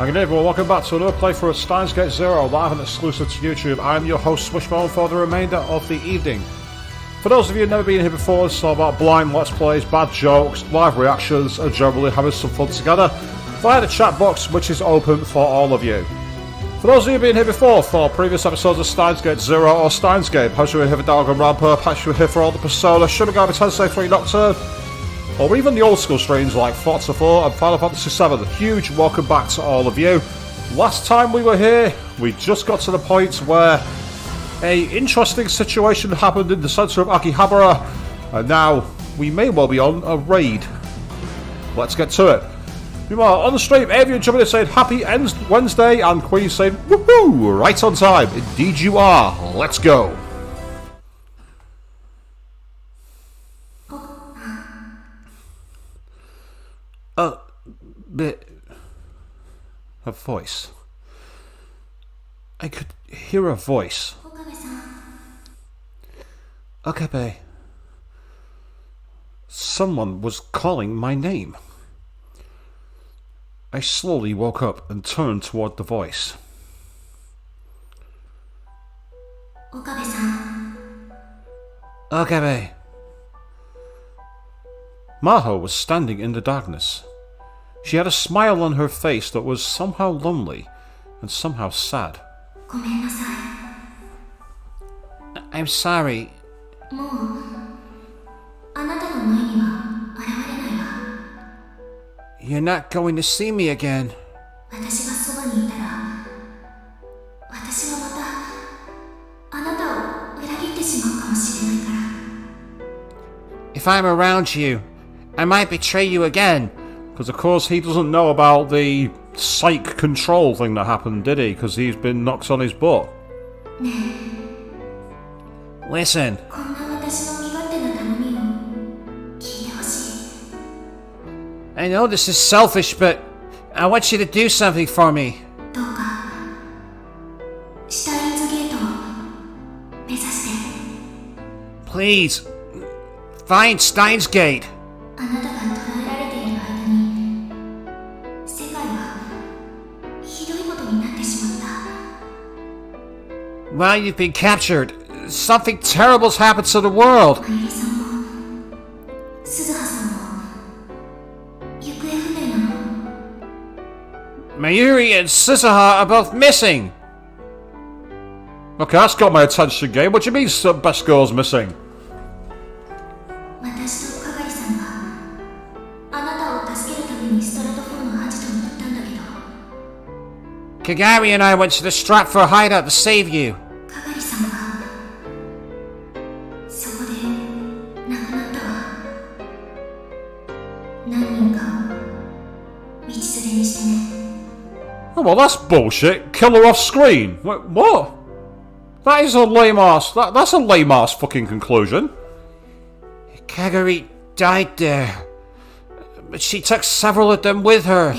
Hi everyone, welcome back to another playthrough of Steins Gate Zero, live and exclusive to YouTube. I'm your host Swishbone for the remainder of the evening. For those of you who've never been here before, it's all about blind let's plays, bad jokes, live reactions, and generally having some fun together via the chat box, which is open for all of you. For those of you who've been here before for previous episodes of Steins Gate Zero or Steins Gate, perhaps you were here for Dalgan Ramper, perhaps you were here for all the Persona, Shinigami Tensei 3 Nocturne, or even the old school streams like Forza 4 and Final Fantasy 7. Huge welcome back to all of you. Last time we were here, we just got to the point where a interesting situation happened in the centre of Akihabara, and now we may well be on a raid. Let's get to it. Meanwhile, on the stream, Avian jumping in saying Happy Wednesday, and Queen saying woohoo, right on time. Indeed you are. Let's go. A voice. I could hear a voice. Okabe. Someone was calling my name. I slowly woke up and turned toward the voice. Okabe-san. Okabe. Maho was standing in the darkness. She had a smile on her face that was somehow lonely and somehow sad. I'm sorry. You're not going to see me again. If I'm around you, I might betray you again. Because of course he doesn't know about the psych control thing that happened, did he? Because he's been knocked on his butt. Listen. I know this is selfish, but I want you to do something for me. Please, find Steins Gate. While you've been captured, something terrible's happened to the world. Mayuri and Susaha are both missing. Okay, that's got my attention, game. What do you mean best girl's missing? Kagari and I went to the Stratford hideout to save you. Oh, well, that's bullshit. Kill her off screen. What? That is a lame-ass... That's a lame-ass fucking conclusion. Kagari died there. But she took several of them with her.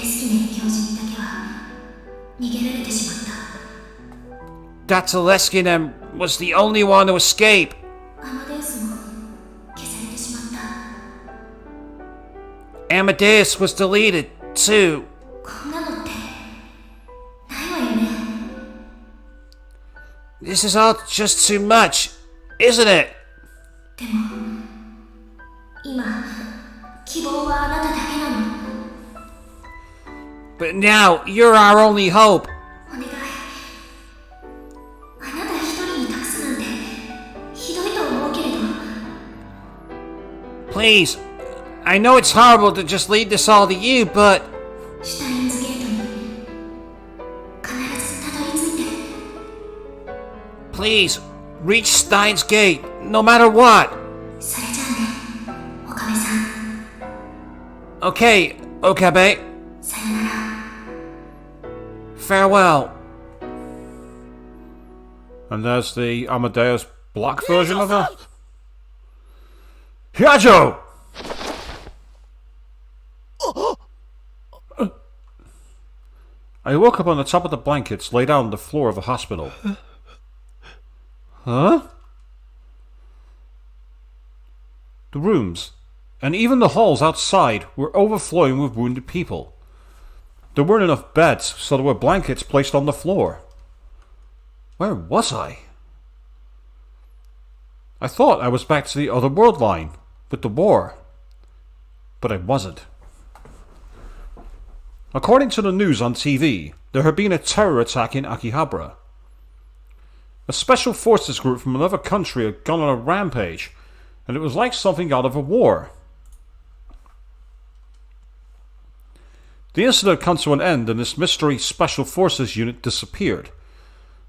Dr. Leskinen was the only one to escape. Amadeus was deleted, too. This is all just too much, isn't it? But now, you're our only hope. Please, I know it's horrible to just leave this all to you, but... Please, reach Steins Gate, no matter what. Okay, Okabe. Farewell. And there's the Amadeus Black version of her. Hyajo! I woke up on the top of the blankets, lay down on the floor of a hospital. Huh? The rooms, and even the halls outside, were overflowing with wounded people. There weren't enough beds, so there were blankets placed on the floor. Where was I? I thought I was back to the other world line, with the war. But I wasn't. According to the news on TV, there had been a terror attack in Akihabara. A special forces group from another country had gone on a rampage, and it was like something out of a war. The incident had come to an end and this mystery special forces unit disappeared,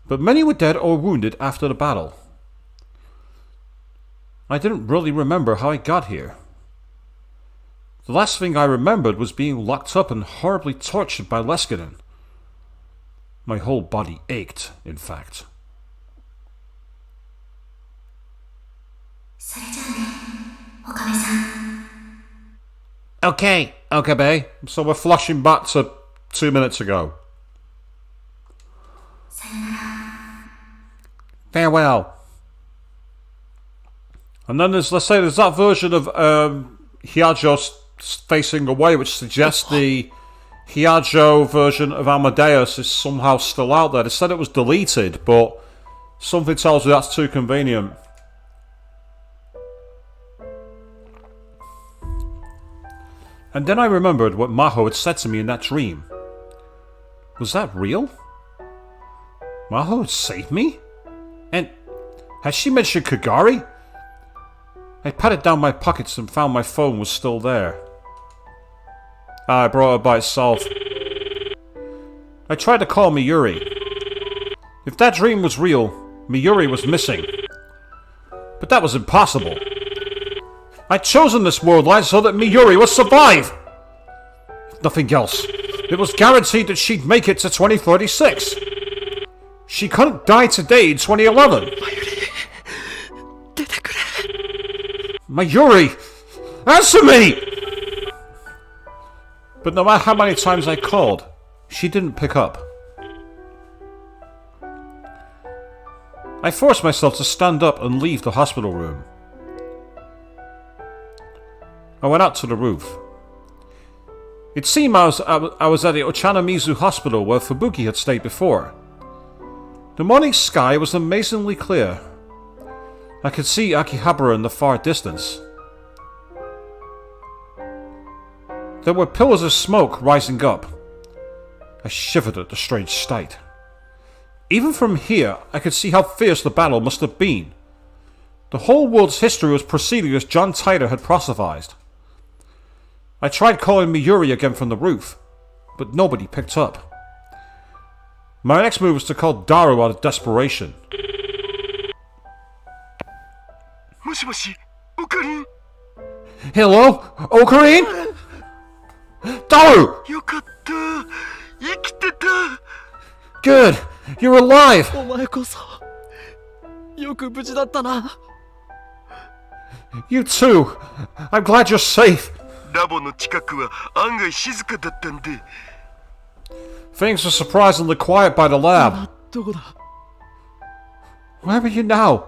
but many were dead or wounded after the battle. I didn't really remember how I got here. The last thing I remembered was being locked up and horribly tortured by Leskinen. My whole body ached, in fact. Okay, Okabe. So we're flashing back to 2 minutes ago. Farewell. And then there's that version of Hyajo facing away, which suggests the Hyajo version of Amadeus is somehow still out there. They said it was deleted, but something tells me that's too convenient. And then I remembered what Maho had said to me in that dream. Was that real? Maho had saved me? And had she mentioned Kagari? I patted down my pockets and found my phone was still there. I brought it by itself. I tried to call Miyuri. If that dream was real, Miyuri was missing. But that was impossible. I'd chosen this world line so that Miyuri would survive! If nothing else, it was guaranteed that she'd make it to 2036. She couldn't die today in 2011. Mayuri! Answer me! But no matter how many times I called, she didn't pick up. I forced myself to stand up and leave the hospital room. I went out to the roof. It seemed I was at the Ochanamizu hospital where Fubuki had stayed before. The morning sky was amazingly clear. I could see Akihabara in the far distance. There were pillars of smoke rising up. I shivered at the strange sight. Even from here, I could see how fierce the battle must have been. The whole world's history was proceeding as John Titor had prophesied. I tried calling Miyuri again from the roof, but nobody picked up. My next move was to call Daru out of desperation. Hello? Ocarine? Daru! Good! You're alive! You too! I'm glad you're safe! Things are surprisingly quiet by the lab. Where are you now?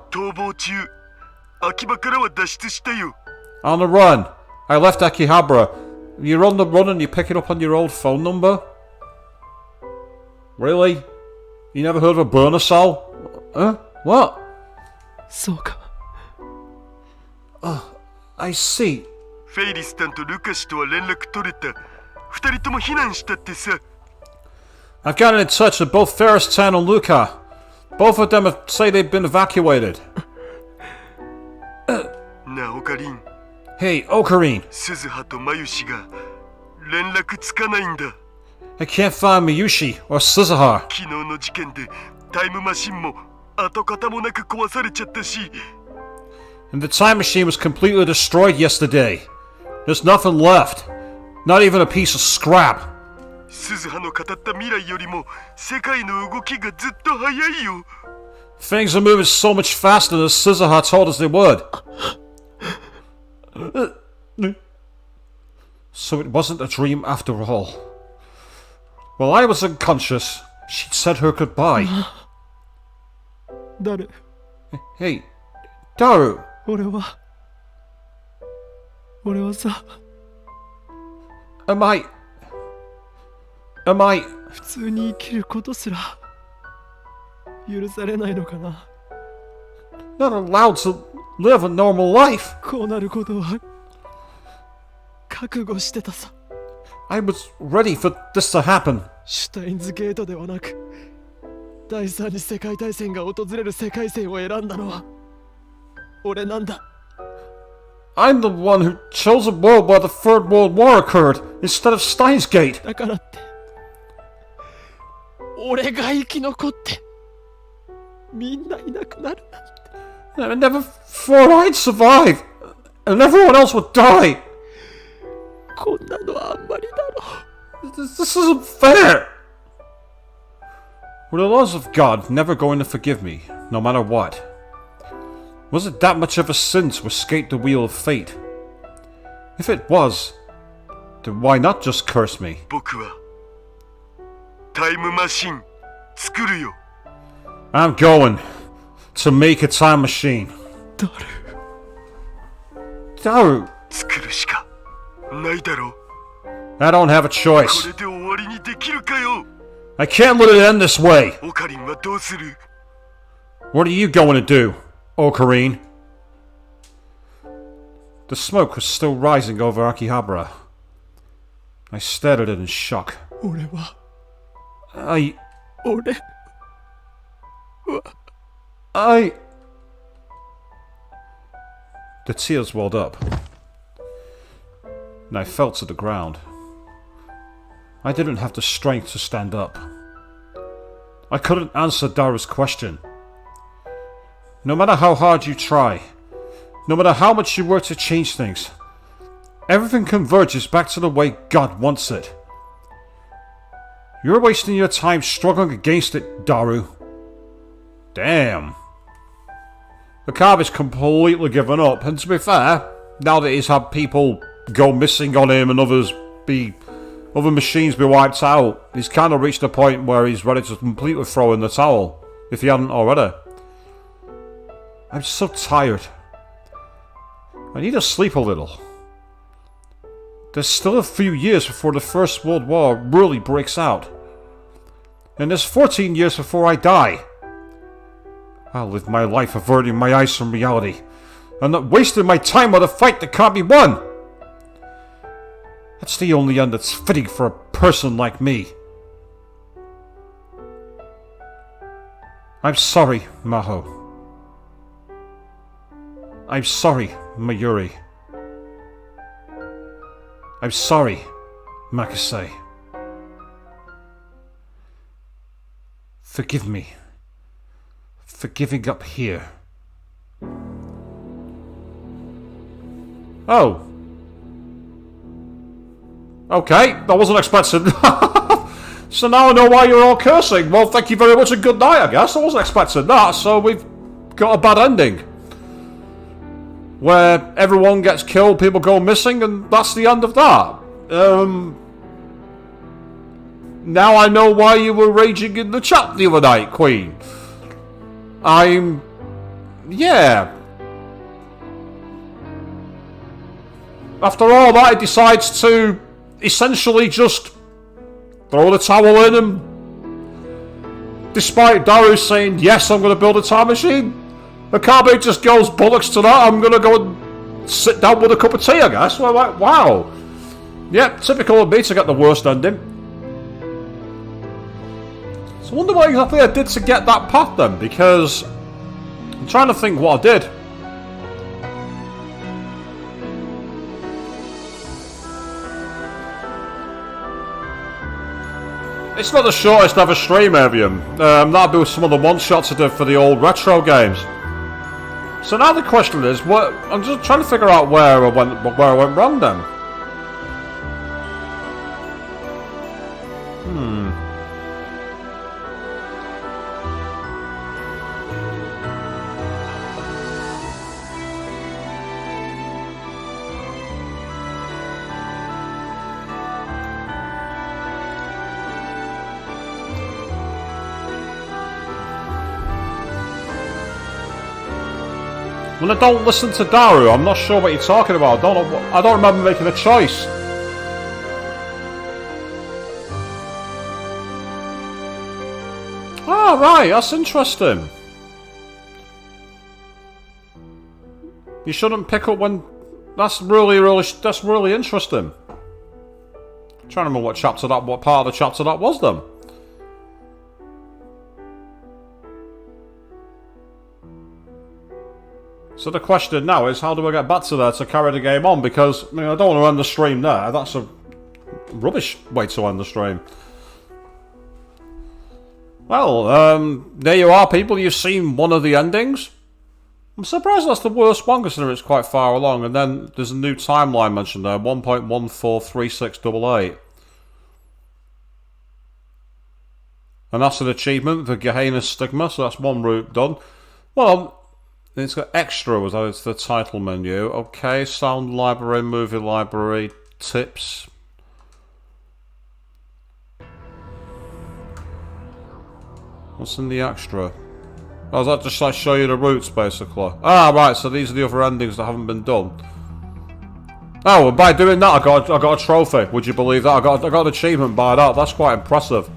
On the run. I left Akihabara. You're on the run and you're picking up on your old phone number? Really? You never heard of a burner cell? Huh? What? I see. I've gotten in touch with both Ferris Town and Luca. Both of them say they've been evacuated. Hey, Ocarine. I can't find Miyushi or Suzuha. And the time machine was completely destroyed yesterday. There's nothing left. Not even a piece of scrap. Things are moving so much faster than Suzuha told us they would. So it wasn't a dream after all. While I was unconscious, she'd said her goodbye. Hey, Daru. Am I... Am I... 普通に生きることすら許されないのかな。 not allowed to live a normal life? こうなることは覚悟してたさ。 I was ready for this to happen. シュタインズゲートではなく第三次世界大戦が訪れる世界線を選んだのは俺なんだ。 I'm the one who chose a world where the Third World War occurred instead of Steins Gate. だからって俺が生き残ってみんないなくなるなんて。 I never thought I'd survive, and everyone else would die. こんなのはあんまりだろ。 This isn't fair. Were the laws of God never going to forgive me, no matter what? Was it that much of a sin to escape the wheel of fate? If it was, then why not just curse me? 僕はタイムマシン作るよ。 I'm going to make a time machine. ダル Daru, 作るしかないだろう。 I don't have a こ choice. れで終わりにできるかよ。 I can't let it end this way. オカリンはどうする？ What are you going to do, Ocarine? The smoke was still rising over Akihabara. I stared at it in shock. 俺は I... 俺は I... The tears welled up, and I fell to the ground. I didn't have the strength to stand up. I couldn't answer Daru's question. No matter how hard you try, no matter how much you work to change things, everything converges back to the way God wants it. You're wasting your time struggling against it, Daru. Damn. Akabe's completely given up, and to be fair, now that he's had people go missing on him and other machines be wiped out, he's kind of reached a point where he's ready to completely throw in the towel, if he hadn't already. I'm so tired. I need to sleep a little. There's still a few years before the First World War really breaks out. And there's 14 years before I die. I'll live my life averting my eyes from reality, and not wasting my time on a fight that can't be won. That's the only end that's fitting for a person like me. I'm sorry, Maho. I'm sorry, Mayuri. I'm sorry, Makase. Forgive me for giving up here. Oh. Okay, I wasn't expecting. So now I know why you're all cursing. Well, thank you very much and good night, I guess. I wasn't expecting that, so we've got a bad ending. Where everyone gets killed, people go missing, and that's the end of that. Now I know why you were raging in the chat the other night, Queen. Yeah. After all that, he decides to essentially just throw the towel in, and despite Daru saying, yes, I'm going to build a time machine, Akabe just goes bollocks to that. I'm going to go and sit down with a cup of tea, I guess. Well, like, wow. Yep, typical of me to get the worst ending. So I wonder what exactly I did to get that path then, because I'm trying to think what I did. It's not the shortest ever stream, Avian. That'll be some of the one-shots I did for the old retro games. So now the question is, what? I'm just trying to figure out where I went wrong then. When I don't listen to Daru, I'm not sure what you're talking about. I don't remember making a choice. Oh, right, that's interesting. You shouldn't pick up when... That's really interesting. I'm trying to remember what part of the chapter that was then. So the question now is, how do I get back to there to carry the game on? Because, I mean, I don't want to end the stream there. That's a rubbish way to end the stream. Well, there you are, people. You've seen one of the endings. I'm surprised that's the worst one, considering it's quite far along. And then there's a new timeline mentioned there, 1.143688. And that's an achievement, the Gehenna Stigma, so that's one route done. Well, it's got extra, was that? It's the title menu. Okay, sound library, movie library, tips. What's in the extra? Oh, is that just like show you the routes, basically? Ah, right, so these are the other endings that haven't been done. Oh, and by doing that, I got a trophy. Would you believe that? I got an achievement by that. That's quite impressive.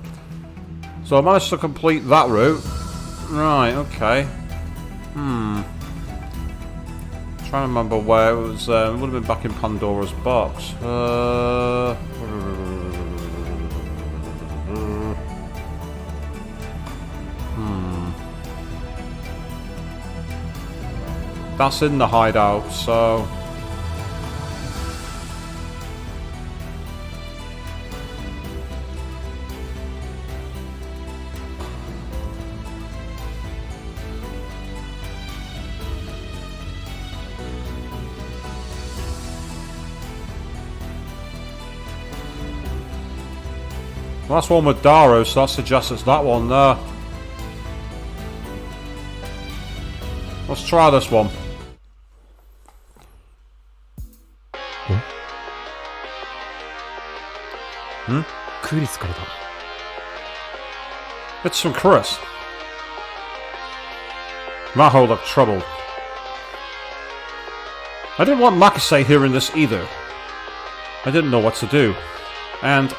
So I managed to complete that route. Right, okay. Trying to remember where it was. It would have been back in Pandora's box. That's in the hideout, so... Well, that's one with Daru, so that suggests it's that one there. Let's try this one. It's from Chris. Maho looked troubled. I didn't want Makise hearing this either. I didn't know what to do. And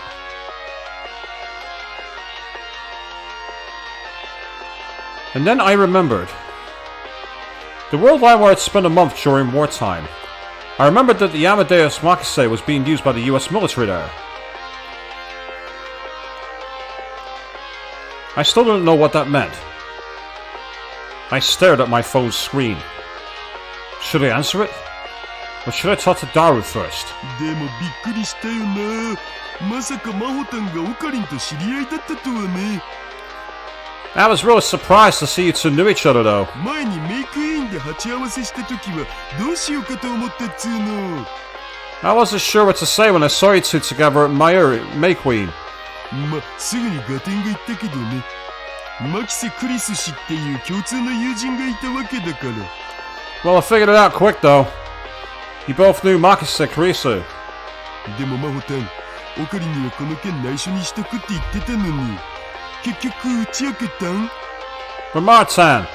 then I remembered. The world line where I'd spent a month during wartime. I remembered that the Amadeus Makise was being used by the US military there. I still don't know what that meant. I stared at my phone's screen. Should I answer it? Or should I talk to Daru first? I was really surprised to see you two knew each other though. I wasn't sure what to say when I saw you two together at May Queen. Well, I figured it out quick though. You both knew Makise Kurisu. But Martin,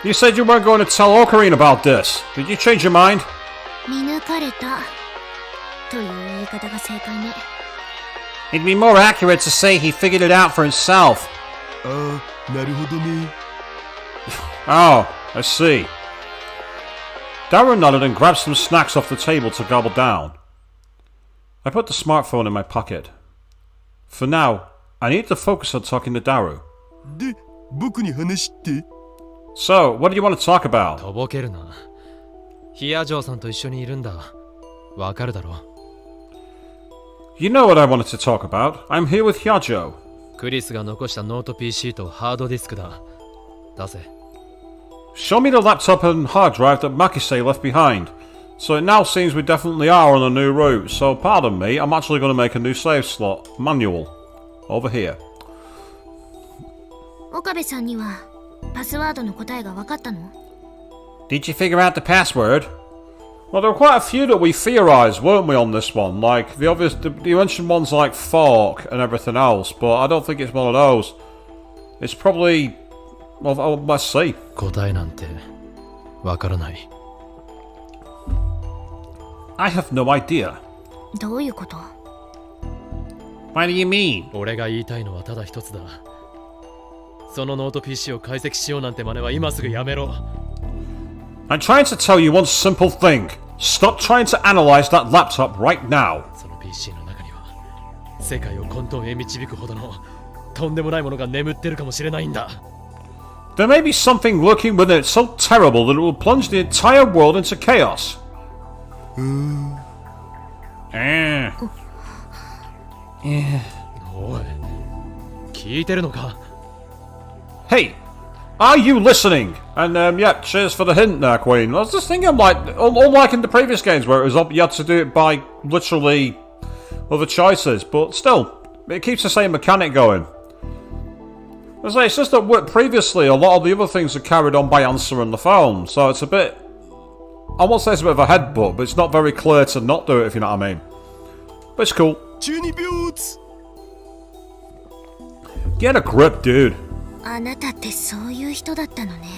you said you weren't going to tell Ocarina about this. Did you change your mind? It'd be more accurate to say he figured it out for himself. Oh, I see. Daru nodded and grabbed some snacks off the table to gobble down. I put the smartphone in my pocket. For now, I need to focus on talking to Daru. So, what do you want to talk about? You know what I wanted to talk about. I'm here with Hyajo. Show me the laptop and hard drive that Makise left behind. So it now seems we definitely are on a new route. So pardon me, I'm actually going to make a new save slot. Manual. Over here. Did you figure out the password? Well, there were quite a few that we theorised, weren't we, on this one? Like, you mentioned ones like Fork and everything else, but I don't think it's one of those. It's probably... well, let's see. I have no idea. What do you mean? そのノート PC を解析しようなんて真似は今すぐやめろ。 I'm trying to tell you one simple thing. Stop trying to analyze that laptop right now. その PC の中には世界を混沌へ導くほどのとんでもないものが眠ってるかもしれないんだ。 There may be something lurking within it so terrible that it will plunge the entire world into chaos. Eh. おい、聞いてるのか？ Hey, are you listening? And yeah, cheers for the hint there, Queen. I was just thinking, like, unlike in the previous games where it was up, you had to do it by literally other choices, but still, it keeps the same mechanic going. I say, it's just that previously a lot of the other things are carried on by answering the phone, so it's a bit, I won't say it's a bit of a headbutt, but it's not very clear to not do it, if you know what I mean. But it's cool. Get a grip, dude. あなたってそういう人だったのね。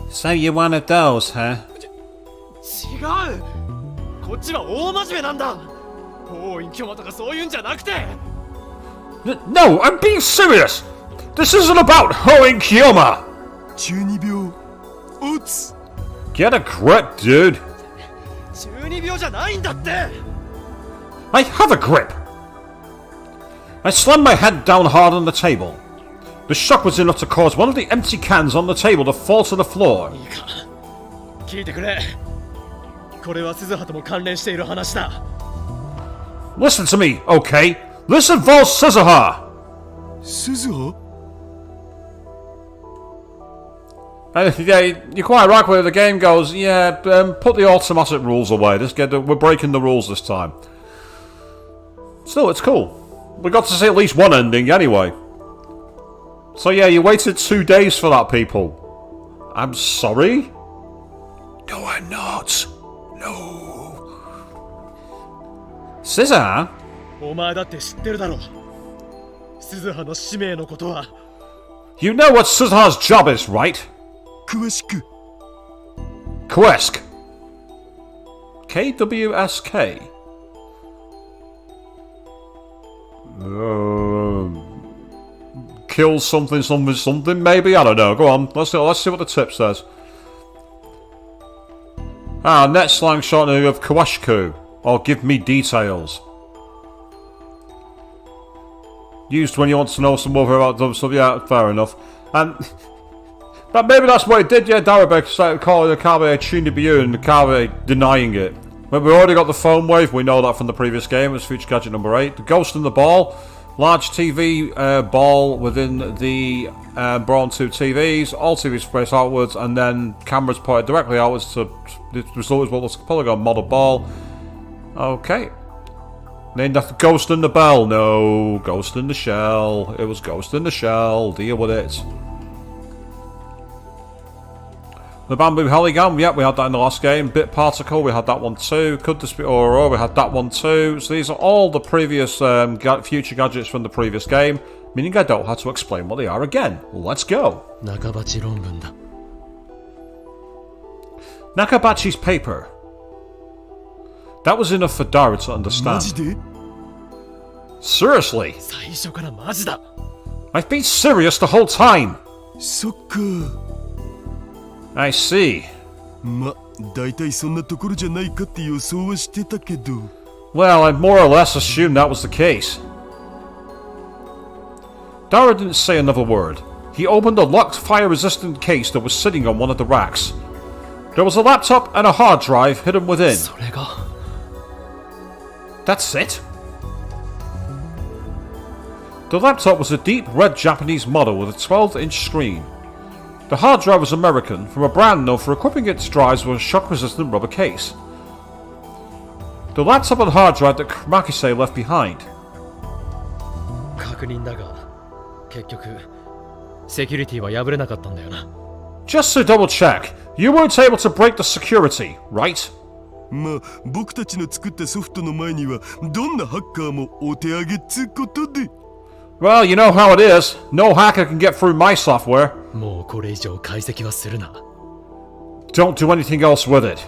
So you're one of those, huh? 違う。こっちは大真面目なんだ。法院巨魔とかそういうんじゃなくて。 No, I'm being serious. This isn't about hoeing Kyoma. 中二病おつ Get a grip, dude. 中二病じゃないんだって。 I have a grip. I slammed my head down hard on the table. The shock was enough to cause one of the empty cans on the table to fall to the floor. いいか、聞いてくれ。これは鈴葉とも関連している話だ。 Listen to me, okay? This involves Suzuha. 鈴葉 Yeah, you're quite right where the game goes. Yeah, put the automatic rules away. We're breaking the rules this time. Still, it's cool. We got to see at least one ending anyway. So yeah, you waited 2 days for that, people. I'm sorry? No, I'm not. No. Scissor? お前だって知ってるだろう。鈴葉の使命のことは。 You know what Suzuha's job is, right? 詳しく Kwesk. KWSK. Kill something, something, something, maybe? I don't know. Go on. Let's see what the tip says. Net slang shortening of Kawashku. Or give me details. Used when you want to know some more about them stuff. Yeah, fair enough. And but maybe that's what it did, yeah, Darabek started calling the Kabe Chunibiu and the Kabe denying it. But we already got the phone wave, we know that from the previous game, it was Future Gadget number 8. The Ghost and the Ball. Large TV ball within the Brawn 2 TVs. All TVs face outwards, and then cameras pointed directly outwards to the result is what looks like a polygon model ball. Okay. Named after Ghost in the Bell. No, Ghost in the Shell. It was Ghost in the Shell. Deal with it. The Bamboo Heligan, yep, we had that in the last game. Bit Particle, we had that one too. Could this be Aurora, we had that one too. So these are all the previous future gadgets from the previous game, meaning I don't have to explain what they are again. Let's go. 中鉢論文だ。 Nakabachi's paper. That was enough for Dara to マ understand. ジで Seriously, 最初からマジだ。 I've been serious the whole time. そっか I see. ま、大体そんなところじゃないかって予想はしてたけど Well, I more or less assumed that was the case. Dara didn't say another word. He opened a locked fire-resistant case that was sitting on one of the racks. There was a laptop and a hard drive hidden within. それが。 That's it? The laptop was a deep red Japanese model with a 12-inch screen. The hard drive was American, from a brand known for equipping its drives with a shock-resistant rubber case. The laptop and hard drive that Makise left behind. 確認だが、結局セキュリティは破れなかったんだよな。 Just to double check, you weren't able to break the security, right? まあ僕たちの作ったソフトの前にはどんなハッカーもお手上げっつうことで Well, you know how it is. No hacker can get through my software. もうこれ以上解析はするな。 Don't do anything else with it.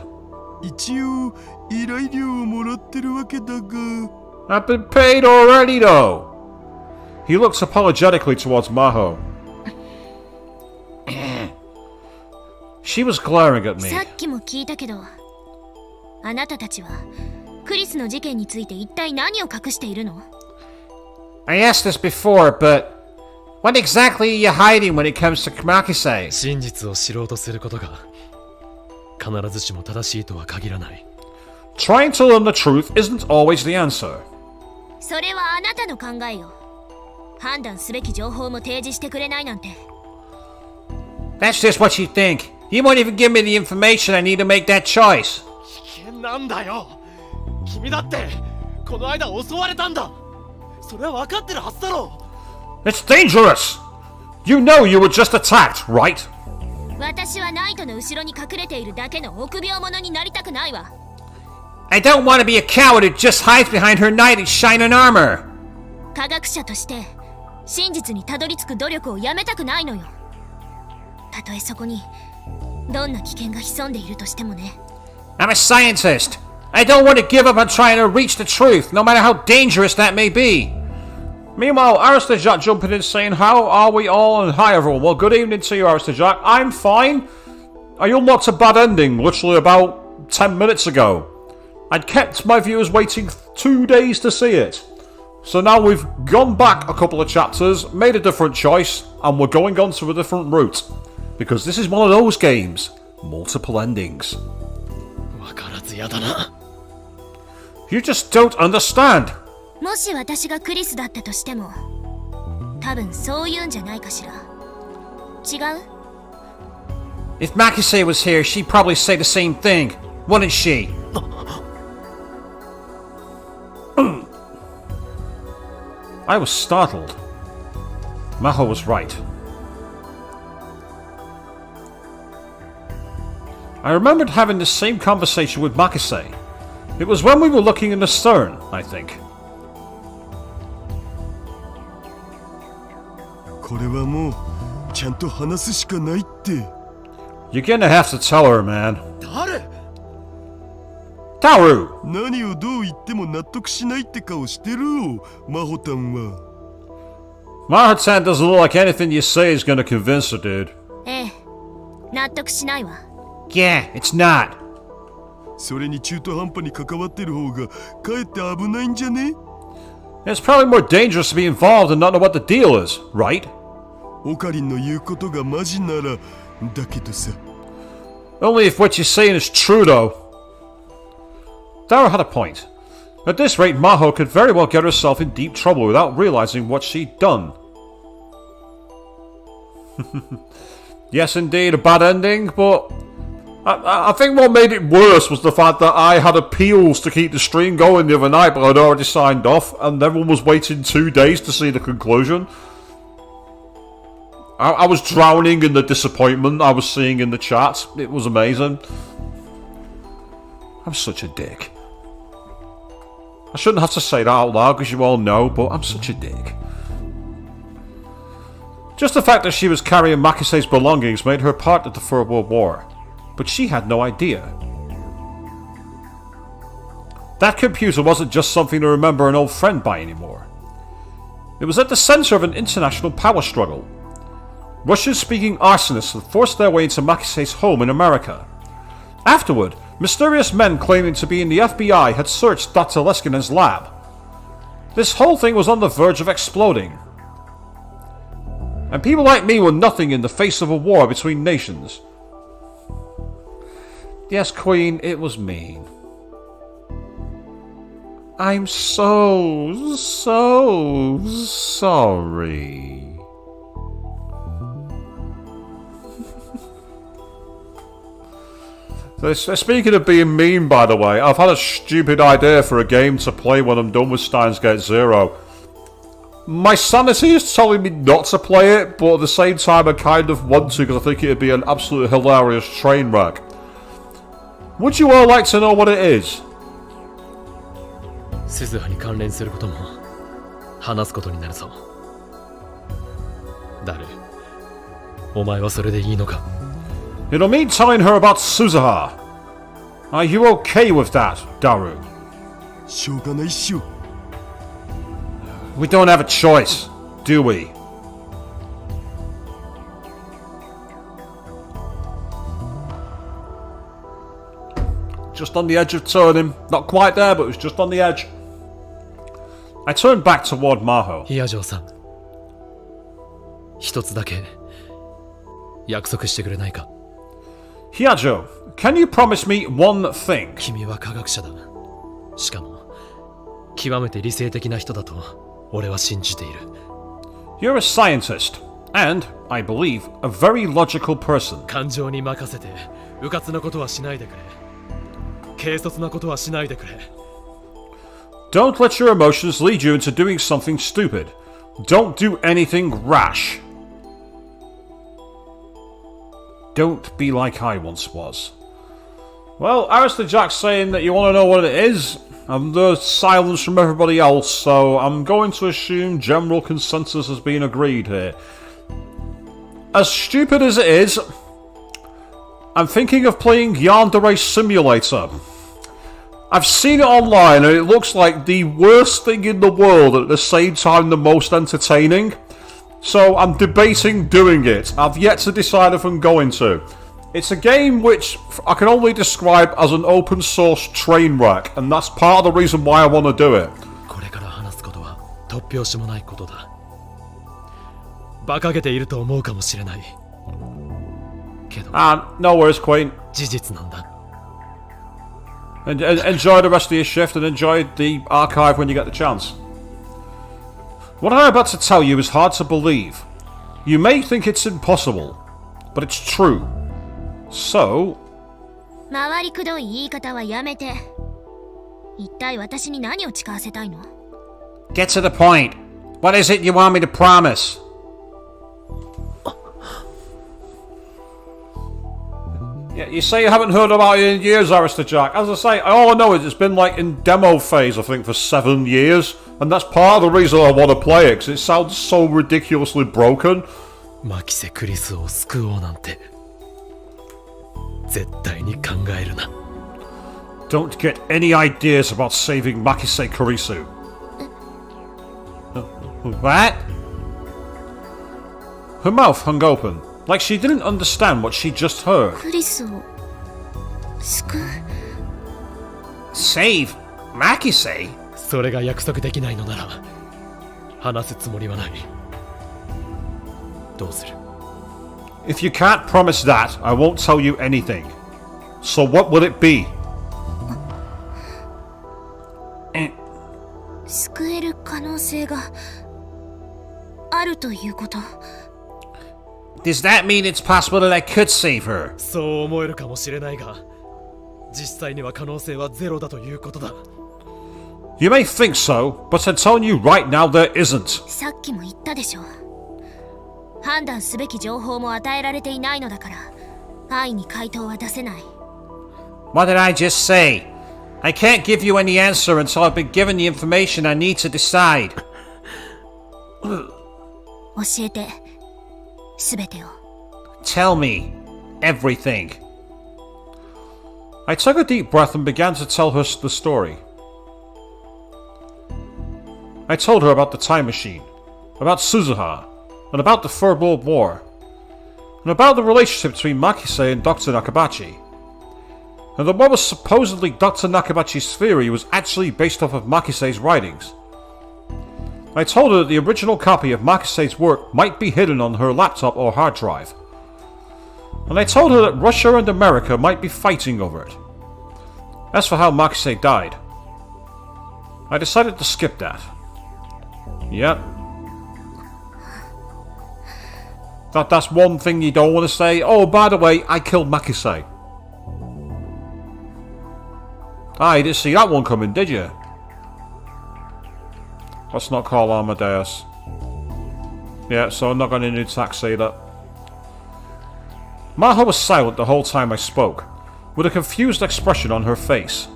一応依頼料をもらってるわけだが I've been paid already, though. He looks apologetically towards Maho. She was glaring at me. さっきも聞いたけど、あなたたちはクリスの事件について一体何を隠しているの？ I asked this before, but what exactly are you hiding when it comes to Makise? 真実を知ろうとすることが必ずしも正しいとは限らない。 Trying to learn the truth isn't always the answer. それはあなたの考えよ。判断すべき情報も提示してくれないなんて。 That's just what you think. You won't even give me the information I need to make that choice. 危険なんだよ。君だってこの間襲われたんだ。それは分かってるはずだろ。 It's dangerous! You know you were just attacked, right? 私はナイトの後ろに隠れているだけの臆病者になりたくないわ。 I don't want to be a coward who just hides behind her knight in shining armor. 科学者として真実にたどり着く努力をやめたくないのよ。たとえそこにどんな危険が潜んでいるとしてもね。 I'm a scientist. I don't want to give up on trying to reach the truth, no matter how dangerous that may be. Meanwhile, Alistair Jack jumping in saying, how are we all? And hi everyone. Well, good evening to you, Alistair Jack. I'm fine. I unlocked a bad ending literally about 10 minutes ago. I'd kept my viewers waiting 2 days to see it. So now we've gone back a couple of chapters, made a different choice, and we're going on to a different route. Because this is one of those games. Multiple endings. 分からずやだな。 You just don't understand. もし私がクリスだったとしても、多分そういうんじゃないかしら。違う？ If Makise was here, she'd probably say the same thing, wouldn't she? I was startled. Maho was right. I remembered having the same conversation with Makise. It was when we were looking in the stern, I think. これはもうちゃんと話すしかないって。 You're gonna have to tell her, man. 誰？ Taru! 何をどう言っても納得しないって顔してるよ、マホタンは。Mahatan doesn't look like anything you say is gonna convince her, dude. ええ、納得しないわ。 Yeah, it's not. それに中途半端に関わってる方がかえって危ないんじゃね？ It's probably more dangerous to be involved and not know what the deal is, right? オカリンの言うことがマジならだけどさ。 Only if what you're saying is true, though. Dara had a point. At this rate, Maho could very well get herself in deep trouble without realizing what she'd done. Yes, indeed, a bad ending, but I think what made it worse was the fact that I had appeals to keep the stream going the other night, but I'd already signed off, and everyone was waiting 2 days to see the conclusion. I was drowning in the disappointment I was seeing in the chat. It was amazing. I'm such a dick. I shouldn't have to say that out loud because you all know, but I'm such a dick. Just the fact that she was carrying Makise's belongings made her part of the Third World War, but she had no idea. That computer wasn't just something to remember an old friend by anymore. It was at the center of an international power struggle. Russian-speaking arsonists had forced their way into Makise's home in America. Afterward, mysterious men claiming to be in the FBI had searched Dr. Leskinen's lab. This whole thing was on the verge of exploding. And people like me were nothing in the face of a war between nations. Yes, Queen, it was mean. I'm so sorry. So speaking of being mean, by the way, I've had a stupid idea for a game to play when I'm done with Steins Gate Zero. My sanity is telling me not to play it, but at the same time I kind of want to because I think it'd be an absolutely hilarious train wreck. Would you all like to know what it is? 鈴葉に関連することも話すことになるぞ。誰？お前はそれでいいのか？ It'll mean telling her about Suzuha. Are you okay with that, Daru? しょうがないっしょ。 We don't have a choice, do we? just on the edge of turning. Not quite there, but it was just on the edge. I turned back toward Maho. ヒアジョーさん、一つだけ約束してくれないか。 Hiajo, can you promise me one thing? 君は科学者だ。しかも極めて理性的な人だと俺は信じている。 You're a scientist, and, I believe, a very logical person. 感情に任せて迂闊なことはしないでくれ。軽率なことはしないでくれ。 Don't let your emotions lead you into doing something stupid. Don't do anything rash. Don't be like I once was. Well, Alistair Jack's saying that you want to know what it is, and there's silence from everybody else, so I'm going to assume general consensus has been agreed here. As stupid as it is, I'm thinking of playing Yandere Simulator. I've seen it online and it looks like the worst thing in the world and at the same time the most entertaining. So I'm debating doing it. I've yet to decide if I'm going to. It's a game which I can only describe as an open source train wreck, and that's part of the reason why I want to do it. これから話すことは突拍子もないことだ。馬鹿げていると思うかもしれない。けど、No worries, Queen. 事実なんだ。 Enjoy the rest of your shift and enjoy the archive when you get the chance. What I'm about to tell you is hard to believe. You may think it's impossible, but it's true. So... 回りくどい言い方はやめて。一体私に何を誓わせたいの？ Get to the point. What is it you want me to promise? Yeah, you say you haven't heard about it in years, Alistair Jack. As I say, all I know is it's been like in demo phase, I think, for 7 years. And that's part of the reason I want to play it, because it sounds so ridiculously broken. マキセ・クリスを救おうなんて絶対に考えるな。 Don't get any ideas about saving Makise Kurisu. What? Her mouth hung open, like she didn't understand what she just heard. クリスを救う？ Save Makise? それが約束できないのなら話すつもりはない。どうする？ If you can't promise that, I won't tell you anything. So what will it be? 救える可能性があるということ。 Does that mean it's possible that I could save her? そう思えるかもしれないが、実際には可能性はゼロだということだ。 You may think so, but I'm telling you right now there isn't. さっきも言ったでしょ。判断すべき情報も与えられていないのだから、安易に回答は出せない。 What did I just say? I can't give you any answer until I've been given the information I need to decide. 教えて、すべてを。 Tell me everything. I took a deep breath and began to tell her the story. I told her about the time machine, about Suzuha, and about the Third World War, and about the relationship between Makise and Dr. Nakabachi, and that what was supposedly Dr. Nakabachi's theory was actually based off of Makise's writings. I told her that the original copy of Makise's work might be hidden on her laptop or hard drive, and I told her that Russia and America might be fighting over it. As for how Makise died, I decided to skip that. Yep. That's one thing you don't want to say. Oh, by the way, I killed Makise. You didn't see that one coming, did you? Let's not call Amadeus. Yeah, so I'm not going to need taxi that. Maho was silent the whole time I spoke, with a confused expression on her face.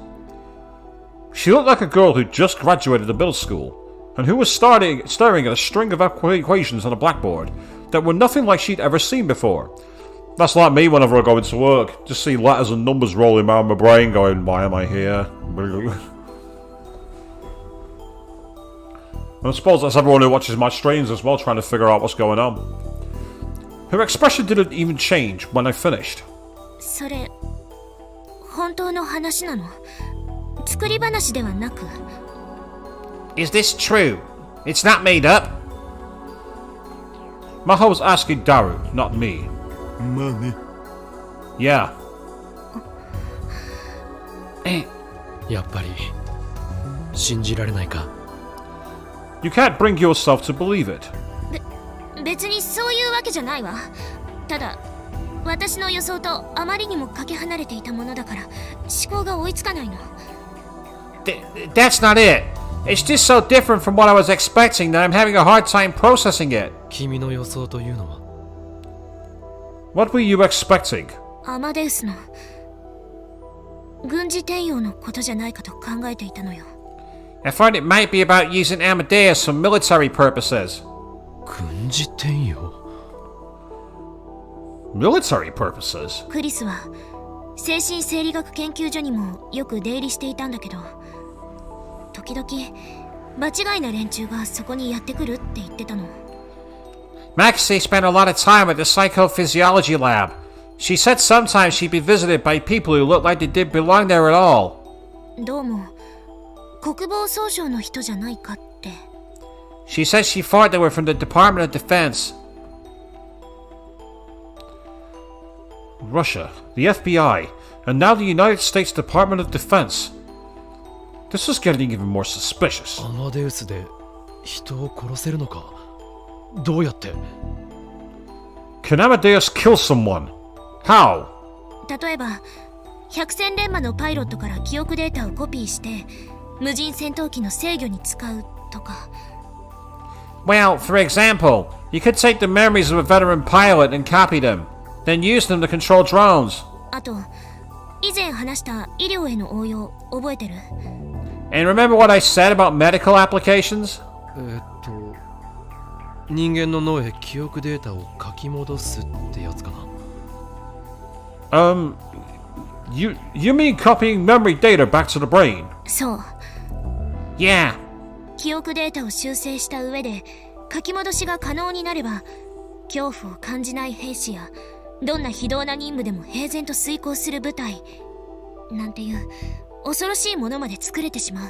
She looked like a girl who'd just graduated the middle school, and who was staring at a string of equations on a blackboard that were nothing like she'd ever seen before. That's like me whenever I go into work, just see letters and numbers rolling around my brain going, why am I here? And I suppose that's everyone who watches my streams as well, trying to figure out what's going on. Her expression didn't even change when I finished. それ、本当の話なの？作り話ではなく。Is this true? It's not made up? Maho was asking Daru, not me. まあね。 Yeah. やっぱり信じられないか。 You can't bring yourself to believe it. 別にそういうわけじゃないわ。ただ私の予想とあまりにもかけ離れていたものだから思考が追いつかないの。That's not it. It's just so different from what I was expecting that I'm having a hard time processing it. 君の予想というのは？ What were you expecting? アマデウスの軍事転用のことじゃないかと考えていたのよ。I thought it might be about using Amadeus for military purposes. 軍事転用？ Military purposes? クリスは精神生理学研究所にもよく出入りしていたんだけど、時々場違いな連中がそこにやってくるって言ってたの。 Maxie spent a lot of time at the psychophysiology lab. She said sometimes she'd be visited by people who looked like they didn't belong there at all. どうも国防総省の人じゃないかって。 She said she thought they were from the Department of Defense. Russia, the FBI, and now the United States Department of Defense. This is getting even more suspicious. アマデウスで人を殺せるのか？どうやって？ Can Amadeus kill someone? How? 例えば百戦錬磨のパイロットから記憶データをコピーして無人戦闘機の制御に使うとか。 Well, for example, you could take the memories of a veteran pilot and copy them, then use them to control drones. あと以前話した医療への応用覚えてる？ And remember what I said about medical applications? 人間の脳へ記憶データを書き戻すってやつかな。You mean copying memory data back to the brain? そう。 Yeah. 記憶データを修正した上で書き戻しが可能になれば恐怖を感じない兵士やどんな非道な任務でも平然と遂行する部隊なんていう恐ろしいものまで作れてしまう。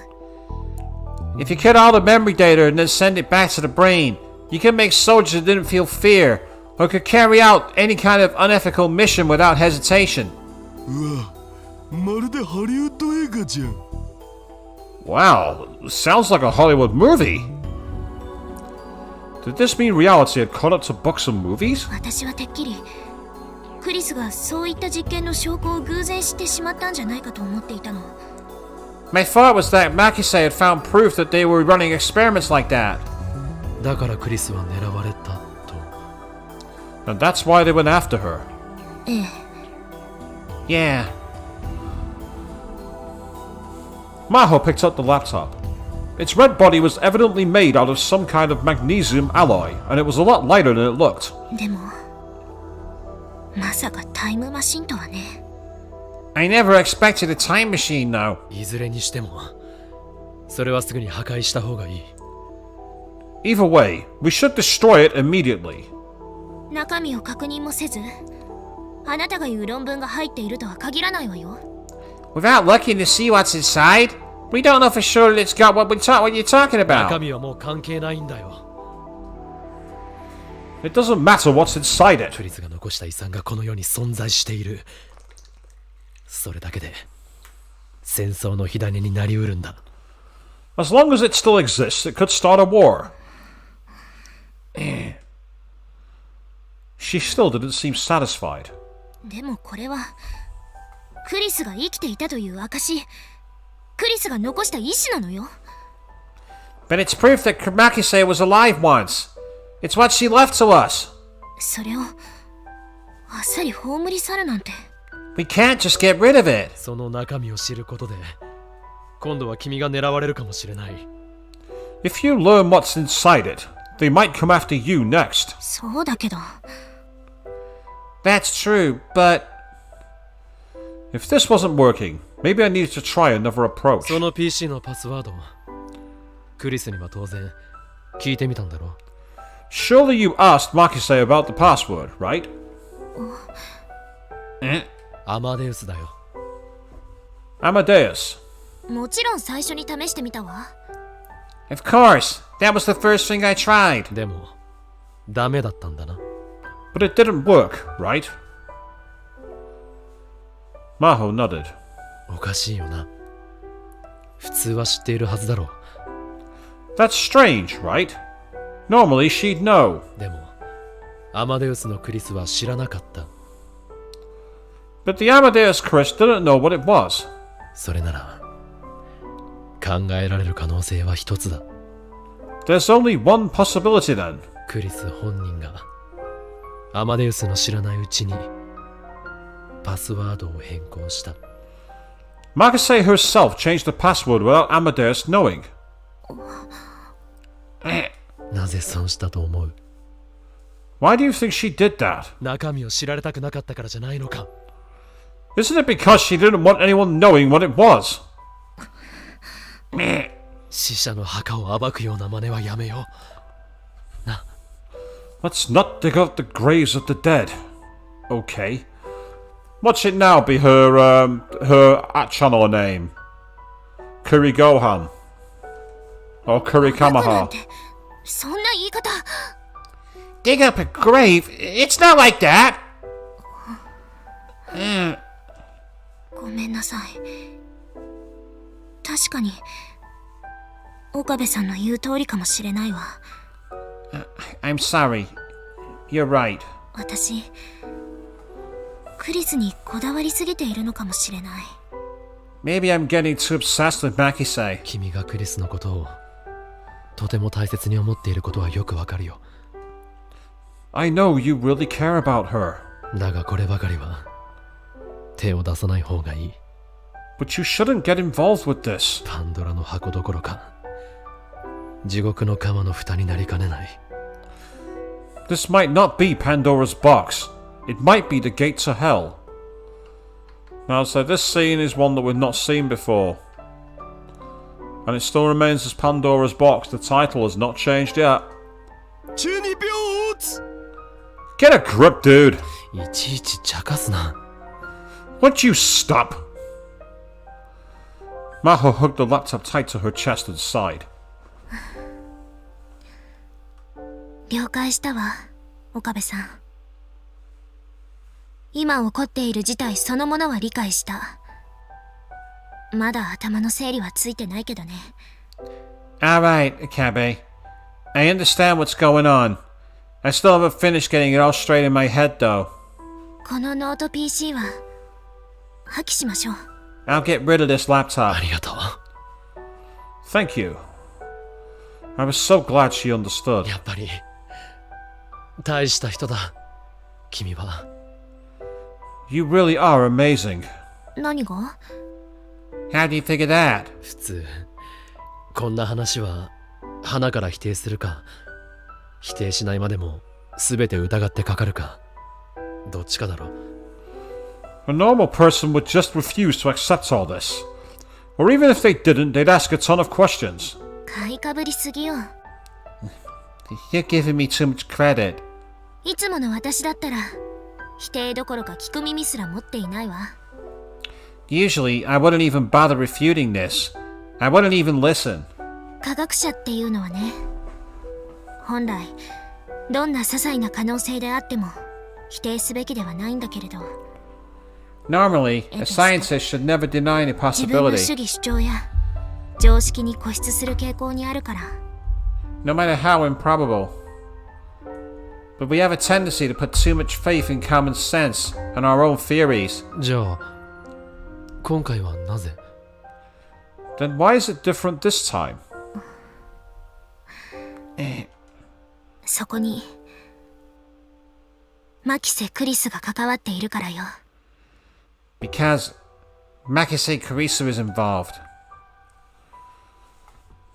If you cut all the memory data and then send it back to the brain, you can make soldiers that didn't feel fear, or could carry out any kind of unethical mission without hesitation. うわ、まるでハリウッド映画じゃん。 Wow, sounds like a Hollywood movie. Did this mean reality had caught up to books and movies? 私はてっきりクリスがそういった実験の証拠を偶然知ってしまったんじゃないかと思っていたの。 My thought was that Makise had found proof that they were running experiments like that. だからクリスは狙われたと。 And that's why they went after her. ええ。 Yeah. Maho picked up the laptop. Its red body was evidently made out of some kind of magnesium alloy, and it was a lot lighter than it looked. でもまさかタイムマシンとはね。 I never expected a time machine, though. いずれにしてもそれはすぐに破壊した方がいい。 Either way, we should destroy it immediately. 中身を確認もせずあなたが言う論文が入っているとは限らないわよ。 Without looking to see what's inside, we don't know for sure that it's got what you're talking 中 about. 身はもう関係ないんだよ。 It doesn't matter what's inside it. クリスが残した遺産がこの世に存在している。それだけで戦争の火種になりうるんだ。 As long as it still exists, it could start a war. She still didn't seem satisfied. でもこれはクリスが生きていたという証。クリスが残した意志なのよ。 But it's proof that Makise was alive once. It's what she left to us. それをあっさり葬り去るなんて。 We can't just get rid of it. その中身を知ることで今度は君が狙われるかもしれない。 If you learn what's inside it, they might come after you next. そうだけど。 That's true, but if this wasn't working, maybe I needed to try another approach. その PC のパスワードクリスには当然聞いてみたんだろう。 Surely you asked Makise about the password, right? アマデウスだよ。Amadeus. もちろん最初に試してみたわ。 Of course, that was the first thing I tried. でもダメだったんだな。 But it didn't work, right? Maho nodded. おかしいよな。普通は知っているはずだろう。 That's strange, right? Normally she'd know. でもアマデウスのクリスは知らなかった。 But the Amadeus Chris didn't know what it was. それなら考えられる可能性は一つだ。 There's only one possibility then. クリス本人がアマデウスの知らないうちにパスワードを変更した。 Makase herself changed the password without Amadeus knowing. なぜそうしたと思う？ Why do you think she did that? 中身を知られたくなかったからじゃないのか？ Isn't it because she didn't want anyone knowing what it was? 死者の墓を暴くような真似はやめよう。な。 Let's not dig up the graves of the dead. Okay. Watch it now be her channel name. Kuri Gohan. Or Kuri なん Kamaha. てそんな言い方。 Dig up a grave? It's not like that. ごめんなさい。確かに岡部さんの言う通りかもしれないわ。 I'm sorry. You're right. 私クリスにこだわりすぎているのかもしれない。 Maybe I'm getting too obsessed with Makise. 君がクリスのことをとても大切に思っていることはよくわかるよ。 I know you really care about her. だがこればかりは手を出さない方がいい。 But you shouldn't get involved with this. パンドラの箱どころか地獄の釜の蓋になりかねない。 This might not be Pandora's box. It might be the gate to hell. Now, so this scene is one that we've not seen before. And it still remains as Pandora's box. The title has not changed yet. 中二病つ Get a grip, dude. いちいち茶化すな。 Won't you stop? Maho hugged the laptop tight to her chest and sighed. 了解したわ、岡部さん。今起こっている事態そのものは理解した。まだ頭の整理はついてないけどね。 Alright, Akabe. I understand what's going on. I still haven't finished getting it all straight in my head, though. このノート PC は破棄しましょう。 I'll get rid of this laptop. ありがとう。 Thank you. I was so glad she understood. やっぱり大した人だ。君は。 You really are amazing. 何が？ How do you figure that? 普通こんな話は花から否定するか否定しないまでも全て疑ってかかるかどっちかだろう。 A normal person would just refuse to accept all this. Or even if they didn't, they'd ask a ton of questions. 買いかぶりすぎよ。 You're giving me too much credit. いつもの私だったら否定どころか聞く耳すら持っていないわ。 Usually, I wouldn't even bother refuting this. I wouldn't even listen. 科学者っていうのはね、本来どんな些細な可能性であっても否定すべきではないんだけれど、 Normally, a scientist should never deny any 自分の possibility. 主義主張や常識に固執する傾向にあるから。 No matter how improbable. But we have a tendency to put too much faith in common sense and our own theories. じゃあ今回はなぜ？ Then why is it different this time? そこに牧瀬クリスが関わっているからよ。 Because Makise Karisa is involved.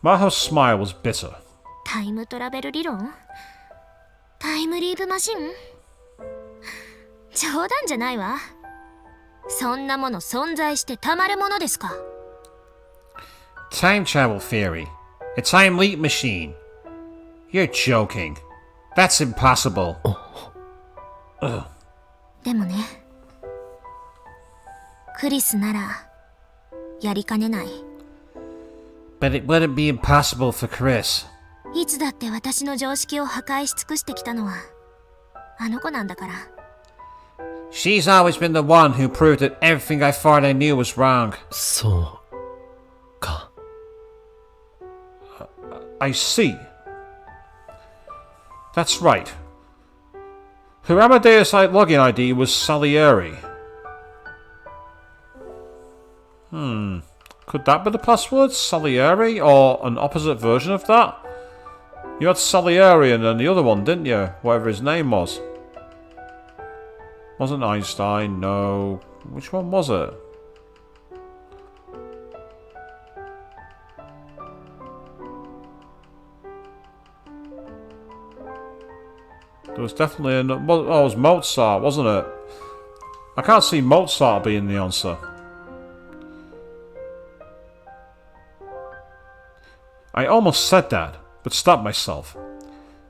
Maho's smile was bitter. タイムトラベル理論？タイムリープマシン？冗談じゃないわ。そんなもの存在してたまるものですか？ Time travel theory. A time leap machine. You're joking. That's impossible. でもね、クリスならやりかねない。 But it wouldn't be impossible for Chris. いつだって私の常識を破壊し尽くしてきたのはあの子なんだから。 She's always been the one who proved that everything I thought I knew was wrong. そうか。 I see. That's right. Her Amadeus login ID was Salieri. Could that be the password? Salieri? Or an opposite version of that? You had Salieri and then the other one, didn't you? Whatever his name was. Wasn't Einstein, no. Which one was it? There was definitely an... Well, oh, it was Mozart, wasn't it? I can't see Mozart being the answer. I almost said that, but stopped myself.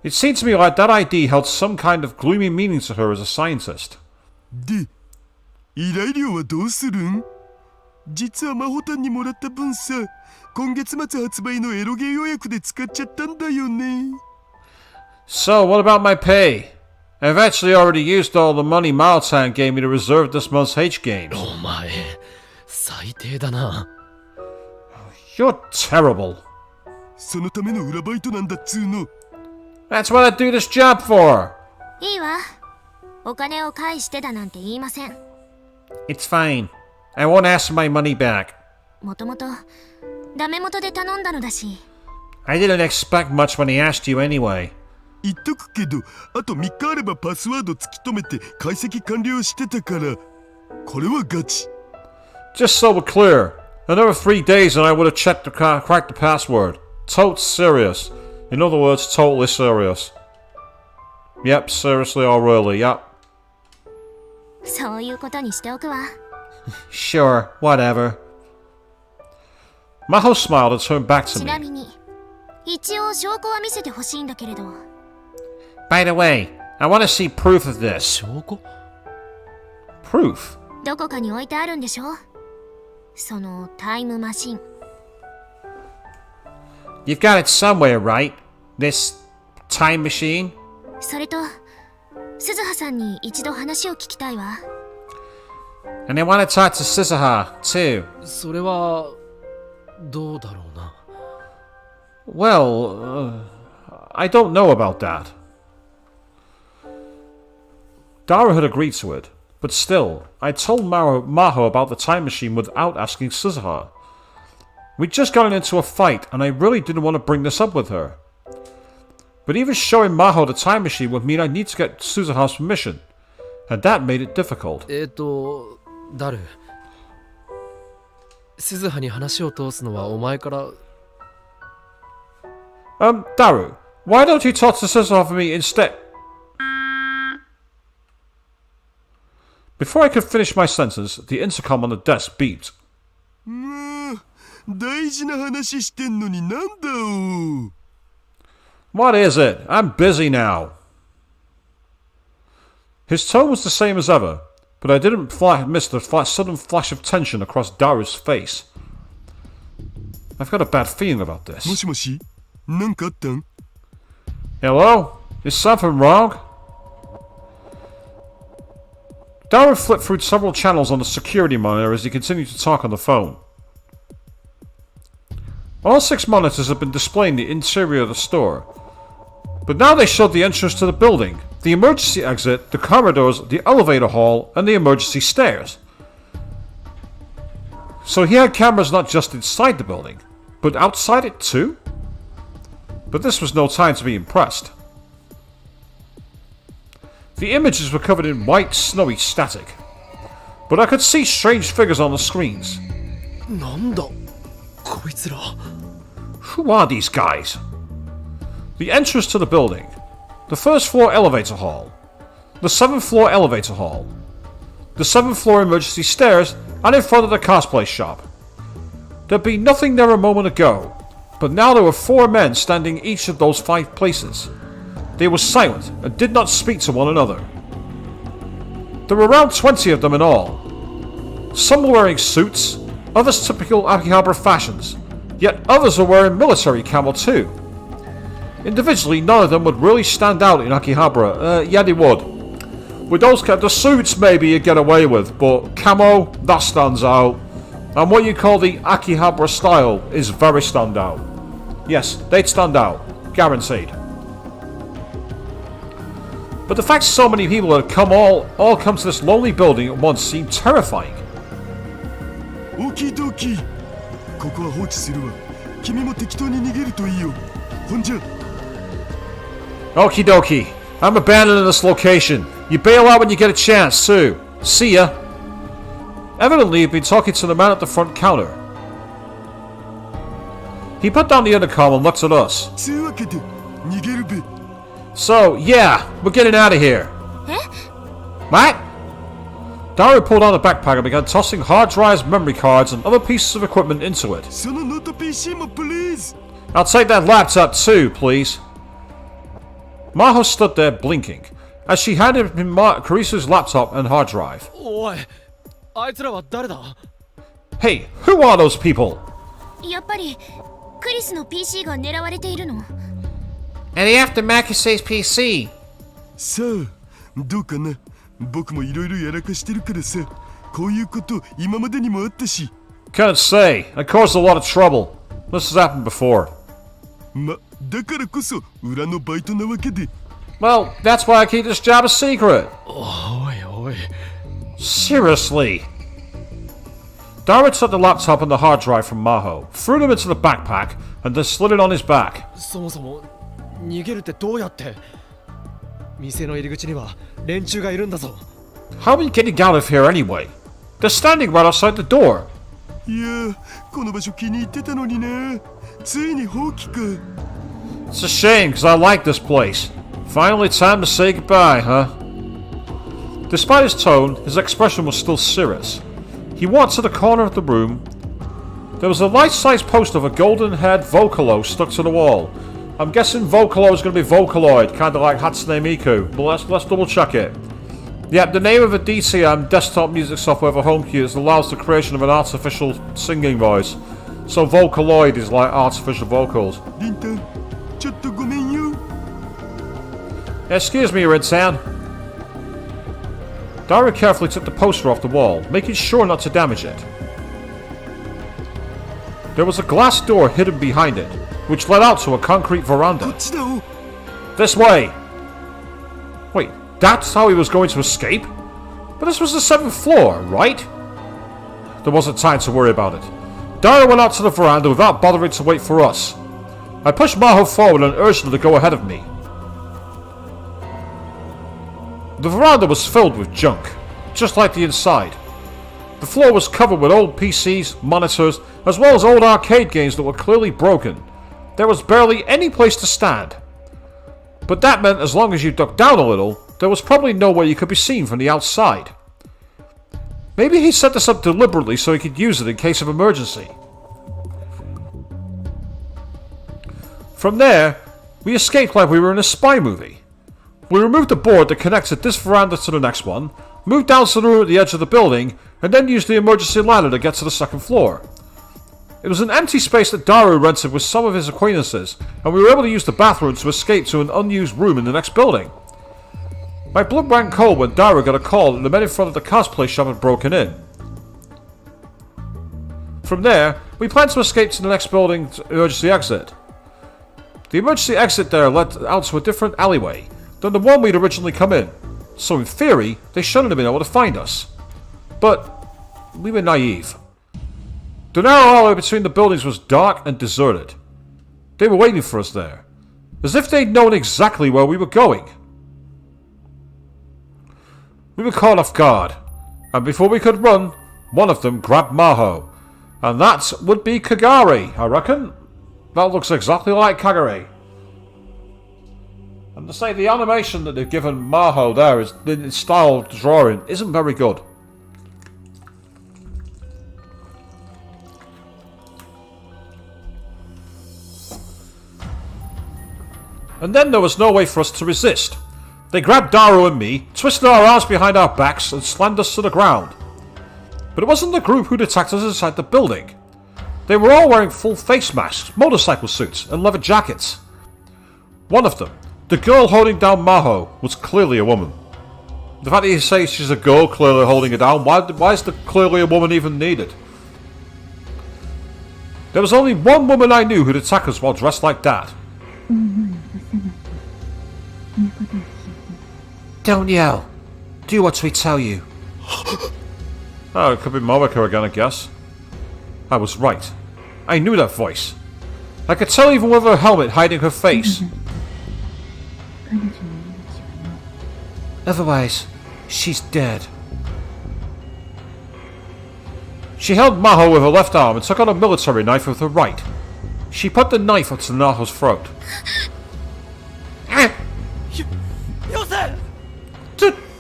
It seemed to me like that ID held some kind of gloomy meaning to her as a scientist. で、依頼料はどうするん？実はマホタンにもらった分さ、今月末発売のエロゲー予約で使っちゃったんだよね。 So, what about my pay? I've actually already used all the money Maltan gave me to reserve this month's H games. お前、最低だな。 You're terrible. そのための裏バイトなんだっつうの。 That's what I do this job for. いいわ。お金を返してだなんて言いません。 It's fine. I won't ask my money back. もともとダメ元で頼んだのだし。 I didn't expect much when he asked you anyway. 言っとくけど、あと3日あればパスワード突き止めて解析完了してたから、これはガチ。 Just so we're clear, another 3 days and I would have cracked the password. Totes serious. In other words, totally serious. Yep, seriously or really, yep. そういうことにしておくわ。 Sure, whatever. Maho smiled and turned back to ちな me. みに一応証拠は見せてほしいんだけれど。 By the way, I want to see proof of this. 証拠？ Proof? どこかに置いてあるんでしょ？そのタイムマシン。 You've got it somewhere, right? This time machine? それと鈴葉さんに一度話を聞きたいわ。 And I want to talk to Sisaha, too. それはどうだろうな。 Well, I don't know about that. Dara had agreed to it, but still, I told Maho about the time machine without asking Suzuha. We'd just gotten into a fight, and I really didn't want to bring this up with her. But even showing Maho the time machine would mean I'd need to get Suzuha's permission, and that made it difficult. ダル。鈴葉に話を通すのはお前から。 Daru, why don't you talk to Suzuha for me instead? Before I could finish my sentence, the intercom on the desk beeped. 大事な話してんのになんだお。 What is it? I'm busy now. His tone was the same as ever, but I didn't miss the sudden flash of tension across Daru's face. I've got a bad feeling about も this. しもし、なんかあったん？ Hello? Is something wrong? Daru flipped through several channels on the security monitor as he continued to talk on the phone. All 6 monitors had been displaying the interior of the store, but now they showed the entrance to the building, the emergency exit, the corridors, the elevator hall, and the emergency stairs. So he had cameras not just inside the building, but outside it too? But this was no time to be impressed. The images were covered in white, snowy static, but I could see strange figures on the screens. なんだこいつら。 Who are these guys? The entrance to the building, the first floor elevator hall, the 7th floor elevator hall, the 7th floor emergency stairs, and in front of the cosplay shop. There'd been nothing there a moment ago, but now there were 4 men standing each of those 5 places. They were silent and did not speak to one another. There were around 20 of them in all. Some were wearing suits, others typical Akihabara fashions, yet others are wearing military camo too. Individually, none of them would really stand out in Akihabara. Yeah, they would. With those the suits maybe you get away with, but camo, that stands out. And what you call the Akihabara style is very standout. Yes, they'd stand out. Guaranteed. But the fact so many people had all come to this lonely building at once seemed terrifying. Okie dokie. ここは放置するわ。君も適当に逃げるといいよ。ほんじゃ。Okie dokie. I'm abandoning this location. You bail out when you get a chance, too. See ya. Evidently, he'd been talking to the man at the front counter. He put down the intercom and looked at us. つうわけで逃げるべ。So, yeah, we're getting out of here. What? Daru pulled out a backpack and began tossing hard drives, memory cards, and other pieces of equipment into it. そのノート PC も please. I'll take that laptop too, please. Maho stood there blinking as she handed him Karisu's laptop and hard drive. おい、あいつらは誰だ? Hey, who are those people? やっぱりクリスの PC が狙われているの? And after Makuse's PC. さあ、どうかな。僕もいろいろやらかしてるからさ。こういうこと今までにもあったし。Can't say. It caused a lot of trouble. This has happened before. ま、だからこそ裏のバイトなわけで。Well, that's why I keep this job a secret. おいおい。Seriously. Daru took the laptop and the hard drive from Maho, threw them into the backpack, and then slid it on his back. そもそも逃げるってどうやって？店の入り口には連中がいるんだぞ。How are we getting out of here anyway? They're standing right outside the door. いや、この場所気に入ってたのにな。ついに放棄か。It's a shame, because I like this place. Finally time to say goodbye, huh? Despite his tone, his expression was still serious. He walked to the corner of the room. There was a life-size poster of a golden-haired Vocalo stuck to the wall. I'm guessing Vocalo is going to be Vocaloid, kind of like Hatsune Miku, but let's double-check it. Yep, the name of a DTM, desktop music software for home computers, allows the creation of an artificial singing voice. So Vocaloid is like artificial vocals. リンタン、ちょっとごめんよ。Excuse me, Rinsan. Daru carefully took the poster off the wall, making sure not to damage it. There was a glass door hidden behind it, which led out to a concrete こ veranda. っちだお。 This way! Wait, that's how he was going to escape? But this was the 7th floor, right? There wasn't time to worry about it. Daru went out to the veranda without bothering to wait for us. I pushed Maho forward and urged her to go ahead of me. The veranda was filled with junk, just like the inside. The floor was covered with old PCs, monitors, as well as old arcade games that were clearly broken. There was barely any place to stand. But that meant as long as you ducked down a little, there was probably nowhere you could be seen from the outside. Maybe he set this up deliberately so he could use it in case of emergency. From there, we escaped like we were in a spy movie. We removed the board that connected this veranda to the next one, moved down to the room at the edge of the building, and then used the emergency ladder to get to the 2nd floor. It was an empty space that Daru rented with some of his acquaintances, and we were able to use the bathroom to escape to an unused room in the next building. My blood ran cold when Daru got a call that the men in front of the cosplay shop had broken in. From there, we planned to escape to the next building's emergency exit. The emergency exit there led out to a different alleyway than the one we'd originally come in, so in theory, they shouldn't have been able to find us. But we were naive. The narrow alleyway between the buildings was dark and deserted. They were waiting for us there, as if they'd known exactly where we were going. We were caught off guard, and before we could run, one of them grabbed Maho. And that would be Kagari, I reckon. That looks exactly like Kagari. And to say the animation that they've given Maho there is in style of drawing isn't very good. And then there was no way for us to resist. They grabbed Daru and me, twisted our arms behind our backs, and slammed us to the ground. But it wasn't the group who'd attacked us inside the building. They were all wearing full face masks, motorcycle suits, and leather jackets. One of them, the girl holding down Maho, was clearly a woman. The fact that you say she's a girl clearly holding her down, why is the clearly a woman even needed? There was only one woman I knew who'd attack us while dressed like that. Don't yell. Do what we tell you. Oh, it could be Moeka again, I guess. I was right. I knew that voice. I could tell even with her helmet hiding her face. Otherwise, she's dead. She held Maho with her left arm and took out a military knife with her right. She put the knife up to Naho's throat.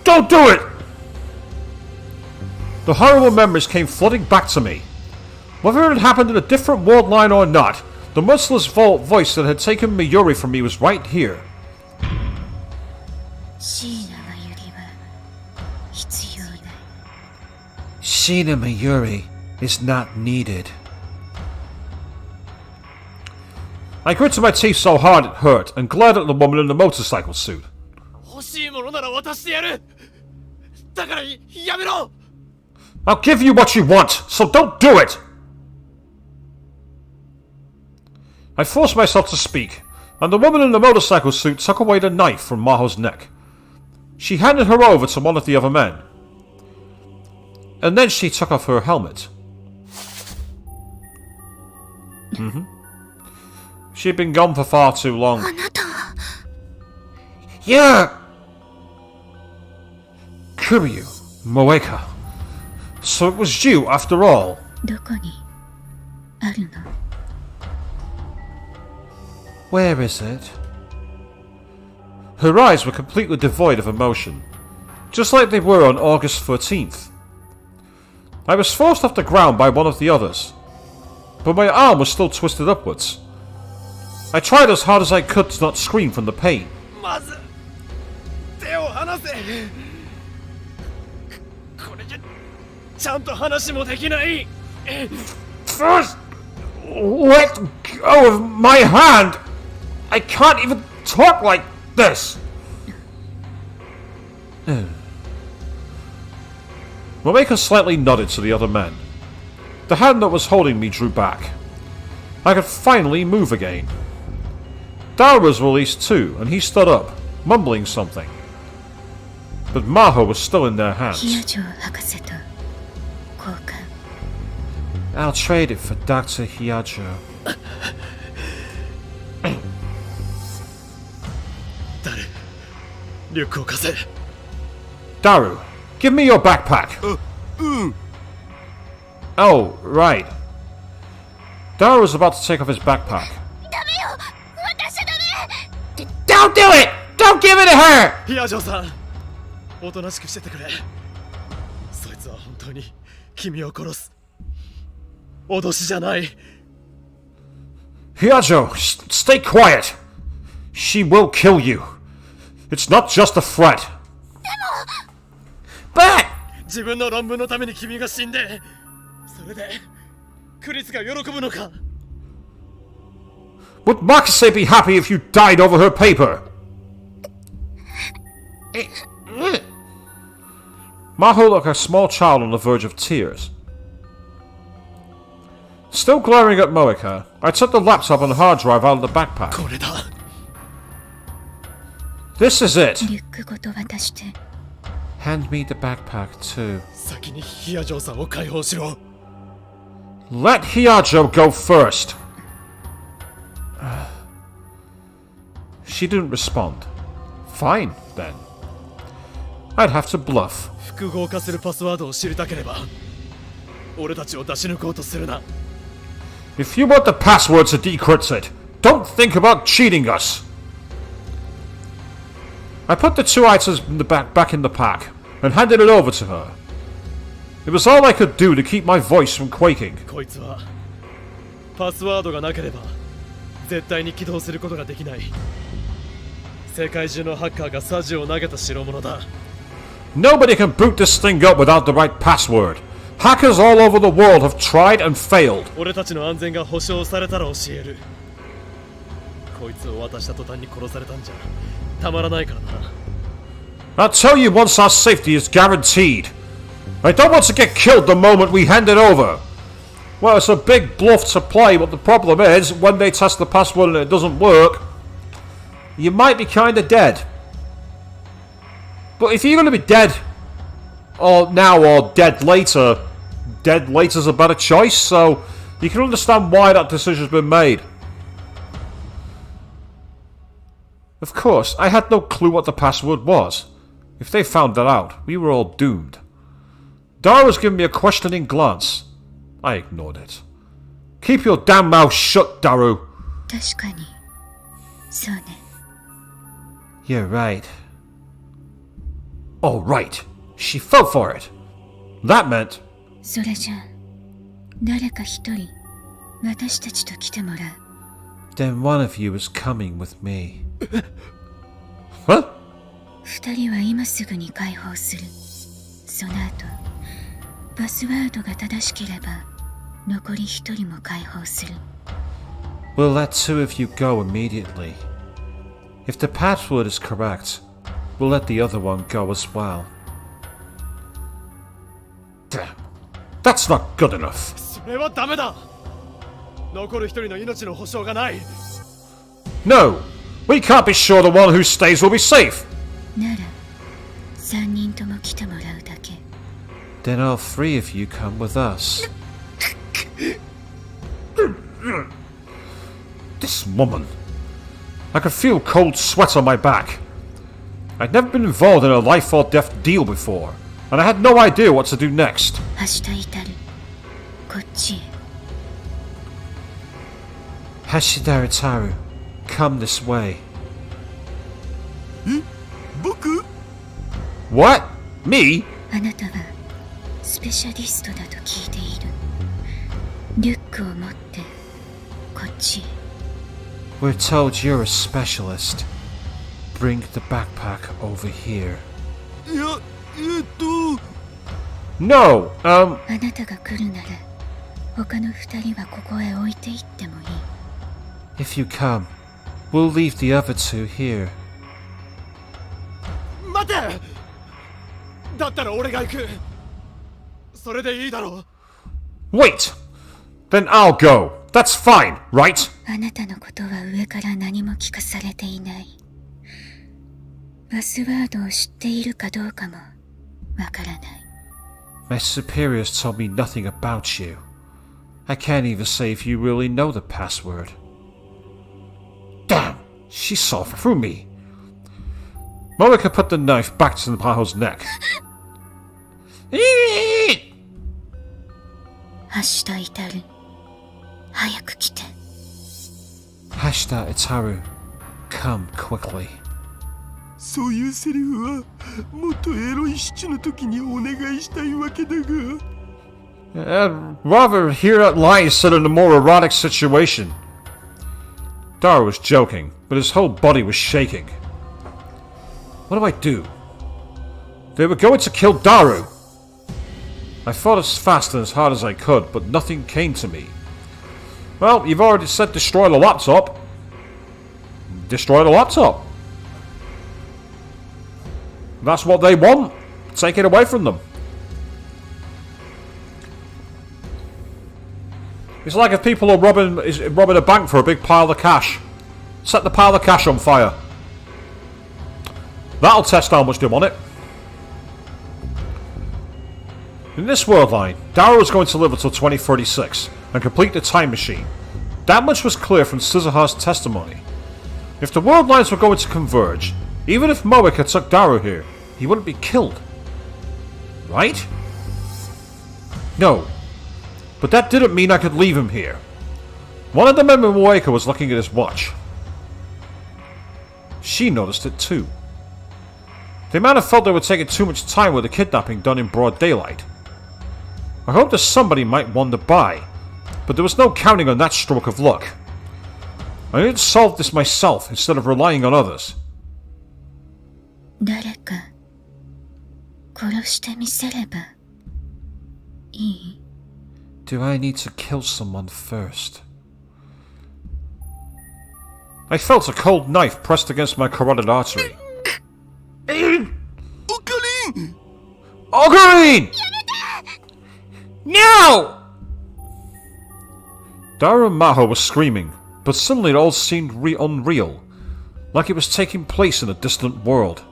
Don't do it! The horrible memories came flooding back to me. Whether it had happened in a different world line or not, the merciless voice that had taken Mayuri from me was right here. Sheena Mayuri is not needed. I gritted my teeth so hard it hurt and glared at the woman in the motorcycle suit. I'll give you what you want, so don't do it! I forced myself to speak, and the woman in the motorcycle suit took away the knife from Maho's neck. She handed her over to one of the other men. And then she took off her helmet. She had been gone for far too long. Yeah! Kiryu, Moeka. So it was you after all. Where is it? Her eyes were completely devoid of emotion, just like they were on August 13th. I was forced off the ground by one of the others, but my arm was still twisted upwards. I tried as hard as I could to not scream from the pain. First, let go of my hand! I can't even talk like this! Moeka slightly nodded to the other men. The hand that was holding me drew back. I could finally move again. Dara was released too, and he stood up, mumbling something. But Maho was still in their hands. I'll trade it for Dr. Hyajo. Daru, give me your backpack. Oh, right. Daru was about to take off his backpack. Don't do it! Don't give it to her! ヒアジョさん、おとなしくしててくれ。そいつは本当に君を殺す。脅しじゃない。Hyajo, stay quiet. She will kill you. It's not just a threat. But 自分の論文のために君が死んで、それでクリスが喜ぶのか。 Would Makase be happy if you died over her paper? Maho looked like a small child on the verge of tears. Still glaring at Moeka, I took the laptop and hard drive out of the backpack. これだ。 This is it. hand me the backpack too. 先にヒアジョさんを解放しろ。 Let Hyajo go first. She didn't respond. Fine, then. I'd have to bluff. 複合化するパスワードを知りたければ、俺たちを出し抜こうとするな。 If you want the password to decrypt it, don't think about cheating us. I put the two items in the back in the pack and handed it over to her. It was all I could do to keep my voice from quaking. こいつはパスワードがなければ絶対に起動することができない。世界中のハッカーがサジを投げた代物だ。 Nobody can boot this thing up without the right password. Hackers all over the world have tried and failed. 俺たちの安全が保証されたら教える。こいつを渡した途端に殺されたんじゃたまらないからな。I'll tell you once our safety is guaranteed. I don't want to get killed the moment we hand it over. Well, it's a big bluff to play, but the problem is, when they test the password and it doesn't work, you might be kinda dead. But if you're gonna be dead, or now or dead later's a better choice, so you can understand why that decision's been made. Of course, I had no clue what the password was. If they found that out, we were all doomed. Dara was giving me a questioning glance. I ignored it. Keep your damn mouth shut, Daru. 確かにそうね。 You're right. Oh, right. She fell for it. That meant... それじゃあ誰か一人私たちと来てもらう。 Then one of you is coming with me. What? 二人は今すぐに解放する。その後パスワードが正しければ残り一人も解放する。 We'll let two of you go immediately. If the password is correct, we'll let the other one go as well. Damn. That's not good enough. それはダメだ。残る一人の命の保証がない。 No! We can't be sure the one who stays will be safe! なら三人とも来てもらうだけ。 Then all three of you come with us. This woman. I could feel cold sweat on my back. I'd never been involved in a life or death deal before, and I had no idea what to do next. 明日至るこっちへ。 Hashidara Taru, come this way. え、僕？ What? Me? あなたはスペシャリストだと聞いている。リュックを持ってこっちへ。 We're told you're a specialist. Bring the backpack over here. いや、No, あなたが来るなら他の二人はここへ置いていってもいい。 if you come, we'll leave the other two here. 待て。だったら俺が行く。それでいいだろう。 Wait! Then I'll go. That's fine, right? あなたのことは上から何も聞かされていない。パスワードを知っているかどうかもわからない。 My superiors told me nothing about you. I can't even say if you really know the password. Damn! She saw through me. Monica put the knife back to the Paho's neck. 明日至る。早く来て。 Hashida Itaru, come quickly. そういうセリフはもっとエロいシチュの時にお願いしたいわけだが。I'd rather hear that line said in a more erotic situation. Dara was joking, but his whole body was shaking. What do I do? They were going to kill Daru! I fought as fast and as hard as I could, but nothing came to me. Well, you've already said destroy the laptop. Destroy the laptop. That's what they want. Take it away from them. It's like if people are robbing a bank for a big pile of cash. Set the pile of cash on fire. That'll test how much they want it. In this world line, Dara is going to live until 2036 and complete the time machine. That much was clear from Suzuha's testimony. If the world lines were going to converge, even if Moeka took Dara here, he wouldn't be killed. Right? No. But that didn't mean I could leave him here. One of the men in Moeka was looking at his watch. She noticed it too. They might have felt they were taking too much time with the kidnapping done in broad daylight. I hoped that somebody might wander by, but there was no counting on that stroke of luck. I needed to solve this myself instead of relying on others. 誰か殺してみせればいい？ Do I need to kill someone first? I felt a cold knife pressed against my carotid artery. Ocarine! Ocarine! No! Daru and Maho were screaming, but suddenly it all seemed unreal, like it was taking place in a distant world.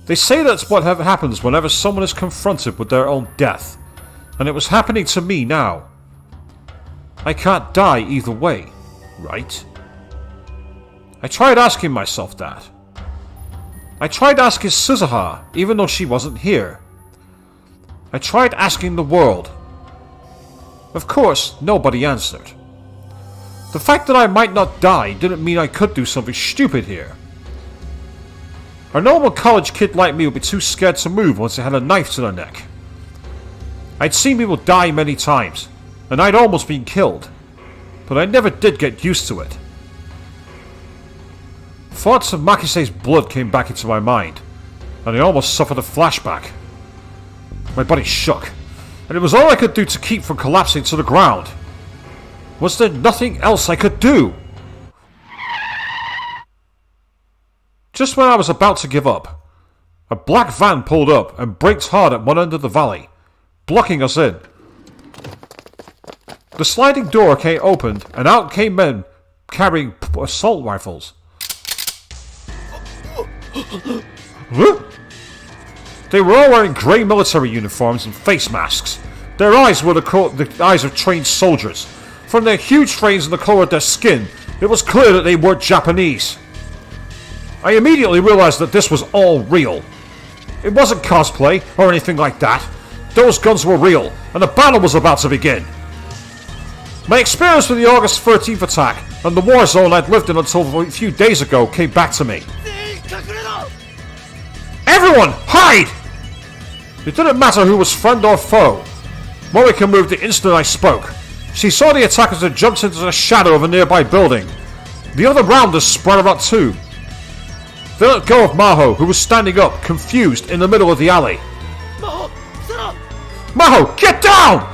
They say that's what happens whenever someone is confronted with their own death, and it was happening to me now. I can't die either way, right? I tried asking myself that. I tried asking Suzuha, even though she wasn't here. I tried asking the world. Of course, nobody answered. The fact that I might not die didn't mean I could do something stupid here. A normal college kid like me would be too scared to move once they had a knife to their neck. I'd seen people die many times, and I'd almost been killed, but I never did get used to it. Thoughts of Makise's blood came back into my mind, and I almost suffered a flashback. My body shook, and it was all I could do to keep from collapsing to the ground. Was there nothing else I could do? Just when I was about to give up, a black van pulled up and braked hard at one end of the valley, blocking us in. The sliding door opened, and out came men carrying assault rifles. Huh? They were all wearing grey military uniforms and face masks. Their eyes were the eyes of trained soldiers. From their huge frames and the colour of their skin, it was clear that they weren't Japanese. I immediately realised that this was all real. It wasn't cosplay or anything like that. Those guns were real, and the battle was about to begin. My experience with the August 13th attack and the war zone I'd lived in until a few days ago came back to me. Everyone, hide! It didn't matter who was friend or foe. Morika moved the instant I spoke. She saw the attackers and jumped into the shadow of a nearby building. The other rounders spread out too. They let go of Maho, who was standing up, confused, in the middle of the alley. Maho, get down!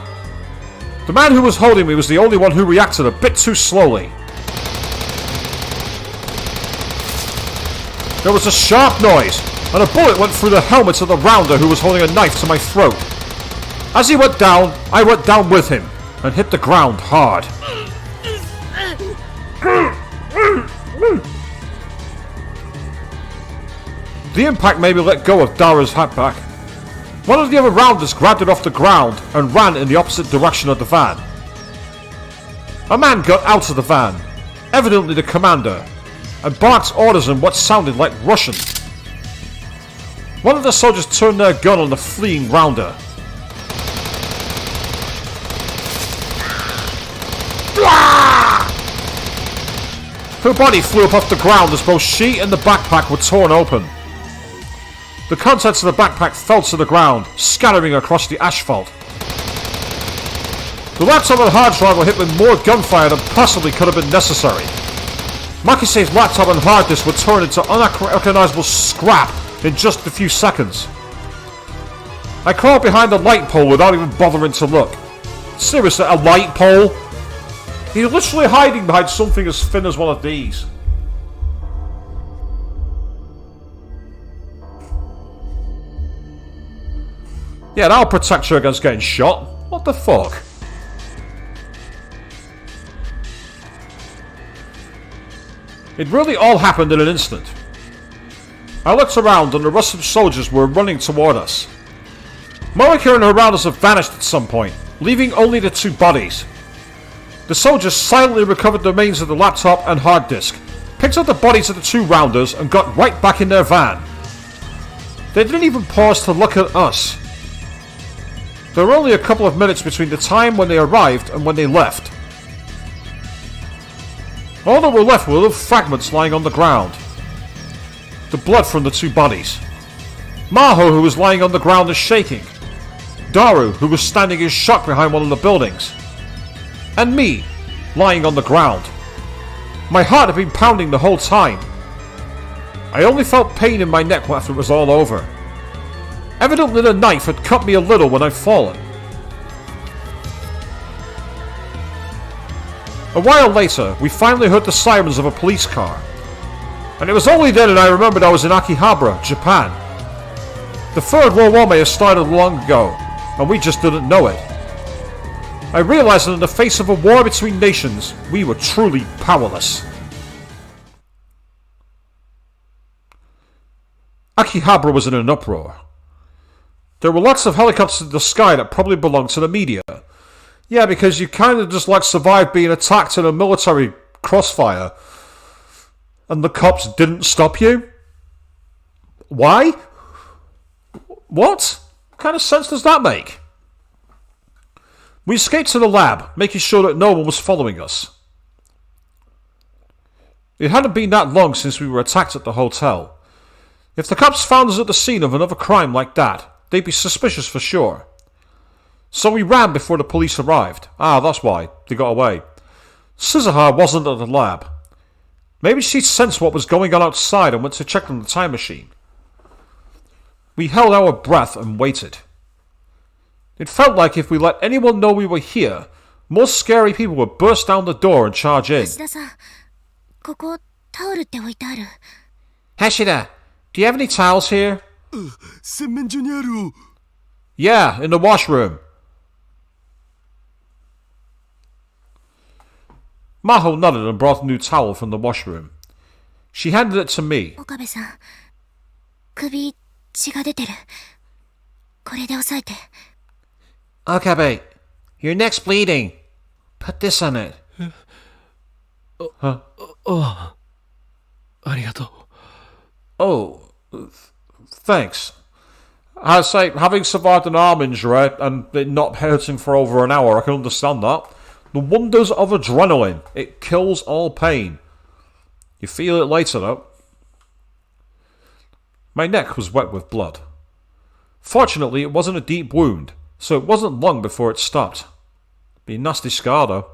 The man who was holding me was the only one who reacted a bit too slowly. There was a sharp noise, and a bullet went through the helmet of the rounder who was holding a knife to my throat. As he went down, I went down with him, and hit the ground hard. The impact made me let go of Dara's hatback. One of the other rounders grabbed it off the ground and ran in the opposite direction of the van. A man got out of the van, evidently the commander, and barked orders in what sounded like Russian. One of the soldiers turned their gun on the fleeing rounder. Her body flew up off the ground as both she and the backpack were torn open. The contents of the backpack fell to the ground, scattering across the asphalt. The laptop and hard drive were hit with more gunfire than possibly could have been necessary. Makise's laptop and hard disk were turned into unrecognizable scrap in just a few seconds. I crawled behind the light pole without even bothering to look. Seriously, a light pole? He's literally hiding behind something as thin as one of these. Yeah, that'll protect her against getting shot. What the fuck? It really all happened in an instant. I looked around and the Russian soldiers were running toward us. Morika and her rounders have vanished at some point, leaving only the two bodies. The soldiers silently recovered the remains of the laptop and hard disk, picked up the bodies of the two rounders and got right back in their van. They didn't even pause to look at us. There were only a couple of minutes between the time when they arrived and when they left. All that were left were little fragments lying on the ground. The blood from the two bodies. Maho, who was lying on the ground and shaking. Daru, who was standing in shock behind one of the buildings. And me, lying on the ground. My heart had been pounding the whole time. I only felt pain in my neck after it was all over. Evidently the knife had cut me a little when I'd fallen. A while later, we finally heard the sirens of a police car. And it was only then that I remembered I was in Akihabara, Japan. The Third World War may have started long ago, and we just didn't know it. I realized that in the face of a war between nations, we were truly powerless. Akihabara was in an uproar. There were lots of helicopters in the sky that probably belonged to the media. Yeah, because you kind of just survived being attacked in a military crossfire. And the cops didn't stop you? Why? What kind of sense does that make? We escaped to the lab, making sure that no one was following us. It hadn't been that long since we were attacked at the hotel. If the cops found us at the scene of another crime like that, they'd be suspicious for sure. So we ran before the police arrived. Ah, that's why. They got away. Suzuha wasn't at the lab. Maybe she sensed what was going on outside and went to check on the time machine. We held our breath and waited. It felt like if we let anyone know we were here, more scary people would burst down the door and charge in. 橋田さん、ここタオルって置いてある。 Hashida, do you have any towels here? 洗面所にあるを。 Yeah, in the washroom. Maho nodded and brought a new towel from the washroom. She handed it to me. 岡部さん、首血が出てる。これで押さえて。 Okabe, your neck's bleeding. Put this on it. Huh? ありがとう。 Oh, thanks. I say, having survived an arm injury and it not hurting for over an hour, I can understand that. The wonders of adrenaline. It kills all pain. You feel it later, though. My neck was wet with blood. Fortunately, it wasn't a deep wound, so it wasn't long before it stopped. Be a nasty scar, though.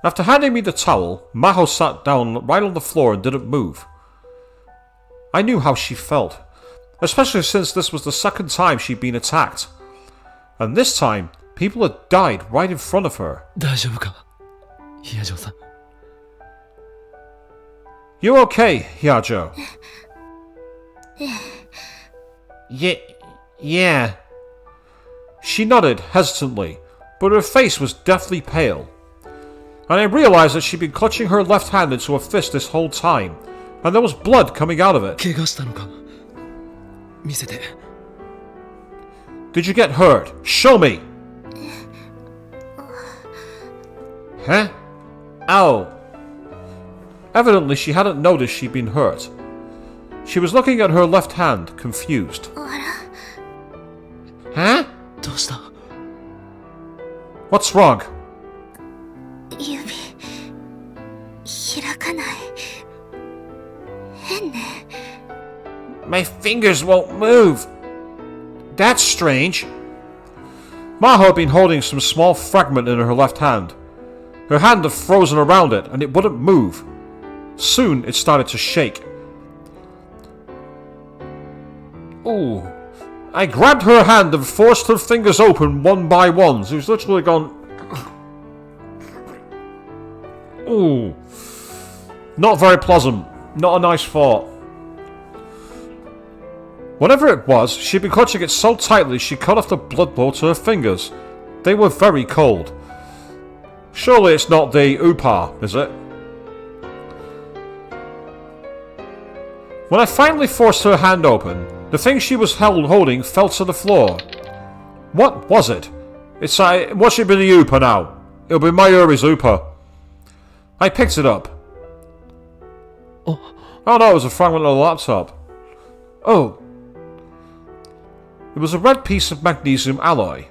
After handing me the towel, Maho sat down right on the floor and didn't move. I knew how she felt, especially since this was the second time she'd been attacked. And this time, people had died right in front of her. 大丈夫か、ヒヤジョさん。 You okay, Hyajo? Yeah. She nodded hesitantly, but her face was deathly pale. And I realized that she'd been clutching her left hand into a fist this whole time, and there was blood coming out of it. 怪我したのか、見せて。 Did you get hurt? Show me! Huh? Oh. Evidently, she hadn't noticed she'd been hurt. She was looking at her left hand, confused. あら、 Huh? どうした？ What's wrong? 指開かない。変ね。 My fingers won't move. That's strange. Maho had been holding some small fragment in her left hand. Her hand had frozen around it, and it wouldn't move. Soon, it started to shake. Ooh. I grabbed her hand and forced her fingers open one by one. She was literally gone... Ooh. Not very pleasant. Not a nice thought. Whatever it was, she'd been clutching it so tightly she cut off the blood flow to her fingers. They were very cold. Surely it's not the upa, is it? When I finally forced her hand open, the thing she was holding fell to the floor. What was it? What should be the upa now? It'll be Mayuri's upa. I picked it up. Oh no, it was a fragment of the laptop. Oh. It was a red piece of magnesium alloy.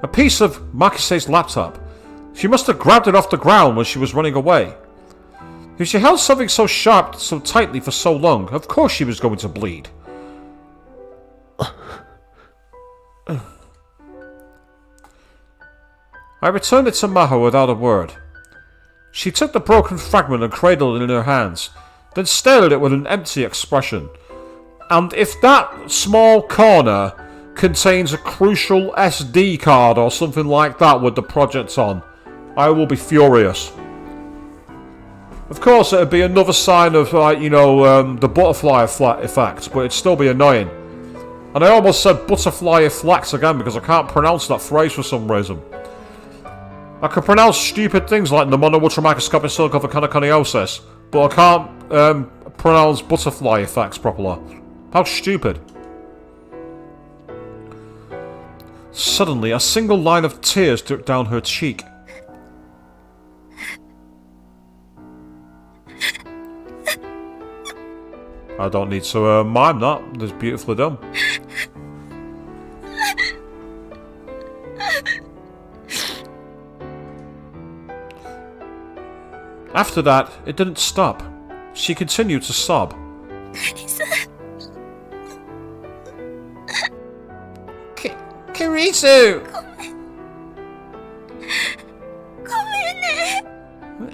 A piece of Makise's laptop. She must have grabbed it off the ground when she was running away. If she held something so sharp so tightly for so long, of course she was going to bleed. I returned it to Maho without a word. She took the broken fragment and cradled it in her hands, then stared at it with an empty expression. And if that small corner contains a crucial SD card or something like that with the project on, I will be furious. Of course, it'd be another sign of, like, the butterfly effect, but it'd still be annoying. And I almost said butterfly effect again because I can't pronounce that phrase for some reason. I can pronounce stupid things like pneumonia ultramicroscopic silicoconiosis, but I can't pronounce butterfly effects properly. How stupid. Suddenly, a single line of tears dripped down her cheek. I don't need to mime that. It's beautifully done. After that, it didn't stop. She continued to sob. Kurisu!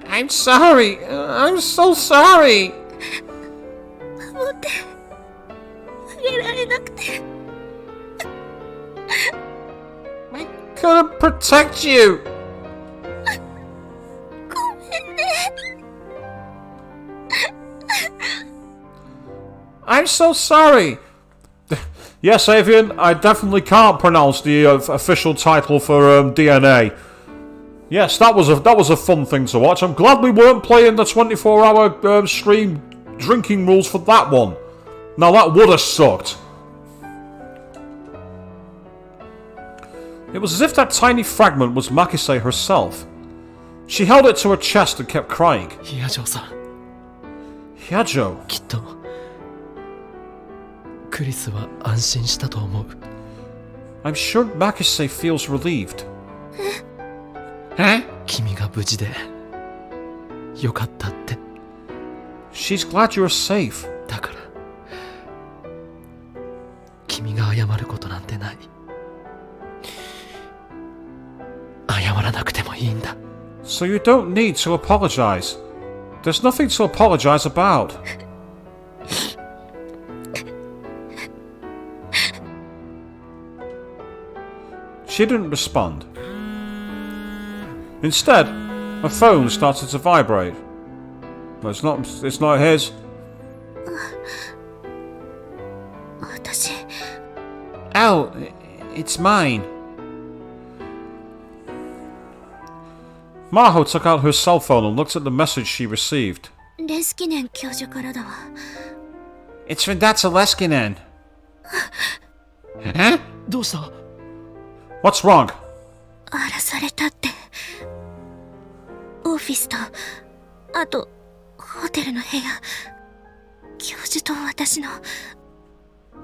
I'm sorry. I'm so sorry. I couldn't protect you. I'm so sorry. Yes, Avian, I definitely can't pronounce the official title for DNA. Yes, that was a fun thing to watch. I'm glad we weren't playing the 24-hour stream drinking rules for that one. Now that would have sucked. It was as if that tiny fragment was Makise herself. She held it to her chest and kept crying. ヒヤジョウさん Hyajo. きっとクリスは安心したと思う I'm sure Makise feels relieved. Huh? 君が無事でよかったって She's glad you're safe. だから君が謝ることなんてない謝らなくてもいいんだ So you don't need to apologize. There's nothing to apologize about. She didn't respond. Instead, her phone started to vibrate. No, it's not his. 私 Oh, it's mine. Maho took out her cell phone and looked at the message she received. レスキネン教授からだわ It's from Dr. Leskinen. Huh? どうした What's wrong? 荒らされたってオフィスとあとホテルの部屋教授と私の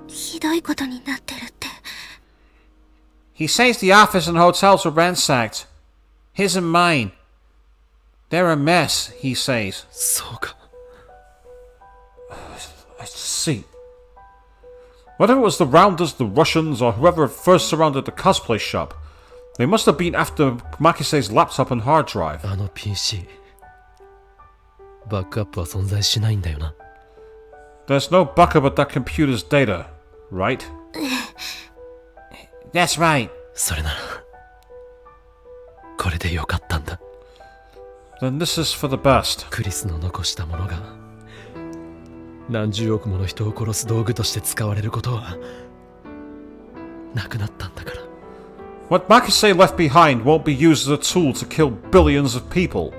ひどいことになってるって He says the office and hotels were ransacked. His and mine. They're a mess, he says. そうか I see. Whether it was the Rounders, the Russians, or whoever first surrounded the cosplay shop, they must have been after Makise's laptop and hard drive. あの PC バックアップは存在しないんだよな There's no backup of that computer's data, right? That's right. それならこれでよかったんだ Then this is for the best. クリスの残したものが何十億もの人を殺す道具として使われることはなくなったんだから What Makise left behind won't be used as a tool to kill billions of people.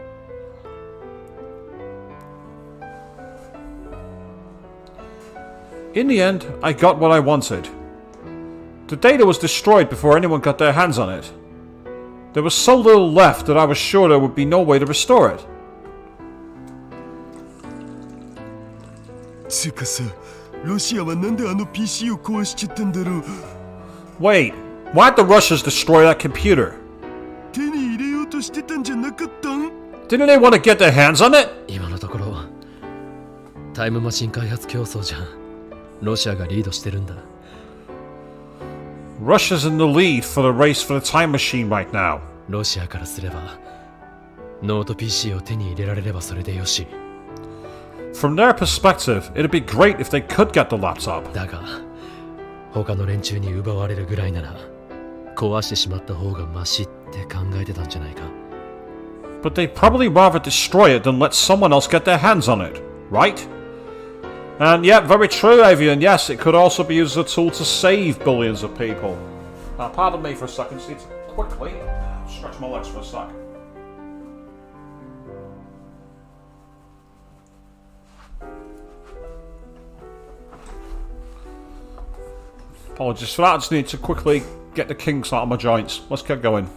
In the end, I got what I wanted. The data was destroyed before anyone got their hands on it. There was so little left that I was sure there would be no way to restore it. つうかさ、ロシアはなんであの PC を壊しちゃったんだろう。 Wait, why'd the Russians destroy that computer? 手に入れようとしてたんじゃなかったん？ Didn't they want to get their hands on it? 今のところタイムマシン開発競争じゃロシアがリードしてるんだ Russia's in the lead for the race for the time machine right now. ロシアからすればノート PC を手に入れられればそれでよし From their perspective, it'd be great if they could get the laptop. だが他の連中に奪われるぐらいなら壊してしまった方がマシって考えてたんじゃないか。 But they'd probably rather destroy it than let someone else get their hands on it, right? And yeah, very true, Avian. Yes, it could also be used as a tool to save billions of people. Now, pardon me for a second, just need to quickly stretch my legs for a sec. Apologies for that, I just need to quickly get the kinks out of my joints. Let's get going.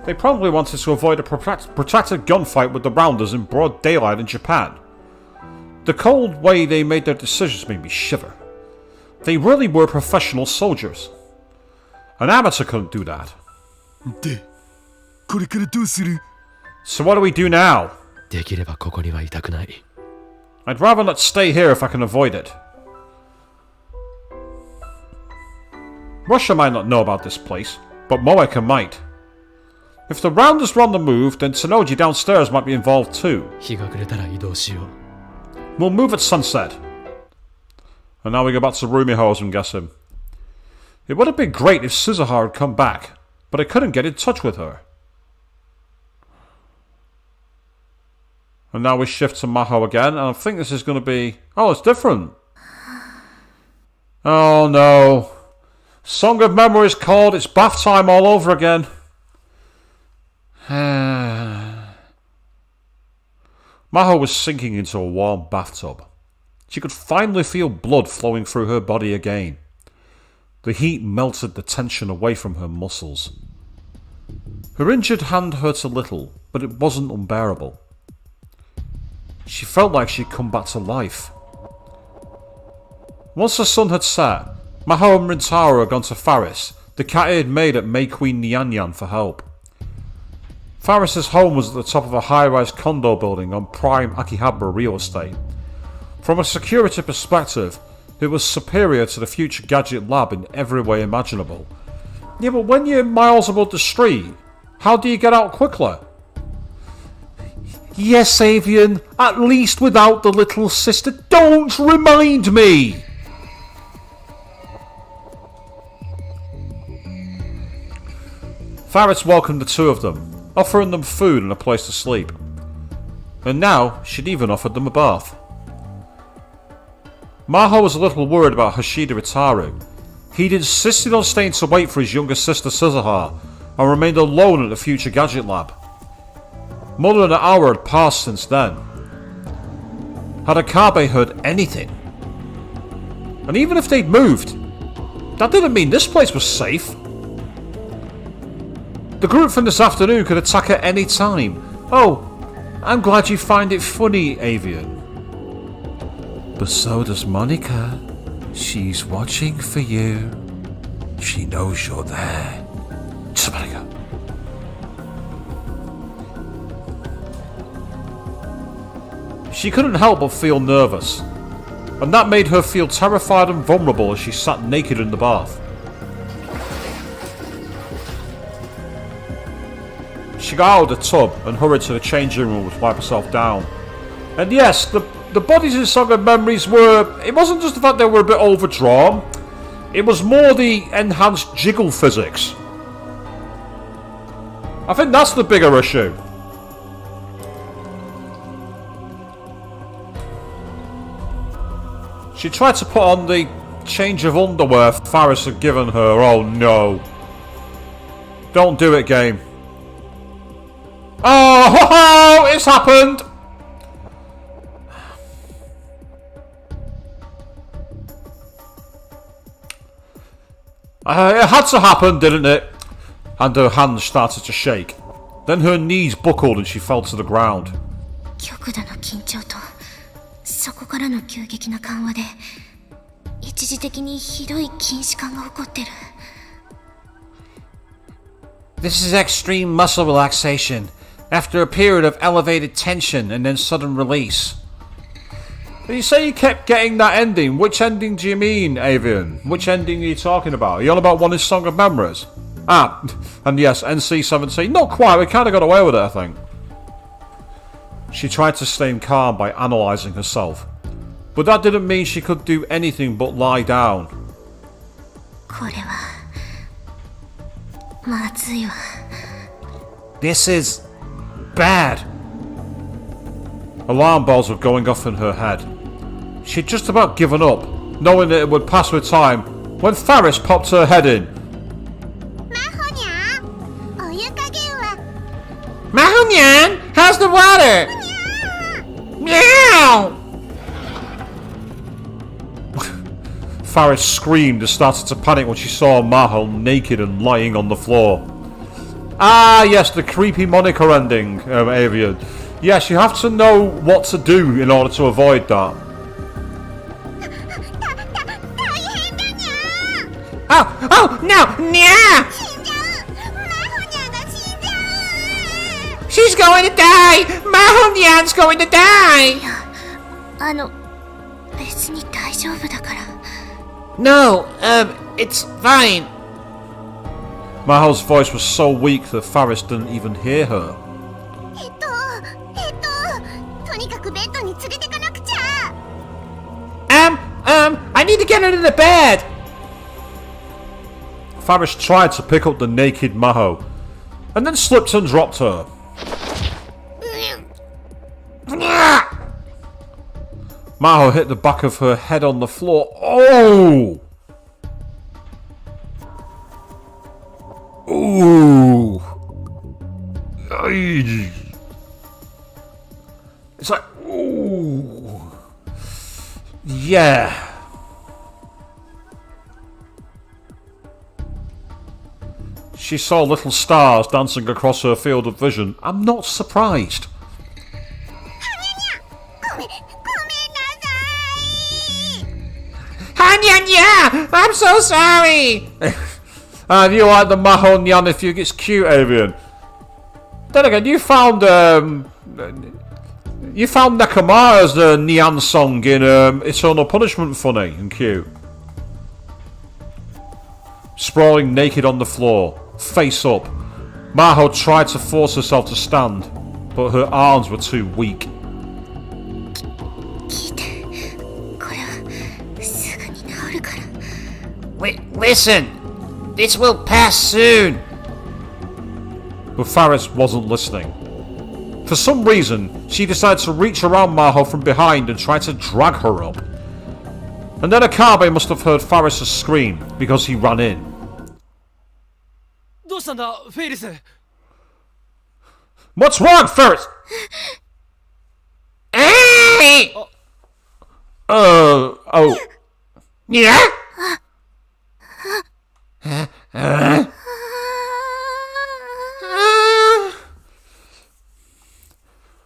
They probably wanted to avoid a protracted gunfight with the Rounders in broad daylight in Japan. The cold way they made their decisions made me shiver. They really were professional soldiers. An amateur couldn't do that. で、これからどうする? So what do we do now? できればここにはいたくない。 I'd rather not stay here if I can avoid it. Russia might not know about this place, but Moeka might. If the Rounders were on the move, then Tsunoji downstairs might be involved too. 日が暮れたら移動しよう。 We'll move at sunset. And now we go back to Rumiho's, I'm guessing. It would have been great if Suzuha had come back, but I couldn't get in touch with her. And now we shift to Maho again, and I think this is going to be... Oh, it's different. Oh no. Song of Memories called, it's bath time all over again. Maho was sinking into a warm bathtub. She could finally feel blood flowing through her body again. The heat melted the tension away from her muscles. Her injured hand hurt a little, but it wasn't unbearable. She felt like she'd come back to life. Once the sun had set, Maho and Rintaro had gone to Faris, the cat-eared maid at May Queen Nyanyan, for help. Faris's home was at the top of a high-rise condo building on prime Akihabara real estate. From a security perspective, it was superior to the Future Gadget Lab in every way imaginable. Yeah, but when you're miles above the street, how do you get out quickly? Yes, Avian, at least without the little sister. Don't remind me! Faris welcomed the two of them, offering them food and a place to sleep. And now, she'd even offered them a bath. Maho was a little worried about Hashida Itaru. He'd insisted on staying to wait for his younger sister Suzuha, and remained alone at the Future Gadget Lab. More than an hour had passed since then. Had Akabe heard anything? And even if they'd moved, that didn't mean this place was safe. The group from this afternoon could attack at any time. Oh, I'm glad you find it funny, Avian. But so does Monica. She's watching for you. She knows you're there. Just Monica. She couldn't help but feel nervous, and that made her feel terrified and vulnerable as she sat naked in the bath. She got out of the tub and hurried to the changing room to wipe herself down. And yes, the bodies in Song of Memories were... It wasn't just the fact they were a bit overdrawn, it was more the enhanced jiggle physics. I think that's the bigger issue. She tried to put on the change of underwear Faris had given her. Oh no. Don't do it, game. Oh, ho, ho, it's happened! It had to happen, didn't it? And her hands started to shake. Then her knees buckled and she fell to the ground. 極度の緊張とそこからの急激な緩和で一時的にひどい筋弛緩が起こってる。 This is extreme muscle relaxation after a period of elevated tension and then sudden release. You say you kept getting that ending. Which ending do you mean, Avian? Which ending are you talking about? Are you on about one in Song of Memories? Ah, and yes, NC-17. Not quite, we kind of got away with it, I think. She tried to stay calm by analysing herself, but that didn't mean she could do anything but lie down. これはまずいわ。 This is bad. Alarm bells were going off in her head. She'd just about given up, knowing that it would pass with time, when Faris popped her head in. マホニャン、お湯加減は。 Mahonyan, how's the water? Meow! Faris screamed and started to panic when she saw Maho naked and lying on the floor. Ah, yes, the creepy moniker ending, Avian. Yes, you have to know what to do in order to avoid that. 大変だにゃ Oh, no, Nya! 死んじゃう。マホニャンが死んじゃう。 She's going to die! Mahonyan's going to die! 別に大丈夫だから。 No, it's fine. Maho's voice was so weak that Faris didn't even hear her. とにかくベッドに連れてかなくちゃ。 I need to get her to the bed. Faris tried to pick up the naked Maho, and then slipped and dropped her. Maho hit the back of her head on the floor. Oh! Ooh! Ay. It's like, ooh. Yeah. She saw little stars dancing across her field of vision. I'm not surprised. ごめんなさい。 Hanya, I'm so sorry. And you like the Mahonyan if you it's cute, Avian. Then again, you found Nakamura's Nyan song in Eternal Punishment funny and cute. Sprawling naked on the floor, face up, Maho tried to force herself to stand, but her arms were too weak. 聞いて。これはすぐに治るから。 Listen, this will pass soon. But Faris wasn't listening. For some reason, she decided to reach around Maho from behind and try to drag her up. And then Akabe must have heard Faris' scream because he ran in. どうしたんだフェイリス。 What's wrong, Faris? Hey! Oh. Yeah?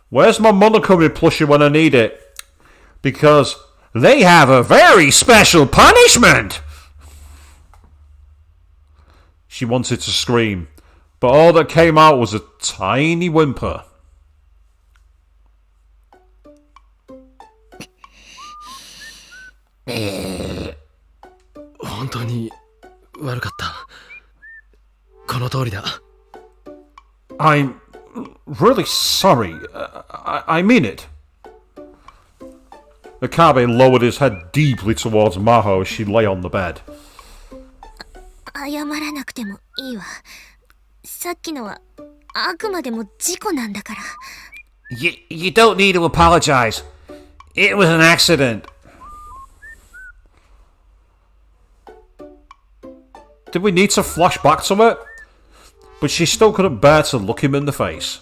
Where's my Monokumi plushie when I need it? Because they have a very special punishment! She wanted to scream, but all that came out was a tiny whimper. 本当に悪かった。この通りだ。 I'm really sorry. I mean it. Akabe lowered his head deeply towards Maho as she lay on the bed. 謝らなくてもいいわ。さっきのはあくまでも事故なんだから。 You don't need to apologize. It was an accident. Did we need to flash back to it? But she still couldn't bear to look him in the face.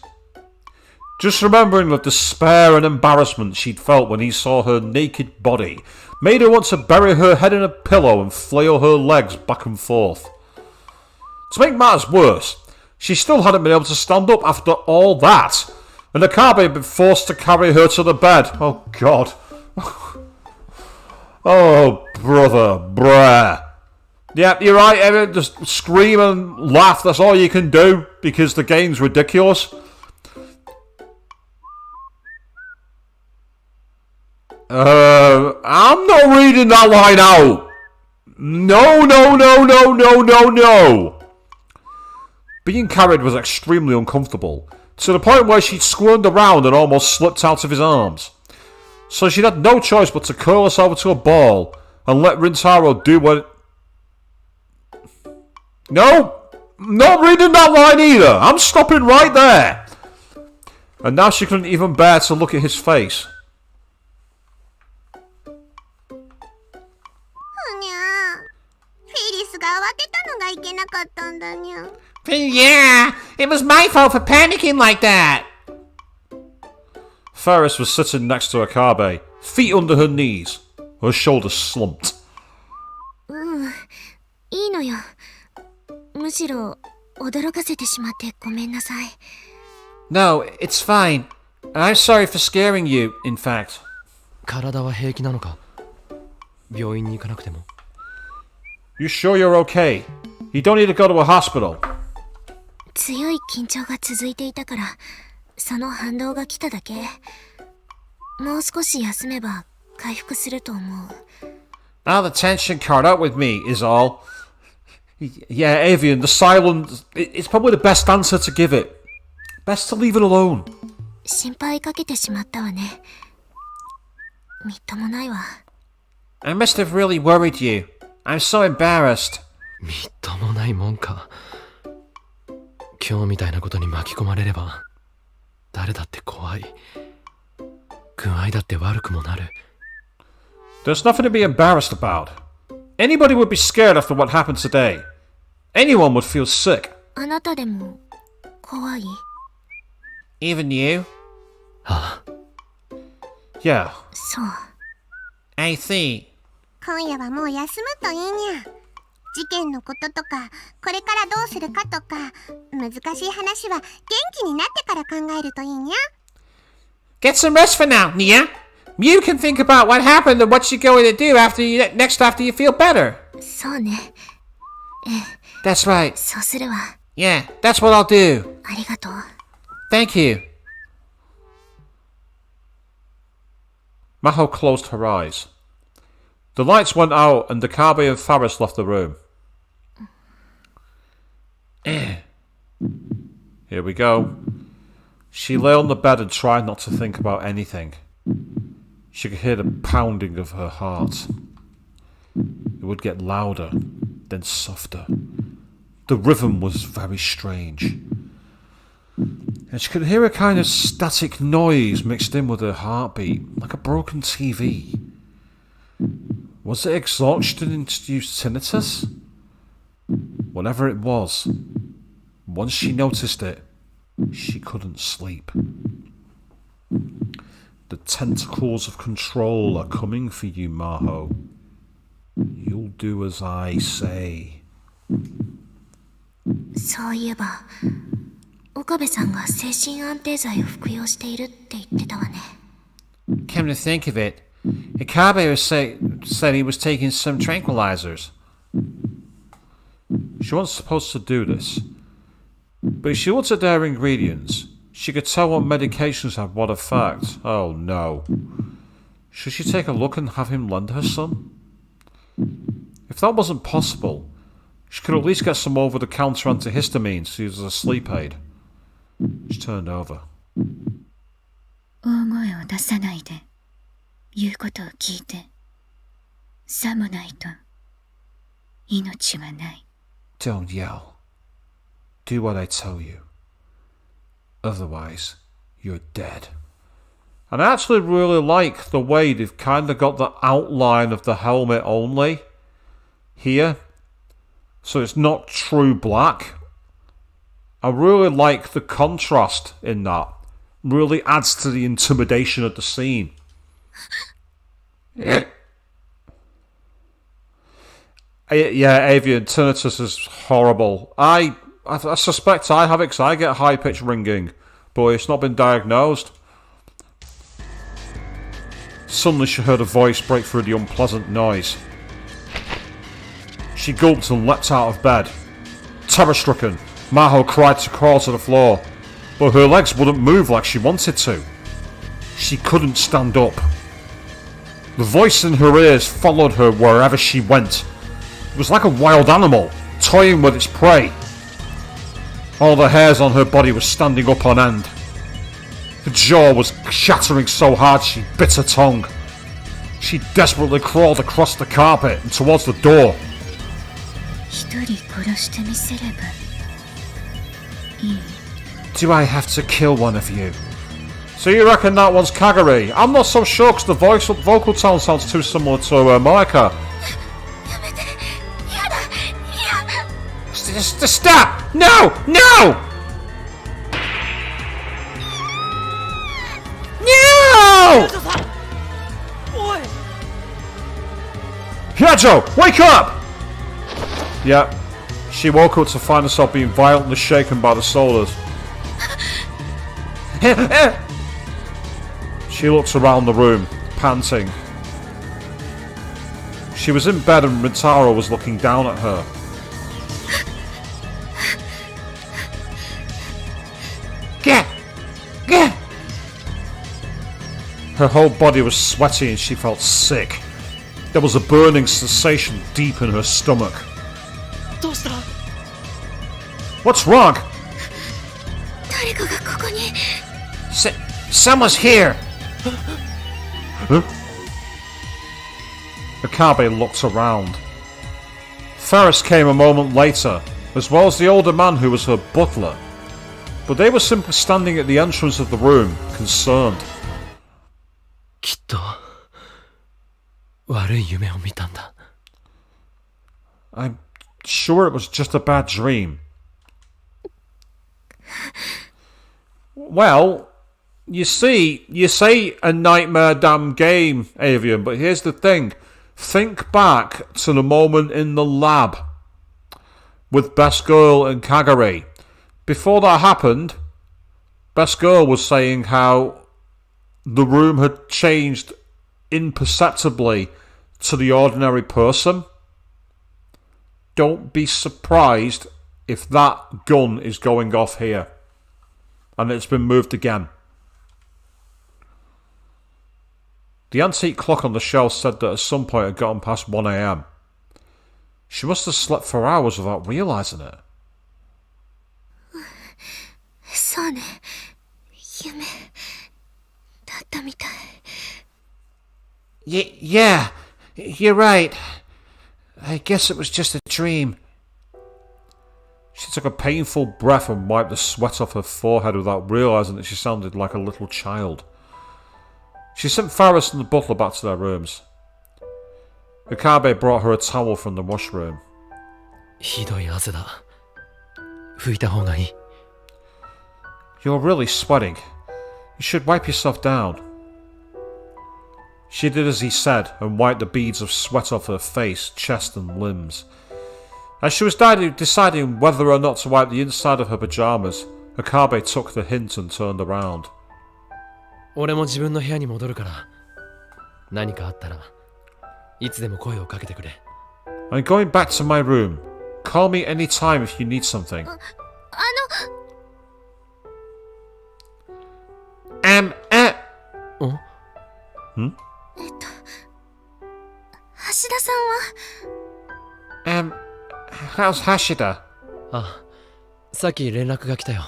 Just remembering the despair and embarrassment she'd felt when he saw her naked body made her want to bury her head in a pillow and flail her legs back and forth. To make matters worse, she still hadn't been able to stand up after all that, and Akabe had been forced to carry her to the bed. Oh God. Oh, brother, bruh. Yep, you're right, Evan. Just scream and laugh. That's all you can do because the game's ridiculous. I'm not reading that line out. No. Being carried was extremely uncomfortable, to the point where she'd squirmed around and almost slipped out of his arms. So she'd had no choice but to curl herself into a ball and let Rintaro do what... No! Not reading that line either! I'm stopping right there! And now she couldn't even bear to look at his face. Yeah, it was my fault for panicking like that. Ferris was sitting next to Akabe, feet under her knees, her shoulders slumped. いいのよ。むしろ驚かせてしまってごめんなさい。No, it's fine. I'm sorry for scaring you, in fact. 体は平気なのか？病院に行かなくても。You sure you're okay? You don't need to go to a hospital. 強い緊張が続いていたから、その反動が来ただけ。もう少し休めば回復すると思う。Now the tension caught up with me, is all. Yeah, Avian, the silence... It's probably the best answer to give it. Best to leave it alone. 心配かけてしまったわね。みっともないわ。I must have really worried you. I'm so embarrassed. みっともないもんか。今日みたいなことに巻き込まれれば、誰だって怖い。具合だって悪くもなる。There's nothing to be embarrassed about. Anybody would be scared after what happened today. Anyone would feel sick. あなたでも怖い？ Even you? ああ。Yeah. そう。I see. 今夜はもう休むといいにゃ。事件のこととか、これからどうするかとか、難しい話は元気になってから考えるといいにゃ。Get some rest for now, Nia. You can think about what happened and what you're going to do after you feel better. そうね。That's right. そうするわ。Yeah, that's what I'll do. ありがとう。Thank you. Maho closed her eyes. The lights went out and Dakabe and Faris left the room. Here we go. She lay on the bed and tried not to think about anything. She could hear the pounding of her heart. It would get louder, then softer. The rhythm was very strange. And she could hear a kind of static noise mixed in with her heartbeat, like a broken TV. Was it exhaustion-induced tinnitus? Whatever it was, once she noticed it, she couldn't sleep. The tentacles of control are coming for you, Maho. You'll do as I say. そういえば、岡部さんが精神安定剤を服用しているって言ってたわね。Come to think of it, Ikabe said he was taking some tranquilizers. She wasn't supposed to do this. But if she looked at their ingredients, she could tell what medications had what effect. Oh no. Should she take a look and have him lend her some? If that wasn't possible, she could at least get some over-the-counter antihistamines to use as a sleep aid. She turned over. 大声を出さないで、言うことを聞いて。さもないと、命はない。Don't yell. Do what I tell you. Otherwise, you're dead. And I actually really like the way they've kind of got the outline of the helmet only here. So it's not true black. I really like the contrast in that. Really adds to the intimidation of the scene. Yeah, Avian, tinnitus is horrible. I suspect I have it because I get high-pitched ringing, but it's not been diagnosed. Suddenly she heard a voice break through the unpleasant noise. She gulped and leapt out of bed. Terror-stricken, Maho cried to crawl to the floor, but her legs wouldn't move like she wanted to. She couldn't stand up. The voice in her ears followed her wherever she went. It was like a wild animal, toying with its prey. All the hairs on her body were standing up on end. Her jaw was chattering so hard she bit her tongue. She desperately crawled across the carpet and towards the door. 一人殺してみせればいい。 Do I have to kill one of you? So you reckon that one's Kagari? I'm not so sure because the vocal tone sounds too similar to Moeka. Stop! No! No! No! Hyajo, wake up! Yeah, she woke up to find herself being violently shaken by the soldiers. She looked around the room, panting. She was in bed and Rintaro was looking down at her. Get! Her whole body was sweaty and she felt sick. There was a burning sensation deep in her stomach. What's wrong? Someone's here! Huh? Akabe looked around. Ferris came a moment later, as well as the older man who was her butler. But they were simply standing at the entrance of the room, concerned. きっと悪い夢を見たんだ。 I'm sure it was just a bad dream. Well, you say a nightmare damn game, Avian, but here's the thing. Think back to the moment in the lab with Best Girl and Kagari. Before that happened, Best Girl was saying how the room had changed imperceptibly to the ordinary person. Don't be surprised if that gun is going off here. And it's been moved again. The antique clock on the shelf said that at some point it had gotten past 1 AM. She must have slept for hours without realising it. そうね。夢だったみたい。Yeah, you're right. I guess it was just a dream. She took a painful breath and wiped the sweat off her forehead without realising that she sounded like a little child. She sent Ferris and the butler back to their rooms. Okabe brought her a towel from the washroom. ひどい汗だ。拭いた方がいい。 You're really sweating. You should wipe yourself down. She did as he said and wiped the beads of sweat off her face, chest and limbs. As she was deciding whether or not to wipe the inside of her pyjamas, Okabe took the hint and turned around. 俺も自分の部屋に戻るから、何かあったらいつでも声をかけてくれ。 I'm going back to my room. Call me anytime if you need something. Hmm? 橋田さんは How's Hashida? あ、さっき連絡が来たよ。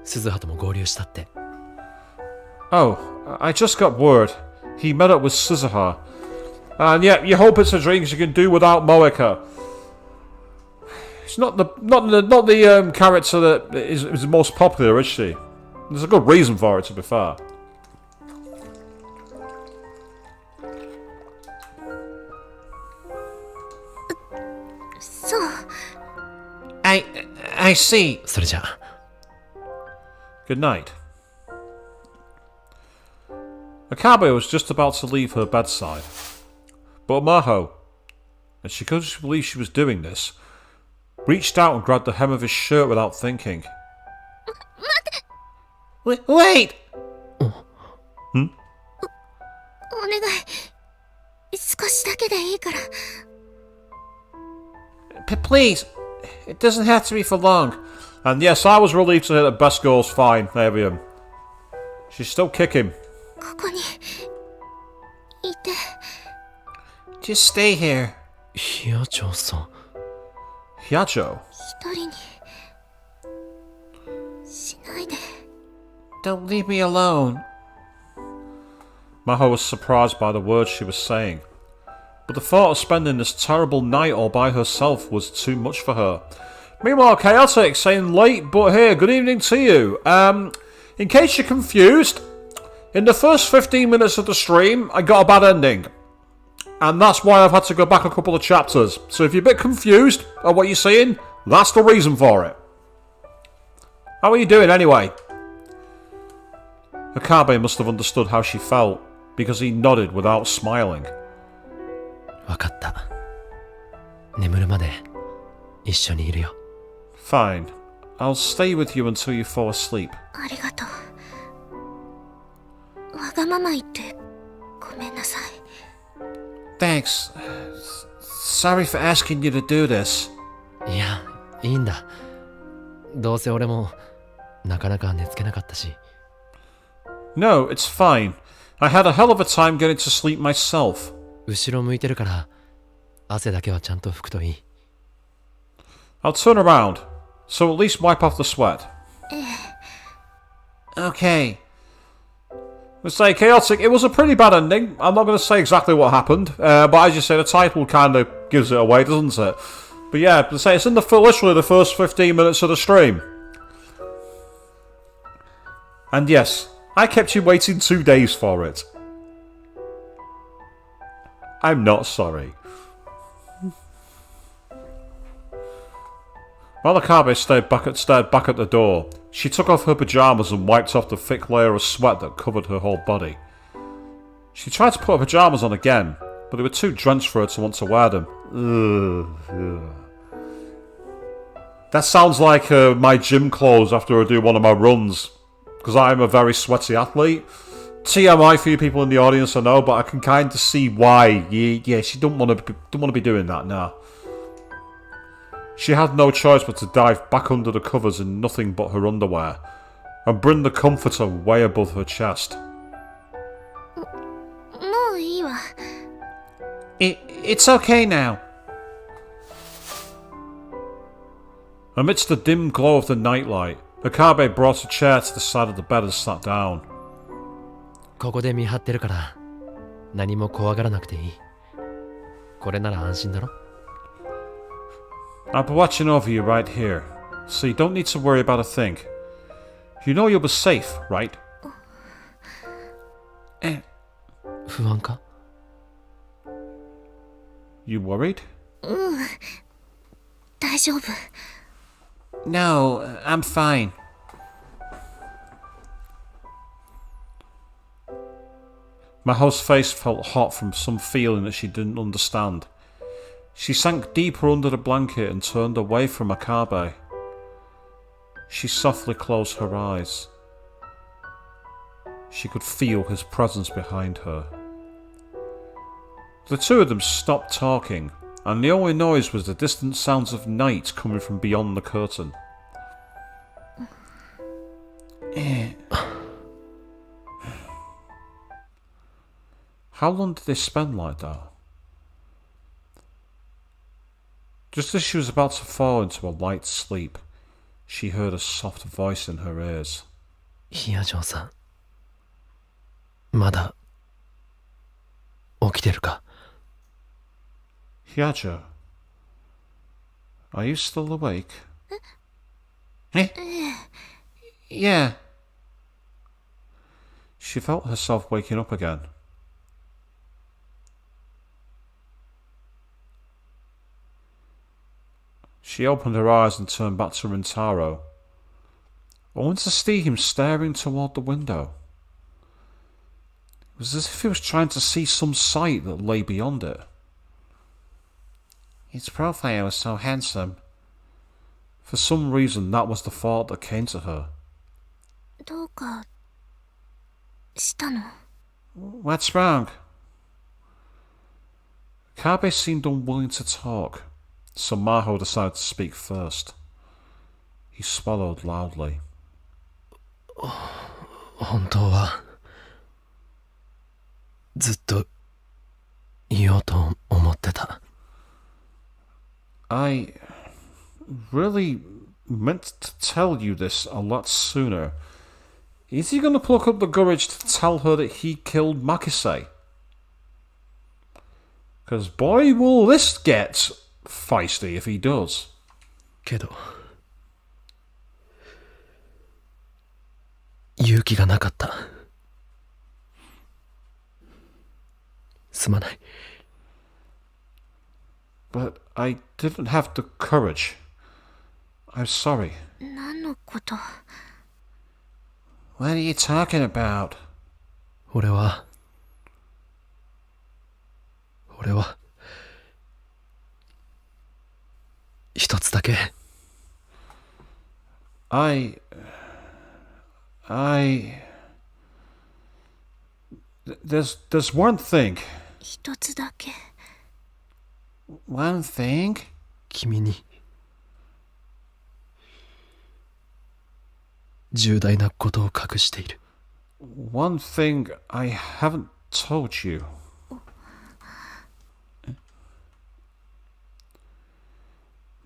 鈴葉とも合流したって。 Oh, I just got word. He met up with Suzuha. And yeah, you hope it's a drink you can do without Moeka. She's not the character that is the most popular, is she? There's a good reason for it, to be fair. So, I see. それじゃあ。 Good night. Akabe was just about to leave her bedside, but Maho, and she couldn't believe she was doing this, reached out and grabbed the hem of his shirt without thinking. Wait! Hmm? お願い。少しだけでいいから。Please, it doesn't have to be for long. And yes, I was relieved to hear that Best Girl's fine, Avian. She's still kicking. ここにいて。 Just stay here. ヒヤチョウさん。 Hyacho? 一人に Don't leave me alone. Maho was surprised by the words she was saying, but the thought of spending this terrible night all by herself was too much for her. Meanwhile, Chaotic saying late but here, good evening to you. In case you're confused, in the first 15 minutes of the stream, I got a bad ending. And that's why I've had to go back a couple of chapters. So if you're a bit confused at what you're seeing, that's the reason for it. How are you doing anyway? Akabe must have understood how she felt, because he nodded without smiling. わかった。眠るまで一緒にいるよ。Fine. I'll stay with you until you fall asleep. ありがとう。わがまま言ってごめんなさい。Thanks. Sorry for asking you to do this. いや、いいんだ。どうせ俺もなかなか寝つけなかったし。No, it's fine. I had a hell of a time getting to sleep myself. 後ろ向いてるから汗だけはちゃんと拭くといい。I'll turn around, so at least wipe off the sweat. Okay. Let's say Chaotic, it was a pretty bad ending. I'm not going to say exactly what happened, but as you say, the title kind of gives it away, doesn't it? But yeah, let's say it's in literally the first 15 minutes of the stream. And yes, I kept you waiting 2 days for it. I'm not sorry. While Akabe stared back at the door, she took off her pyjamas and wiped off the thick layer of sweat that covered her whole body. She tried to put her pyjamas on again, but they were too drenched for her to want to wear them. That sounds like my gym clothes after I do one of my runs, because I'm a very sweaty athlete. TMI for you people in the audience, I know, but I can kind of see why. Yeah, she don't want to be doing that now. She had no choice but to dive back under the covers in nothing but her underwear, and bring the comforter way above her chest. もういいわ。It's okay now. Amidst the dim glow of the nightlight, Akabe brought a chair to the side of the bed and sat down. ここで見張ってるから何も怖がらなくていい。これなら安心だろ。I'll be watching over you right here, so you don't need to worry about a thing. You know you'll be safe, right? 不安か？ You worried? 大丈夫。No, I'm fine. Maho's face felt hot from some feeling that she didn't understand. She sank deeper under the blanket and turned away from Akabe. She softly closed her eyes. She could feel his presence behind her. The two of them stopped talking, and the only noise was the distant sounds of night coming from beyond the curtain. How long did they spend like that? Just as she was about to fall into a light sleep, she heard a soft voice in her ears. ヒヤジョンさん、まだ起きてるか？ Hyajo, are you still awake? Yeah. She felt herself waking up again. She opened her eyes and turned back to Rintaro, only to see him staring toward the window. It was as if he was trying to see some sight that lay beyond it. His profile was so handsome. For some reason, that was the thought that came to her. どうかしたの？ What's wrong? Kabe seemed unwilling to talk, so Maho decided to speak first. He swallowed loudly. 本当はずっと言おうと思ってた。I really meant to tell you this a lot sooner. Is he going to pluck up the courage to tell her that he killed Makise? Because boy, will this get feisty if he does. けど勇気がなかった。すまない。 But I didn't have the courage. I'm sorry. 何のこと？ What are you talking about? 俺は一つだけ。There's one thing. 一つだけ。 One thing? 君に重大なことを隠している。 One thing I haven't told you.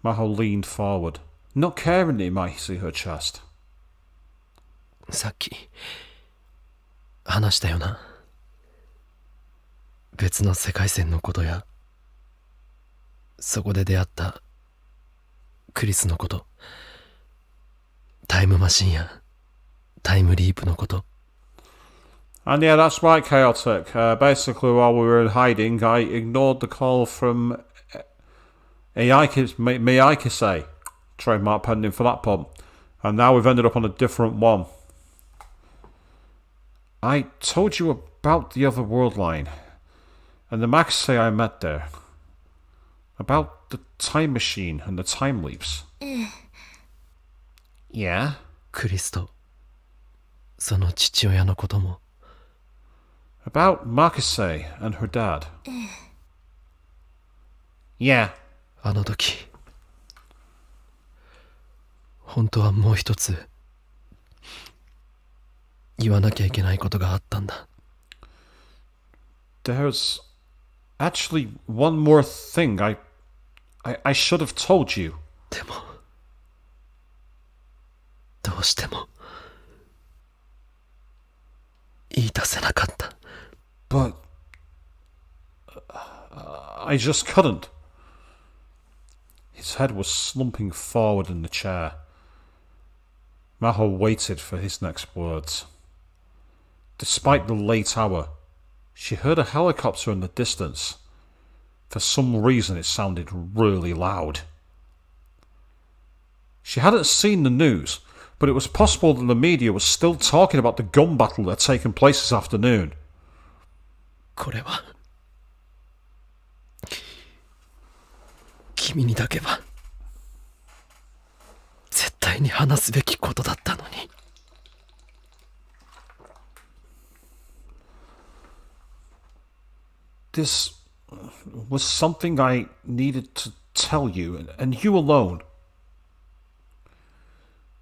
Maho leaned forward, not caring that he might see her chest. さっき話したよな。別の世界線のことやそこで出会ったクリスのこと、タイムマシンやタイムリープのこと。 And yeah, that's right, Chaotic. Basically, while we were in hiding, I ignored the call from Miyake, trademark pending for that pun. And now we've ended up on a different one. I told you about the other world line, and the Makise I met there. About the time machine and the time leaps. Yeah? クリスとその父親のことも。 About Makise and her dad. Yeah. あの時本当はもう一つ言わなきゃいけないことがあったんだ。 There's actually one more thing I should have told you. でもどうしても言い出せなかった。 But I just couldn't. His head was slumping forward in the chair. Maho waited for his next words. Despite the late hour, she heard a helicopter in the distance. For some reason it sounded really loud. She hadn't seen the news, but it was possible that the media was still talking about the gun battle that had taken place this afternoon. これは君にだけは絶対に話すべきことだったのに。 This was something I needed to tell you, and you alone.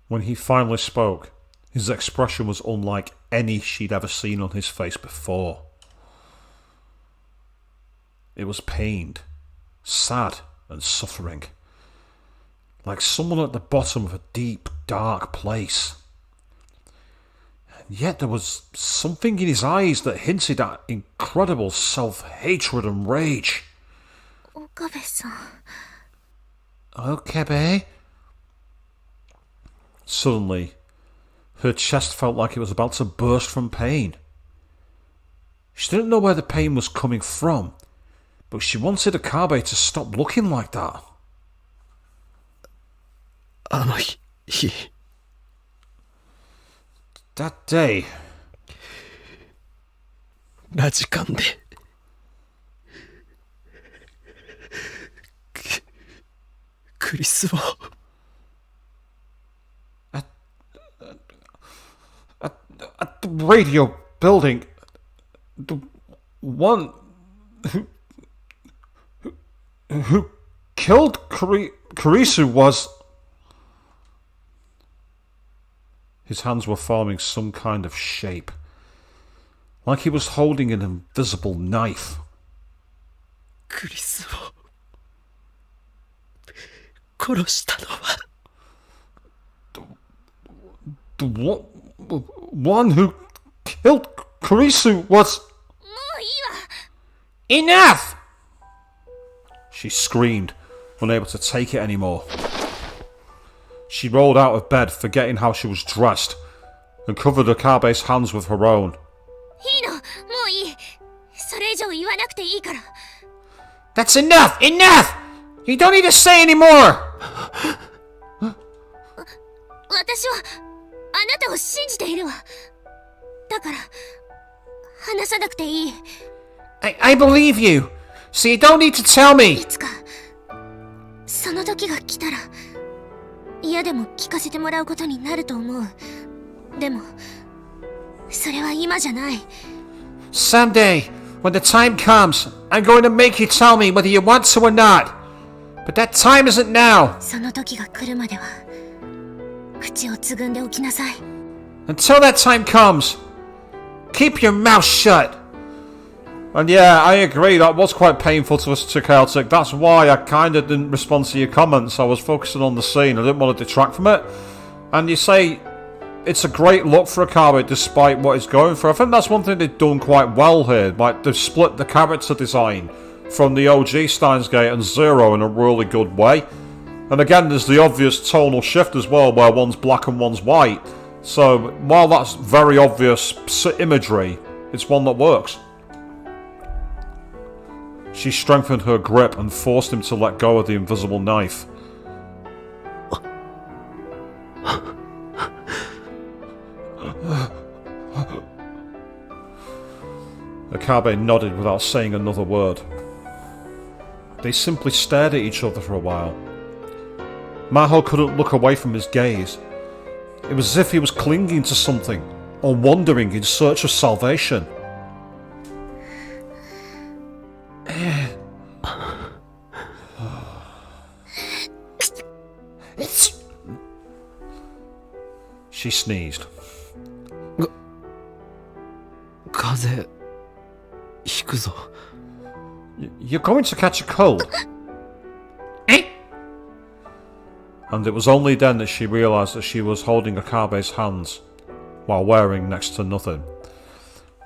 When he finally spoke, his expression was unlike any she'd ever seen on his face before. It was pained, sad, and suffering, like someone at the bottom of a deep, dark place. And yet there was something in his eyes that hinted at incredible self-hatred and rage. 岡部さん。 Okay. Suddenly, her chest felt like it was about to burst from pain. She didn't know where the pain was coming from, but she wanted Akabe to stop looking like that. あの日 That day, ラジカンでクリスを at the radio building, the one who killed Kurisu was... His hands were forming some kind of shape, like he was holding an invisible knife. クリスを殺したのは The one who killed Kurisu was... もういいわ Enough! She screamed, unable to take it anymore. She rolled out of bed, forgetting how she was dressed, and covered Akabe's hands with her own. いいのもういいそれ以上言わなくていいから That's enough! Enough! You don't need to say anymore! 私はあなたを信じているわだから話さなくていい I believe you, so you don't need to tell い me. つかその時が来たら嫌でも聞かせてもらうことになると思うでもそれは今じゃない Someday, when the time comes, I'm going to make you tell me whether you want to or not. But that time isn't now. その時が来るまでは口をつぐんでおきなさい Until that time comes, keep your mouth shut. And yeah, I agree, that was quite painful to us to Celtic. That's why I kind of didn't respond to your comments. I was focusing on the scene, I didn't want to detract from it. And you say it's a great look for Akabe despite what he's going for. I think that's one thing they've done quite well here. Like, they've split the character design from the OG Steins Gate and Zero in a really good way. And again, there's the obvious tonal shift as well, where one's black and one's white. So, while that's very obvious imagery, it's one that works. She strengthened her grip and forced him to let go of the invisible knife. Akabe nodded without saying another word. They simply stared at each other for a while. Maho couldn't look away from his gaze. It was as if he was clinging to something, or wandering in search of salvation. She sneezed. 風邪ひくぞ You're going to catch a cold. And it was only then that she realised that she was holding Akabe's hands, while wearing next to nothing.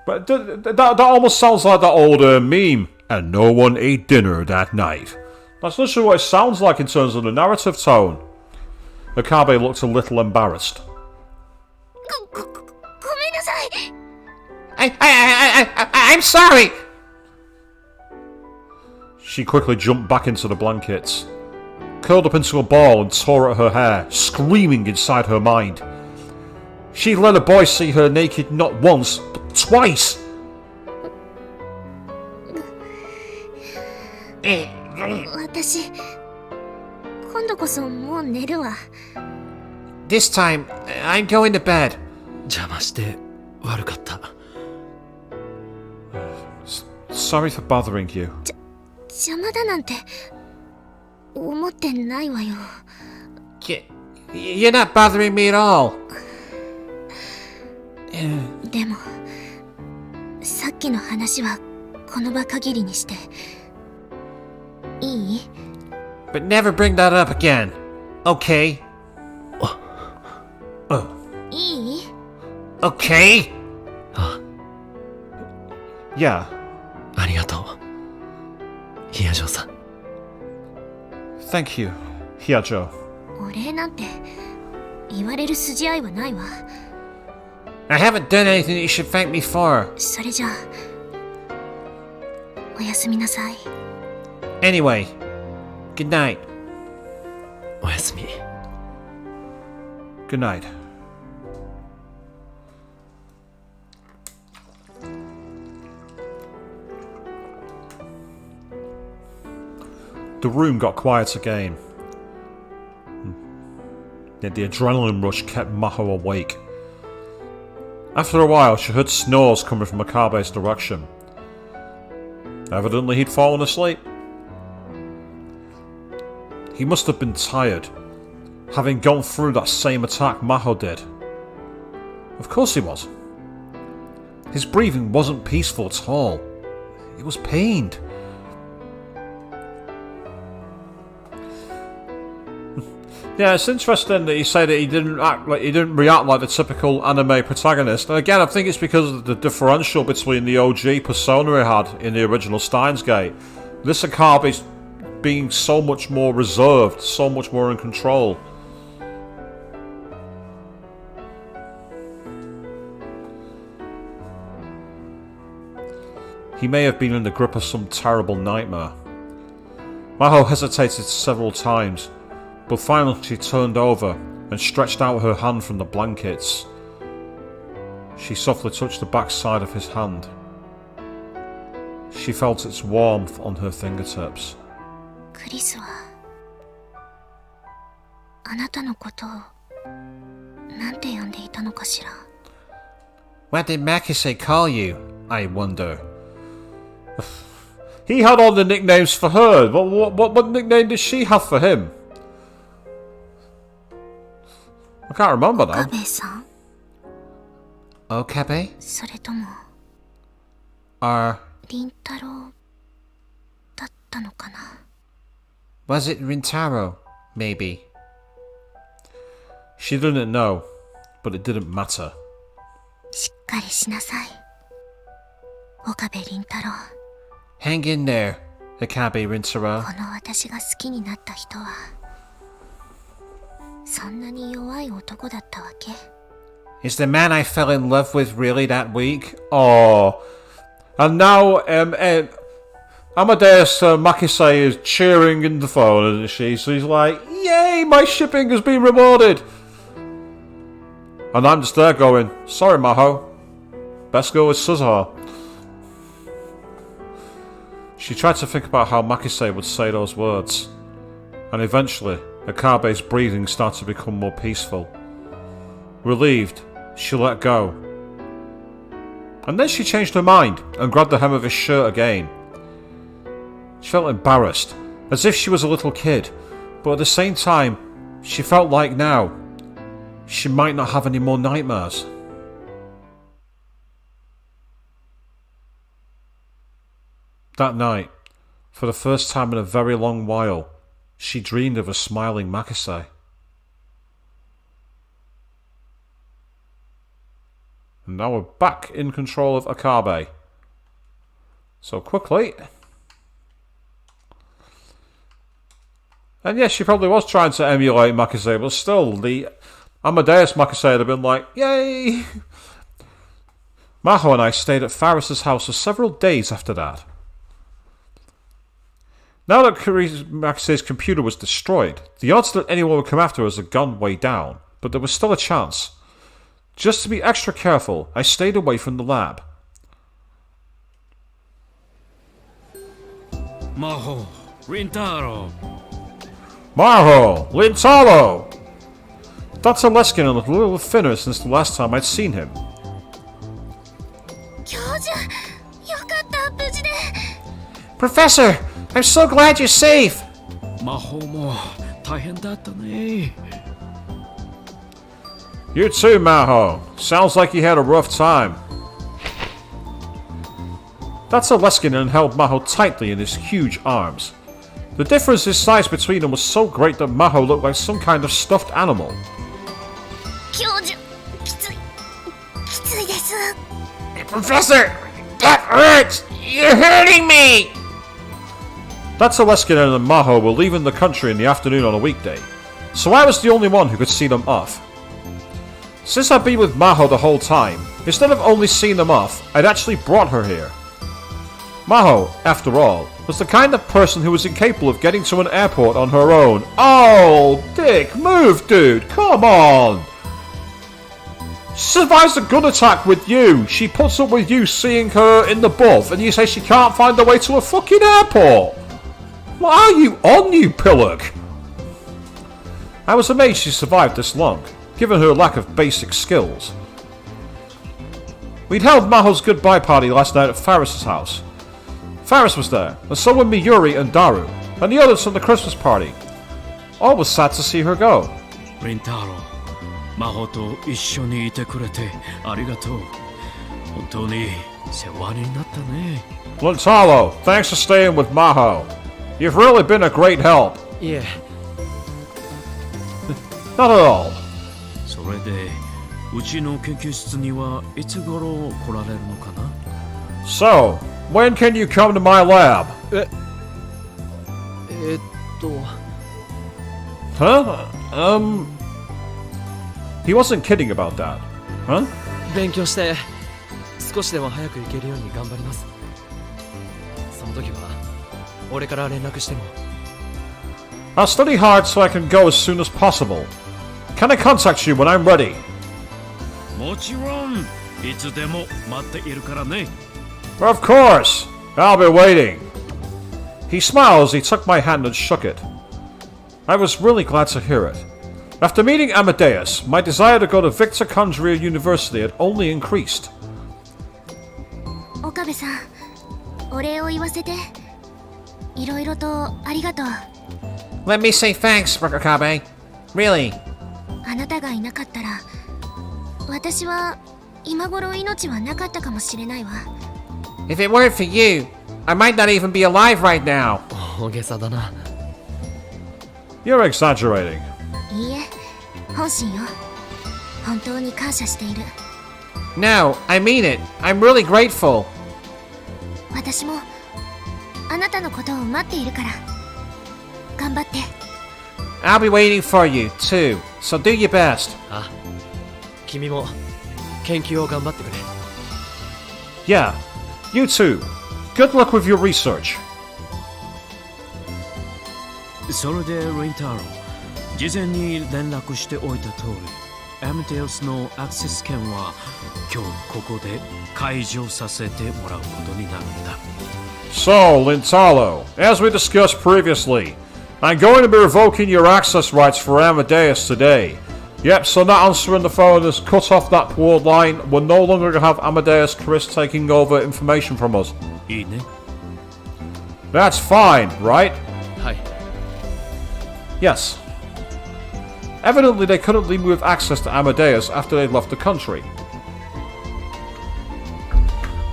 But that almost sounds like that old meme, and no one ate dinner that night. That's literally what it sounds like in terms of the narrative tone. Akabe looked a little embarrassed. ごめんなさい I'm sorry. She quickly jumped back into the blankets, curled up into a ball and tore at her hair, screaming inside her mind. She let a boy see her naked not once, but twice. 私今度こそもう寝るわ This time, I'm going to bed. 邪魔して悪かった Sorry for bothering you. 邪魔だなんて思ってないわよ You're not bothering me at all. でもさっきの話はこの場限りにしていい But never bring that up again. Okay? いい Okay? Yeah. ありがとうヒヤジョーさん Thank you, Hyajo. お礼なんて言われる筋合いはないわ I haven't done anything that you should thank me for. それじゃあおやすみなさい Anyway, good night. おやすみ Good night. The room got quiet again. Yet the adrenaline rush kept Maho awake. After a while, she heard snores coming from Akabe's direction. Evidently, he'd fallen asleep. He must have been tired, having gone through that same attack Maho did. Of course he was. His breathing wasn't peaceful at all. He was pained. Yeah, it's interesting that he said that he didn't react like the typical anime protagonist. And again, I think it's because of the differential between the OG persona he had in the original Steins Gate. This Akabe's being so much more reserved, so much more in control. He may have been in the grip of some terrible nightmare. Maho hesitated several times, but finally she turned over and stretched out her hand from the blankets. She softly touched the back side of his hand. She felt its warmth on her fingertips. クリスはあなたのことをなんて呼んでいたのかしら。 What did Makise call you, I wonder? He had all the nicknames for her. What nickname did she have for him? I can't remember now. 岡部さん Okabe? それとも Or 凛太郎だったのかな。 was it Rintaro, maybe? She didn't know, but it didn't matter. しっかりしなさい岡部凛太郎。 Hang in there, Akabe Rintaro. この私が好きになった人はそんなに弱い男だったわけ。 Is the man I fell in love with really that weak? Oh. And now, Amadeus Makise is cheering in the phone, isn't she? So he's like, yay, my shipping has been rewarded. And I'm just there going, sorry, Maho. Best go with Suzuha. She tried to think about how Makise would say those words. And eventually, Akabe's breathing started to become more peaceful. Relieved, she let go. And then she changed her mind and grabbed the hem of his shirt again. She felt embarrassed, as if she was a little kid, but at the same time, she felt like now, she might not have any more nightmares. That night, for the first time in a very long while, she dreamed of a smiling Makise. And now we're back in control of Akabe. So quickly. And yes, she probably was trying to emulate Makise, but still, the Amadeus Makise would have been like, yay! Maho and I stayed at Faris's house for several days after that. Now that Makise's computer was destroyed, the odds that anyone would come after us had gone way down, but there was still a chance. Just to be extra careful, I stayed away from the lab. Maho, Rintaro. Maho! Lintaro! Dr. Leskin looked a little thinner since the last time I'd seen him. 教授よかった無事で。 Professor, I'm so glad you're safe. Maho も大変だったね。 You too, Maho. Sounds like you had a rough time. Dr. Leskinen held Maho tightly in his huge arms. The difference in size between them was so great that Maho looked like some kind of stuffed animal. 教授きついです。 Professor, that hurts. You're hurting me. Dr. Leskinen and Maho were leaving the country in the afternoon on a weekday, so I was the only one who could see them off. Since I'd been with Maho the whole time, instead of only seeing them off, I'd actually brought her here. Maho, after all, was the kind of person who was incapable of getting to an airport on her own. Oh, Dick, move, dude, come on! She survives a gun attack with you. She puts up with you seeing her in the buff, and you say she can't find her way to a fucking airport. What are you on, you pillock? I was amazed she survived this long, given her lack of basic skills. We'd held Maho's goodbye party last night at Faris's house. Faris was there, and so were Miyuri and Daru, and the others from the Christmas party. All was sad to see her go. Rintaro, Maho と一緒にいてくれてありがとう。本当に世話になったね。 Lintaro, thanks for staying with Maho. You've really been a great help. いえ Not at all. それでうちの研究室にはいつ頃来られるのかな？ So, when can you come to my lab? Huh? He wasn't kidding about that. Huh? 勉強して少しでも早く行けるように頑張ります。その時は俺から連絡しても。 I'll study hard so I can go as soon as possible. Can I contact you when I'm ready? もちろんいつでも待っているからね。 Of course! I'll be waiting. He smiled as he took my hand and shook it. I was really glad to hear it. After meeting Amadeus, my desire to go to Victor Condria University had only increased. 岡部さん、お礼を言わせて。いろいろとありがとう。 Let me say thanks, Okabe. Really. あなたがいなかったら、私は今頃命はなかったかもしれないわ。 If it weren't for you, I might not even be alive right now. 大げさだな。 You're exaggerating. いいえ、本心よ。本当に感謝している。 No, I mean it. I'm really grateful. 私もあなたのことを待っているから。頑張って。 I'll be waiting for you, too. So do your best. あ、君も研究を頑張ってくれ。 Yeah, you too. Good luck with your research. それでレインタロウ、事前に連絡しておいた通り、アメデウスのアクセス権は今日ここで解除させてもらうことになるんだ。 So, Lintalo, as we discussed previously, I'm going to be revoking your access rights for Amadeus today. Yep, so not answering the phone has cut off that poor line. We're no longer going to have Amadeus Chris taking over information from us. いいね。 That's fine, right? はい。 Yes. Evidently, they couldn't leave me with access to Amadeus after they'd left the country.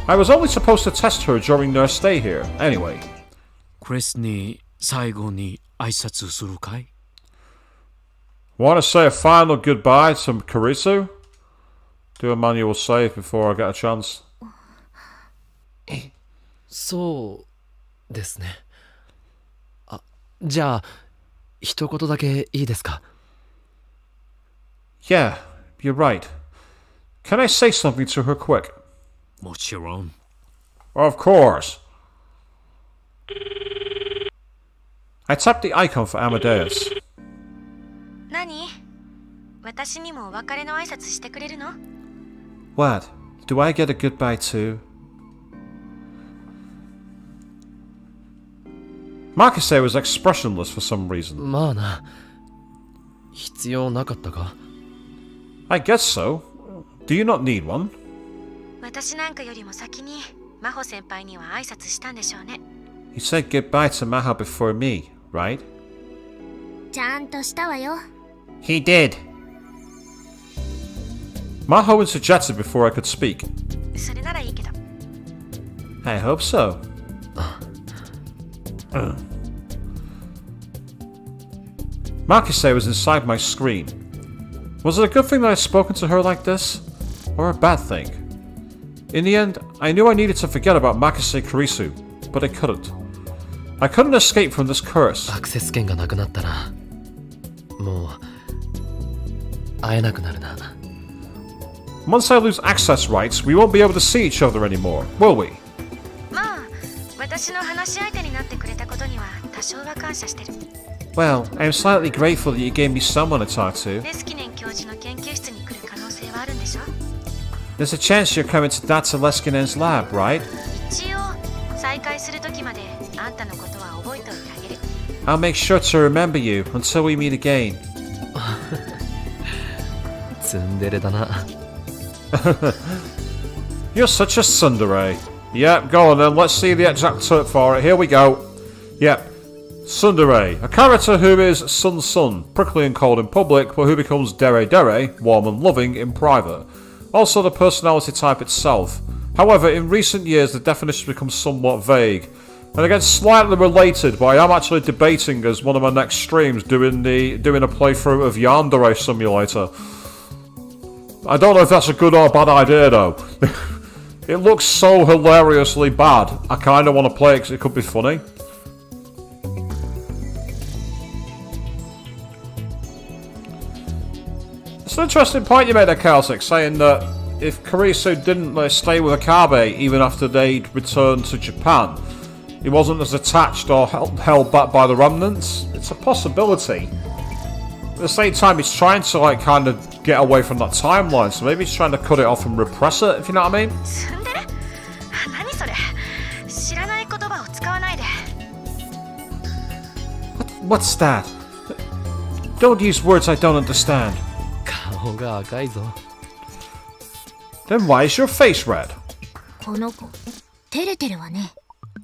I was only supposed to test her during their stay here, anyway. クリスに最後に挨拶するかい？ Want to say a final goodbye to Karisu? Do a manual save before I get a chance. そうですね。あ、じゃあ一言だけいいですか？ Yeah, you're right. Can I say something to her quick? もちろん。 Of course. I tapped the icon for Amadeus. 何？私にもお別れの挨拶してくれるの？ What? Do I get a goodbye too? Marcuse was expressionless for some reason. まあな。必要なかったか？ I guess so. Do you not need one? 私なんかよりも先に真帆先輩には挨拶したんでしょうね。 You said goodbye to Maho before me, right? ちゃんとしたわよ。 He did. Maho interjected before I could speak. それならいいけど。 I hope so. Marcuse was inside my screen. Was it a good thing that I'd spoken to her like this? Or a bad thing? In the end, I knew I needed to forget about Marcuse Kurisu, but I couldn't. I couldn't escape from this curse. アクセス権がなくなったらもう会えなくなるな。 Once I lose access rights, we won't be able to see each other anymore, will we? まあ、私の話し相手になってくれたことには多少は感謝してる。 Well, I'm slightly grateful that you gave me someone to talk to. レスキネン教授の研究室に来る可能性はあるんでしょ？ There's a chance you're coming to Dr. Leskinen's lab, right? 一応、再会する時まであんたのことは覚えておいてあげる。 I'll make sure to remember you until we meet again. ツンデレだな。 You're such a tsundere. Yep, go on then, let's see the exact term for it. Here we go. Yep. Tsundere, a character who is sun, prickly and cold in public, but who becomes dere, warm and loving in private. Also the personality type itself. However, in recent years the definition becomes somewhat vague. And again, slightly related, but I am actually debating as one of my next streams doing a playthrough of Yandere Simulator. I don't know if that's a good or bad idea though. It looks so hilariously bad. I kind of want to play it because it could be funny. It's an interesting point you made there, Celtic, saying that if Kurisu didn't stay with Akabe even after they'd returned to Japan, he wasn't as attached or held back by the remnants. It's a possibility. At the same time, he's trying to kind of get away from that timeline, so maybe he's trying to cut it off and repress it, if you know what I mean. What's that? Don't use words I don't understand. 顔が赤いぞ。 Then why is your face red? この子照れてるわね。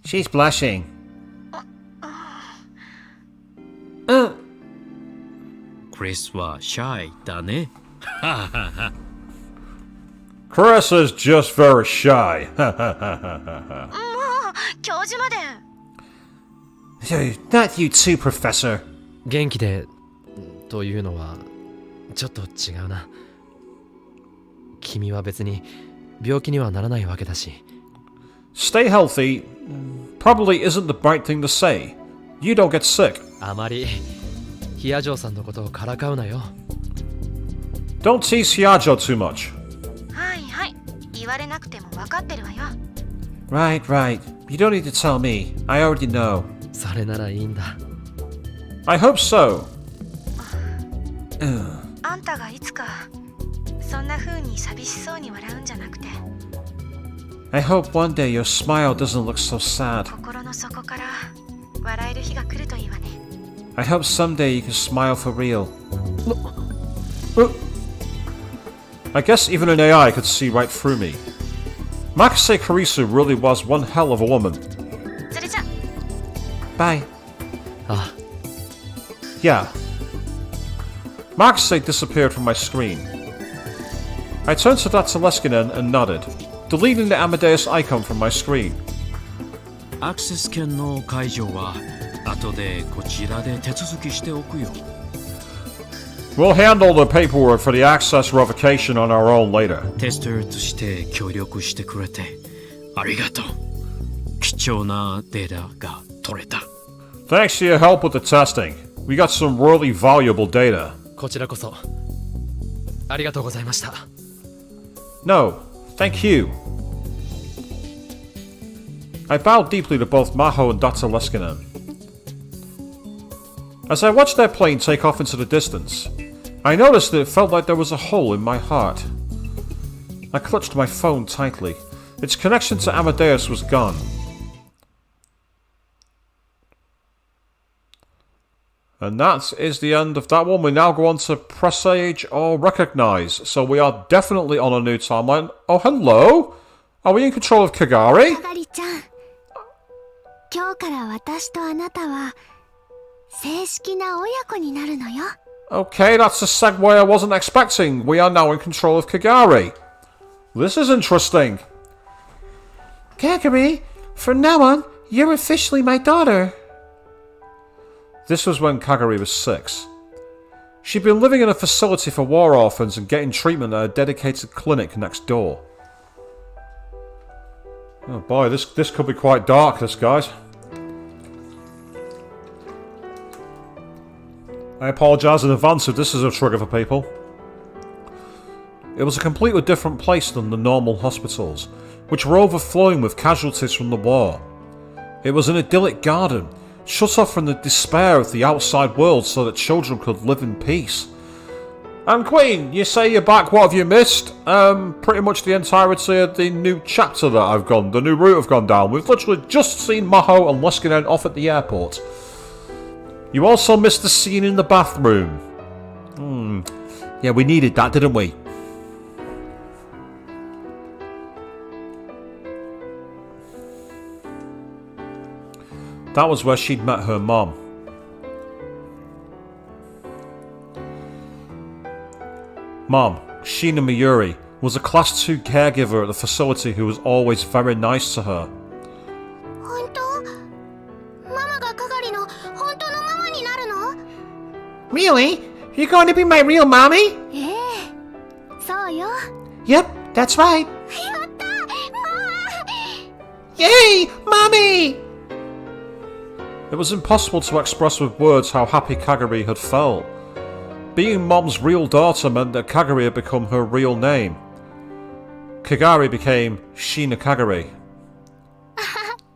She's blushing. Chris はシャイだね。 Chris is just very shy. 教授まで。 Not you too, Professor. 元気でというのはちょっと違うな。君は別に病気にはならないわけだし。 Stay healthy probably isn't the right thing to say. You don't get sick. あまりヒヤジョーさんのことをからかうなよ。 Don't tease Hyajo too much. はいはい。言われなくても分かってるわよ。 Right, right. You don't need to tell me. I already know. それならいいんだ。 I hope so. あんたがいつかそんな風に寂しそうに笑うんじゃなくて。 I hope one day your smile doesn't look so sad. 心の底から笑える日が来るといいわね。 I hope someday you can smile for real. I guess even an AI could see right through me. Makase Kurisu really was one hell of a woman. それじゃ。 Bye. あ、 Yeah. Makase disappeared from my screen. I turned to Dr. Leskinen and nodded, deleting the Amadeus icon from my screen. アクセス権の解除は後でこちらで手続きしておくよ。 We'll handle the paperwork for the access revocation on our own later. テスターとして協力してくれてありがとう。貴重なデータが取れた。 Thanks to your help with the testing, we got some really valuable data. こちらこそありがとうございました。 No, thank you. I bowed deeply to both Maho and Dr. Leskinen. As I watched their plane take off into the distance, I noticed that it felt like there was a hole in my heart. I clutched my phone tightly. Its connection to Amadeus was gone. And that is the end of that one. We now go on to Presage or Recognize. So we are definitely on a new timeline. Oh, hello! Are we in control of Kagari? あがりちゃん、今日から私とあなたは正式な親子になるのよ。 Okay, that's a segue I wasn't expecting. We are now in control of Kagari. This is interesting. Kagari, from now on, you're officially my daughter. This was when Kagari was 6. She'd been living in a facility for war orphans and getting treatment at a dedicated clinic next door. Oh boy, this could be quite dark, this, guys. I apologise in advance if this is a trigger for people. It was a completely different place than the normal hospitals, which were overflowing with casualties from the war. It was an idyllic garden, shut off from the despair of the outside world so that children could live in peace. And Queen, you say you're back, what have you missed? Pretty much the entirety of the new chapter that the new route I've gone down. We've literally just seen Maho and Leskinen off at the airport. You also missed the scene in the bathroom. Yeah, we needed that, didn't we? That was where she'd met her mom. Mom, Sheena Mayuri, was a Class 2 caregiver at the facility who was always very nice to her. 本当？ Really? You're going to be my real mommy? ええ、そうよ。 Yep, that's right. やったー、Yay, mommy! It was impossible to express with words how happy Kagari had felt. Being Mom's real daughter meant that Kagari had become her real name. Kagari became Shina Kagari.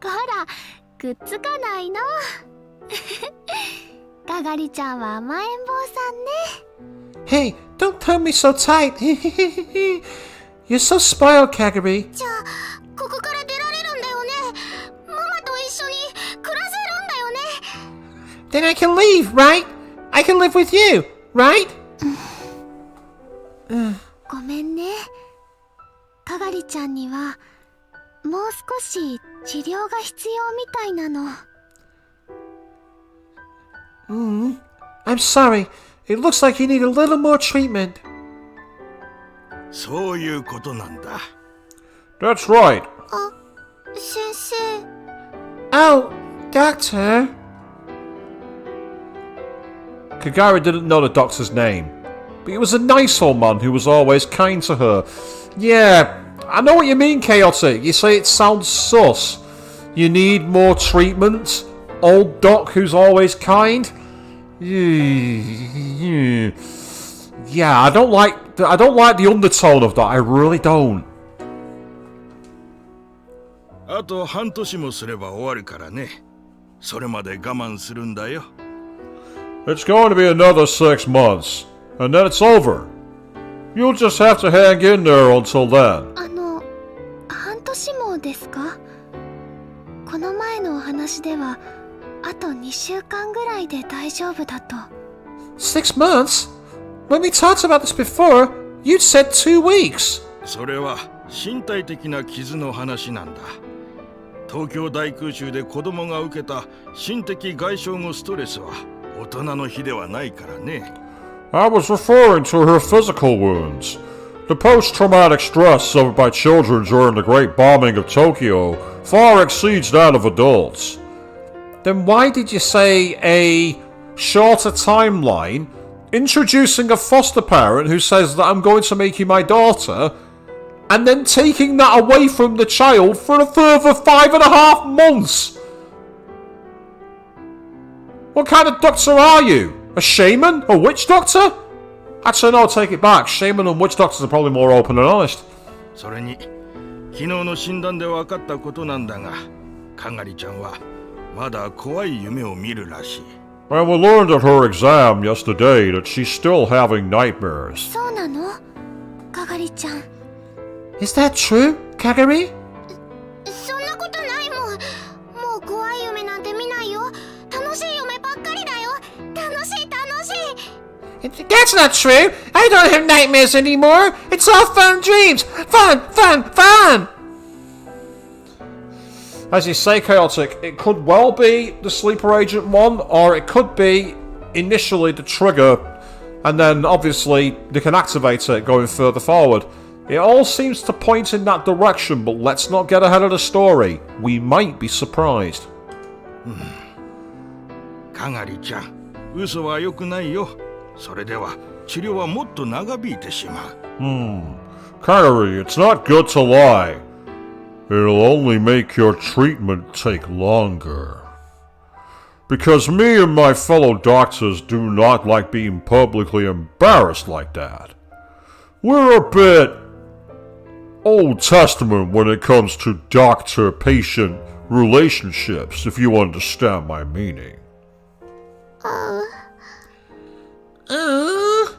ほら、くっつかないの。かがりちゃんは甘えん坊さんね。 Hey, don't hold me so tight. You're so spoiled, Kagari. じゃあ、ここから出られるんだよね。ママと一緒に暮らせるんだよね。 Then I can leave, right? I can live with you, right? ごめんね。かがりちゃんにはもう少し治療が必要みたいなの。 I'm sorry. It looks like you need a little more treatment. そういうことなんだ。 That's right. あ、先生。 Oh, doctor. Kagari didn't know the doctor's name, but he was a nice old man who was always kind to her. Yeah, I know what you mean, Chaotic. You say it sounds sus. You need more treatment? Old doc who's always kind? Yeah, I don't like the undertone of that. I really don't. あと半年もすれば終わるからね。それまで我慢するんだよ。 It's going to be another 6 months, and then it's over. You'll just have to hang in there until then. 半年もですか？この前のお話ではあと2週間ぐらいで大丈夫だと。 6 months? When we talked about this before, you'd said 2 weeks. それは身体的な傷の話なんだ。東京大空襲で子供が受けた心的外傷後ストレスは大人の比ではないからね。 I was referring to her physical wounds. The post-traumatic stress suffered by children during the Great Bombing of Tokyo far exceeds that of adults. Then why did you say a shorter timeline, introducing a foster parent who says that I'm going to make you my daughter, and then taking that away from the child for a further 5.5 months? What kind of doctor are you? A shaman? A witch doctor? Actually, no, take it back. Shaman and witch doctors are probably more open and honest. それに昨日の診断で分かったことなんだが、かがりちゃんはまだ怖い夢を見るらしい。 And we learned at her exam yesterday that she's still having nightmares. そうなの？かがりちゃん。 Is that true, Kagari? そんなことないもん。もう怖い夢なんて見ないよ。楽しい夢ばっかりだよ。楽しい楽しい。 That's not true. I don't have nightmares anymore. It's all fun dreams. Fun, fun, fun. As you say, Chaotic, it could well be the Sleeper Agent 1, or it could be initially the trigger, and then obviously they can activate it going further forward. It all seems to point in that direction, but let's not get ahead of the story. We might be surprised. かがりちゃん、嘘は良くないよ。それでは治療はもっと長引いてしまう。Kagari, it's not good to lie. It'll only make your treatment take longer. Because me and my fellow doctors do not like being publicly embarrassed like that. We're a bit Old Testament when it comes to doctor-patient relationships, if you understand my meaning.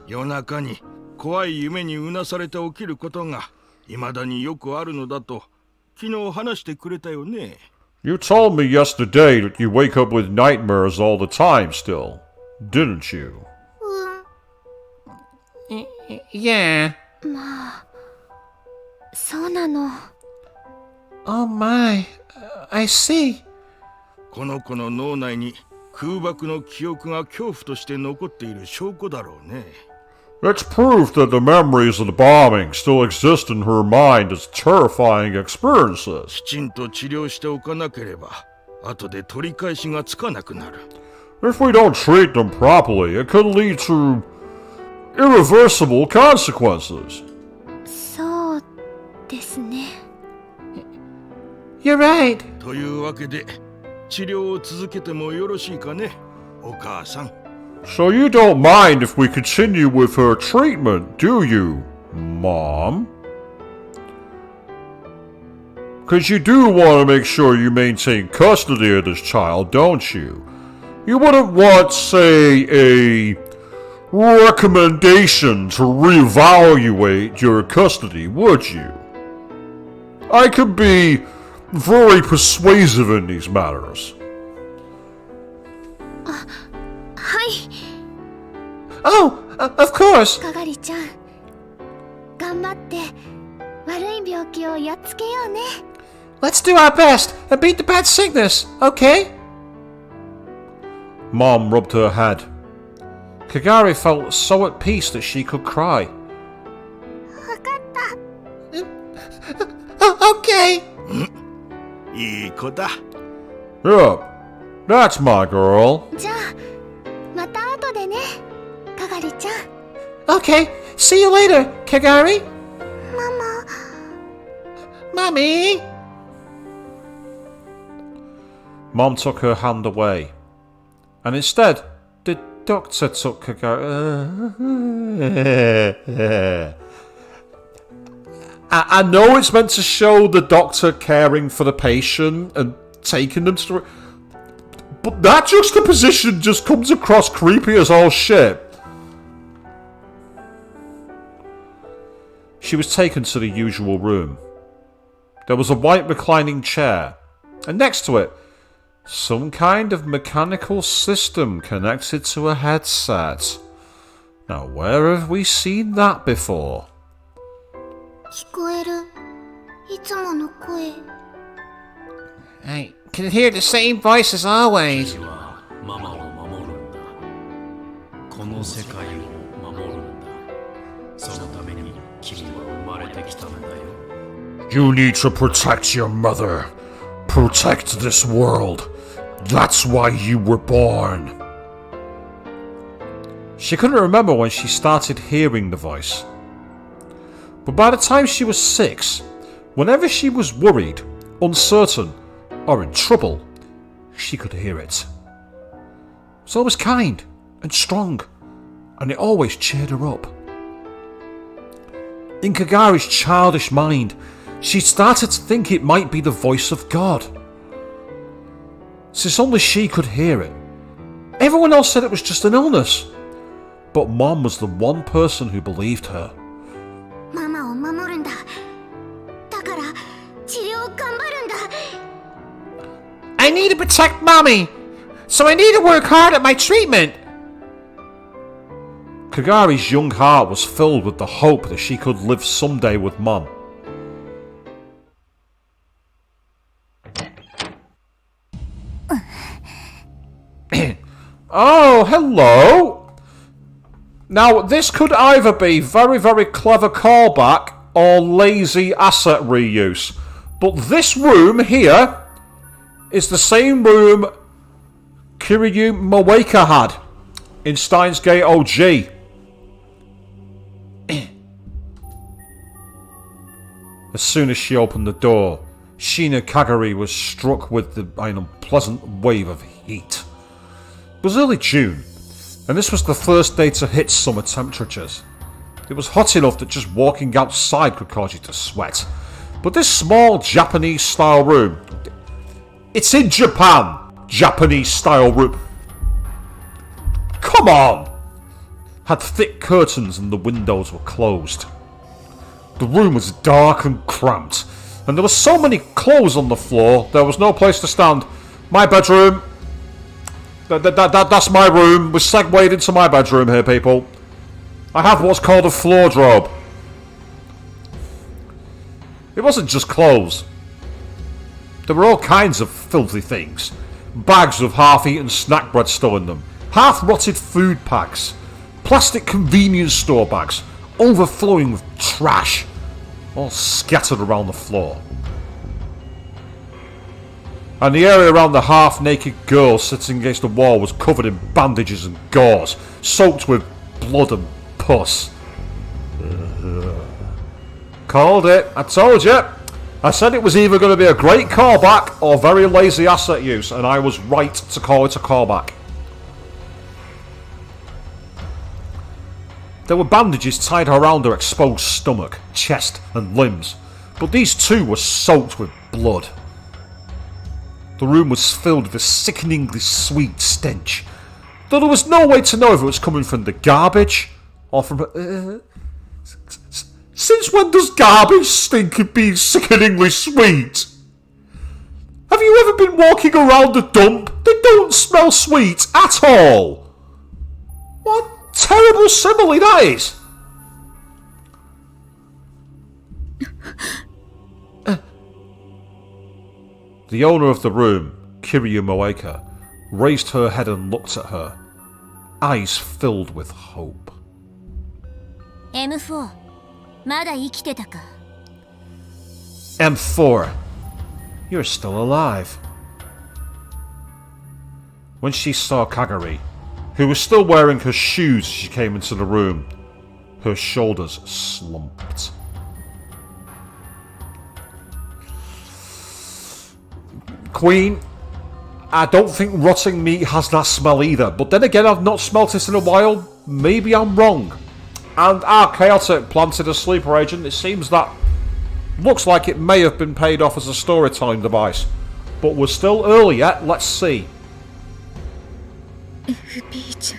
夜中に怖い夢にうなされて起きることが未だによくあるのだと昨日話してくれたよね。 You told me yesterday that you wake up with nightmares all the time still, didn't you? Yeah. そうなの。 Oh my. I see. この子の脳内に空爆の記憶が恐怖として残っている証拠だろうね。 It's proof that the memories of the bombing still exist in her mind as terrifying experiences. きちんと治療しておかなければ後で取り返しがつかなくなる。If we don't treat them properly, it could lead to irreversible consequences. そうですね。 You're right. というわけで治療を続けてもよろしいかね、お母さん。 So you don't mind if we continue with her treatment, do you, Mom? Because you do want to make sure you maintain custody of this child, don't you? You wouldn't want, say, a recommendation to reevaluate your custody, would you? I could be very persuasive in these matters. はい、 Oh, of course. かがりちゃん。頑張って悪い病気をやっつけようね。 Let's do our best and beat the bad sickness, okay? Mom rubbed her head. Kagari felt so at peace that she could cry. わかった。 Oh, okay. いい子だ。 Yep, that's my girl. じゃあまた後でね、かがりちゃん。 Okay, see you later, Kagari. ママ。 Mummy. Mom took her hand away. And instead, the doctor took Kagari. I know it's meant to show the doctor caring for the patient and taking them to... But that juxtaposition just comes across creepy as all shit. She was taken to the usual room. There was a white reclining chair, and next to it, some kind of mechanical system connected to a headset. Now, where have we seen that before? 聞こえる。いつもの声。 I can hear the same voice as always. 君はママを守るんだ。この世界を守るんだ。そのために君は生まれてきたんだよ。 You need to protect your mother. Protect this world. That's why you were born. She couldn't remember when she started hearing the voice. But by the time she was 6, whenever she was worried, uncertain, or in trouble, she could hear it. It was always kind and strong, and it always cheered her up. In Kagari's childish mind, she started to think it might be the voice of God. Since only she could hear it. Everyone else said it was just an illness. But Mom was the one person who believed her. ママを守るんだ。だから治療頑張るんだ。 I need to protect Mommy, so I need to work hard at my treatment. Kagari's young heart was filled with the hope that she could live someday with Mom. Oh, hello! Now, this could either be very, very clever callback or lazy asset reuse. But this room here is the same room Kiryu Moeka had in Steins Gate OG. As soon as she opened the door, Shina Kagari was struck with an unpleasant wave of heat. It was early June, and this was the first day to hit summer temperatures. It was hot enough that just walking outside could cause you to sweat. But this small Japanese-style room... It's in Japan! Japanese-style room... Come on! Had thick curtains and the windows were closed. The room was dark and cramped, and there were so many clothes on the floor, there was no place to stand. My bedroom... That's my room. We're segued into my bedroom here, people. I have what's called a floor robe. It wasn't just clothes. There were all kinds of filthy things. Bags of half-eaten snack bread still in them. Half-rotted food packs. Plastic convenience store bags. Overflowing with trash. All scattered around the floor. and the area around the half-naked girl sitting against the wall was covered in bandages and gauze, soaked with blood and pus. Called it. I told you. I said it was either going to be a great callback or very lazy asset use, and I was right to call it a callback. There were bandages tied around her exposed stomach, chest and limbs, but these too were soaked with blood. The room was filled with a sickeningly sweet stench, though there was no way to know if it was coming from the garbage or from... Since when does garbage stink of being sickeningly sweet? Have you ever been walking around a dump? They don't smell sweet at all. What terrible simile that is. The owner of the room, Kiryu Moeka, raised her head and looked at her, eyes filled with hope. M4 まだ生きてたか M4, you're still alive. When she saw Kagari, who was still wearing her shoes as she came into the room, her shoulders slumped. Queen, I don't think rotting meat has that smell either, but then again I've not smelt it in a while, maybe I'm wrong. And our Chaotic planted a sleeper agent. It seems that looks like it may have been paid off as a storytelling device. But we're still early yet, let's see. FB じゃ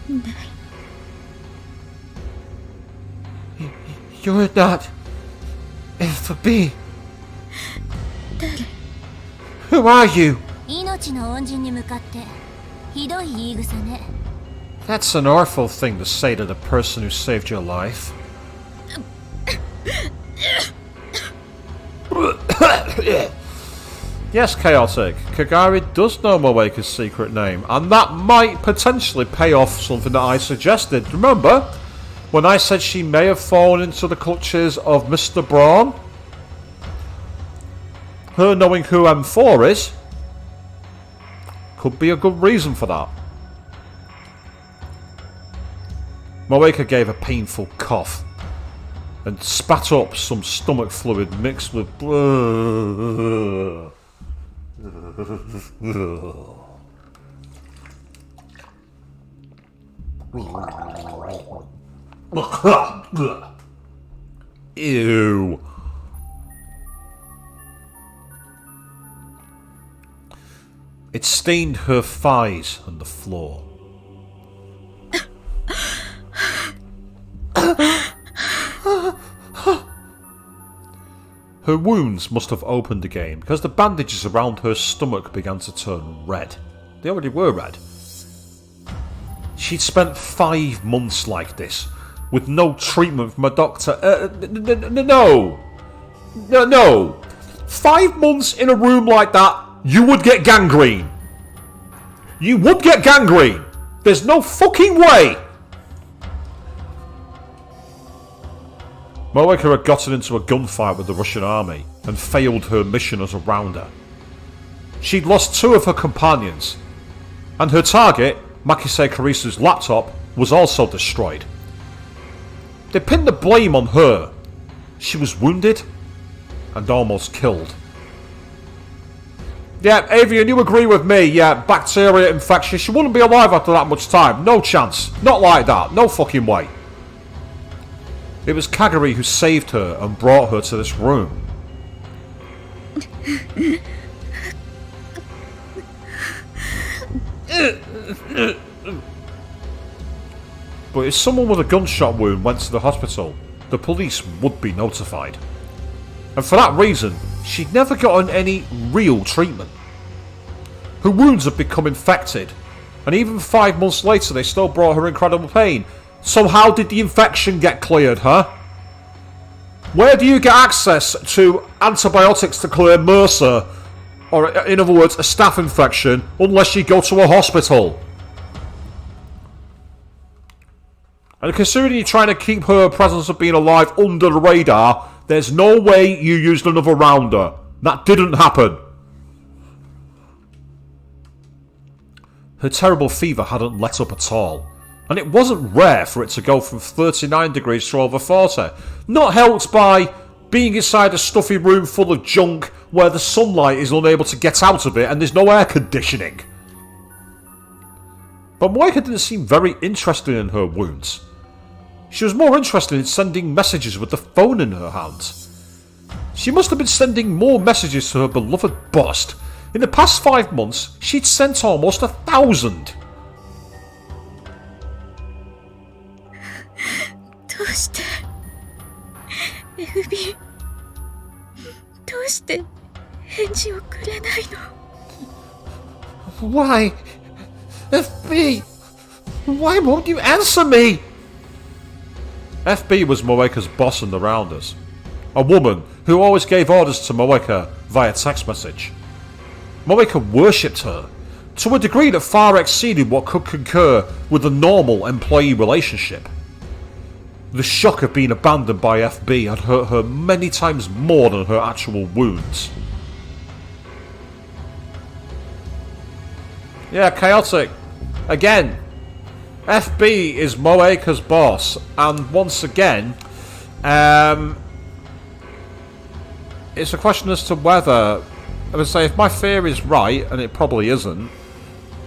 ない。You're not FB. 誰？ Who are you? 命の恩人に向かってひどい言い草ね That's an awful thing to say to the person who saved your life. Yes, Chaotic. Kagari does know Moeka's secret name, and that might potentially pay off something that I suggested. Remember, when I said she may have fallen into the clutches of Mr. Braun? Her knowing who M4 is could be a good reason for that. Moeka gave a painful cough and spat up some stomach fluid mixed with blood. Ew. It stained her thighs and the floor. Her wounds must have opened again because the bandages around her stomach began to turn red. They already were red. She'd spent 5 months like this with no treatment from a doctor. No. 5 months in a room like that, you would get gangrene. You would get gangrene. There's no fucking way. Moeka had gotten into a gunfight with the Russian army and failed her mission as a rounder. She'd lost 2 of her companions, and her target, Makise Karisu's laptop, was also destroyed. They pinned the blame on her. She was wounded and almost killed. Yeah, Avian, you agree with me, yeah, bacteria infection, she wouldn't be alive after that much time. No chance. Not like that. No fucking way. It was Kagari who saved her and brought her to this room. But if someone with a gunshot wound went to the hospital, the police would be notified. And for that reason, she'd never gotten any real treatment. Her wounds had become infected, and even 5 months later they still brought her incredible pain. So how did the infection get cleared, huh? Where do you get access to antibiotics to clear MRSA, or in other words, a staph infection, unless you go to a hospital? And considering you're trying to keep her presence of being alive under the radar, there's no way you used another rounder. That didn't happen. Her terrible fever hadn't let up at all, and it wasn't rare for it to go from 39 degrees to over 40, not helped by being inside a stuffy room full of junk where the sunlight is unable to get out of it and there's no air conditioning. But Moeka didn't seem very interested in her wounds. She was more interested in sending messages with the phone in her hand. She must have been sending more messages to her beloved boss. In the past 5 months, she'd sent almost 1,000. どうして FB どうして返事をくれないの Why? FB? Why won't you answer me? FB was Moeka's boss in the Rounders. A woman who always gave orders to Moeka via text message. Moeka worshipped her, to a degree that far exceeded what could concur with a normal employee relationship. The shock of being abandoned by FB had hurt her many times more than her actual wounds. Yeah, chaotic. Again, FB is Moeka's boss, and once again, it's a question as to whether, I would say, if my theory is right, and it probably isn't,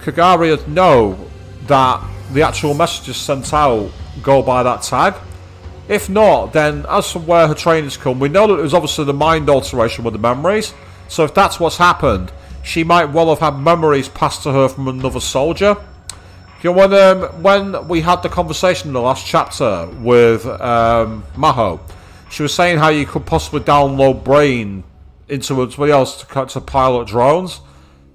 Kagari would know that the actual messages sent out go by that tag. If not, then as from where her training's come, we know that it was obviously the mind alteration with the memories. So if that's what's happened, she might well have had memories passed to her from another soldier. You know, when we had the conversation in the last chapter with Maho, she was saying how you could possibly download brain into somebody else to pilot drones.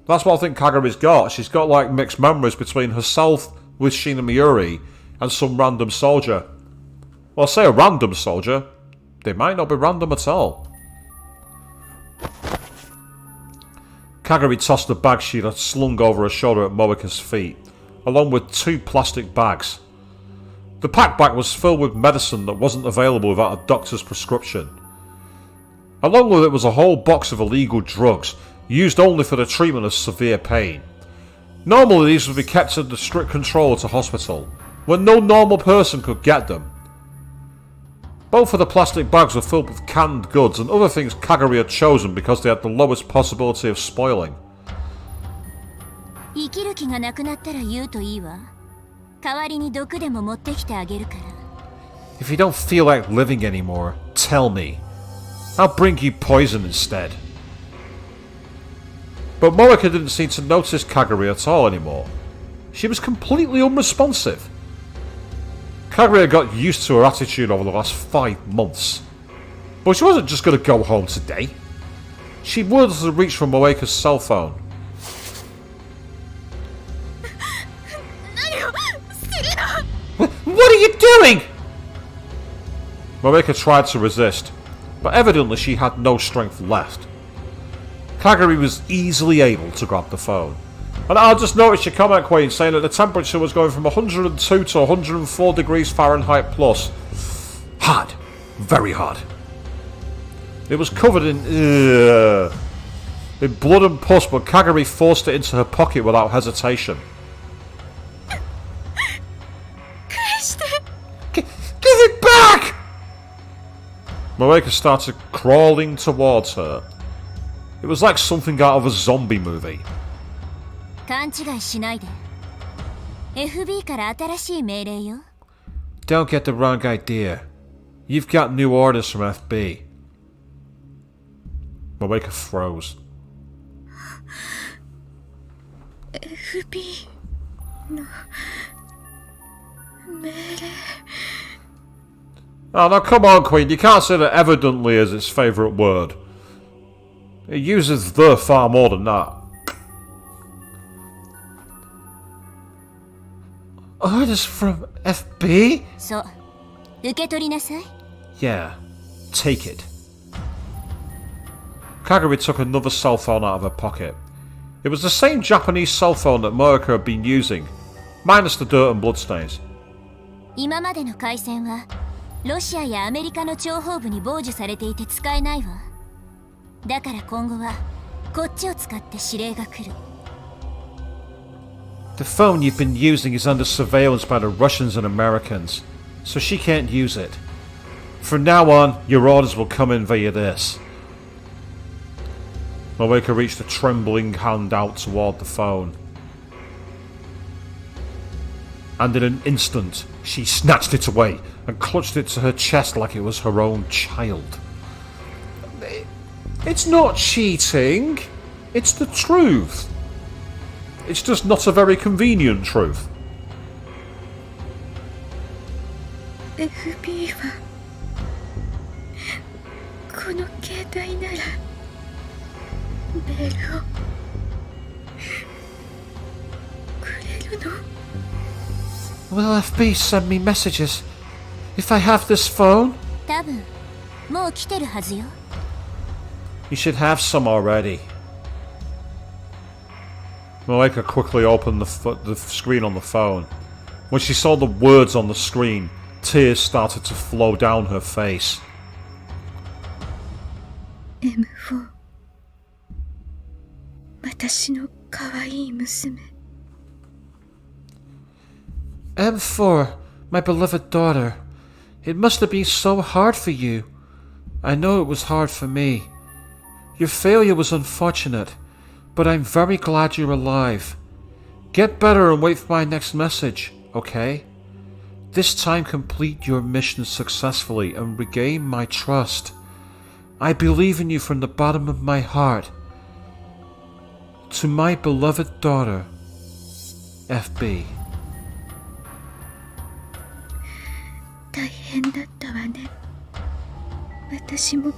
That's what I think Kagari's got. She's got like mixed memories between herself with Shina Miuri and some random soldier. Well, I say a random soldier. They might not be random at all. Kagari tossed the bag she had slung over her shoulder at Moeka's feet, along with 2 plastic bags. The packback was filled with medicine that wasn't available without a doctor's prescription. Along with it was a whole box of illegal drugs, used only for the treatment of severe pain. Normally these would be kept under strict control at a hospital, where no normal person could get them. Both of the plastic bags were filled with canned goods and other things Kagari had chosen because they had the lowest possibility of spoiling. 生きる気がなくなったら言うといいわ。代わりに毒でも持ってきてあげるから。If you don't feel like living anymore, tell me. I'll bring you poison instead. But Moeka didn't seem to notice Kagari at all anymore. She was completely unresponsive. Kagari had got used to her attitude over the last 5 months. But she wasn't just going to go home today. She wanted to reach for Moeka's cell phone. What are you doing? Moeka tried to resist, but evidently she had no strength left. Kagari was easily able to grab the phone. And I just noticed your comment, Queen, saying that the temperature was going from 102 to 104 degrees Fahrenheit plus. Hot. Very hot. It was covered in blood and pus, but Kagari forced it into her pocket without hesitation. Give it back! Moeka started crawling towards her. It was like something out of a zombie movie. 勘違いしないで。FB から新しい命令よ。Don't get the wrong idea. You've got new orders from FB. Moeka froze. FB の命令。 Oh, now come on, Queen. You can't say that evidently is its favourite word. It uses the far more than that. Orders from FB? そう。受け取りなさい。Yeah. Take it. Kagari took another cell phone out of her pocket. It was the same Japanese cell phone that Moeka had been using, minus the dirt and bloodstains. 今までの回線はロシアやアメリカの諜報部に傍受されていて使えないわ。だから今後はこっちを使って指令が来る。The phone you've been using is under surveillance by the Russians and Americans, so she can't use it. From now on, your orders will come in via this. Malika reached a trembling hand out toward the phone. And in an instant, she snatched it away and clutched it to her chest like it was her own child. It's not cheating. It's the truth. It's just not a very convenient truth. FB はこの携帯ならメールをくれるの？ Will FB send me messages if I have this phone? 多分もう来てるはずよ。 You should have some already. Malika quickly opened the screen on the phone. When she saw the words on the screen, tears started to flow down her face. M4 私の可愛い娘 M4, my beloved daughter. It must have been so hard for you. I know it was hard for me. Your failure was unfortunate, but I'm very glad you're alive. Get better and wait for my next message, okay? This time complete your mission successfully and regain my trust. I believe in you from the bottom of my heart. To my beloved daughter, FB. 大変だったわね。私も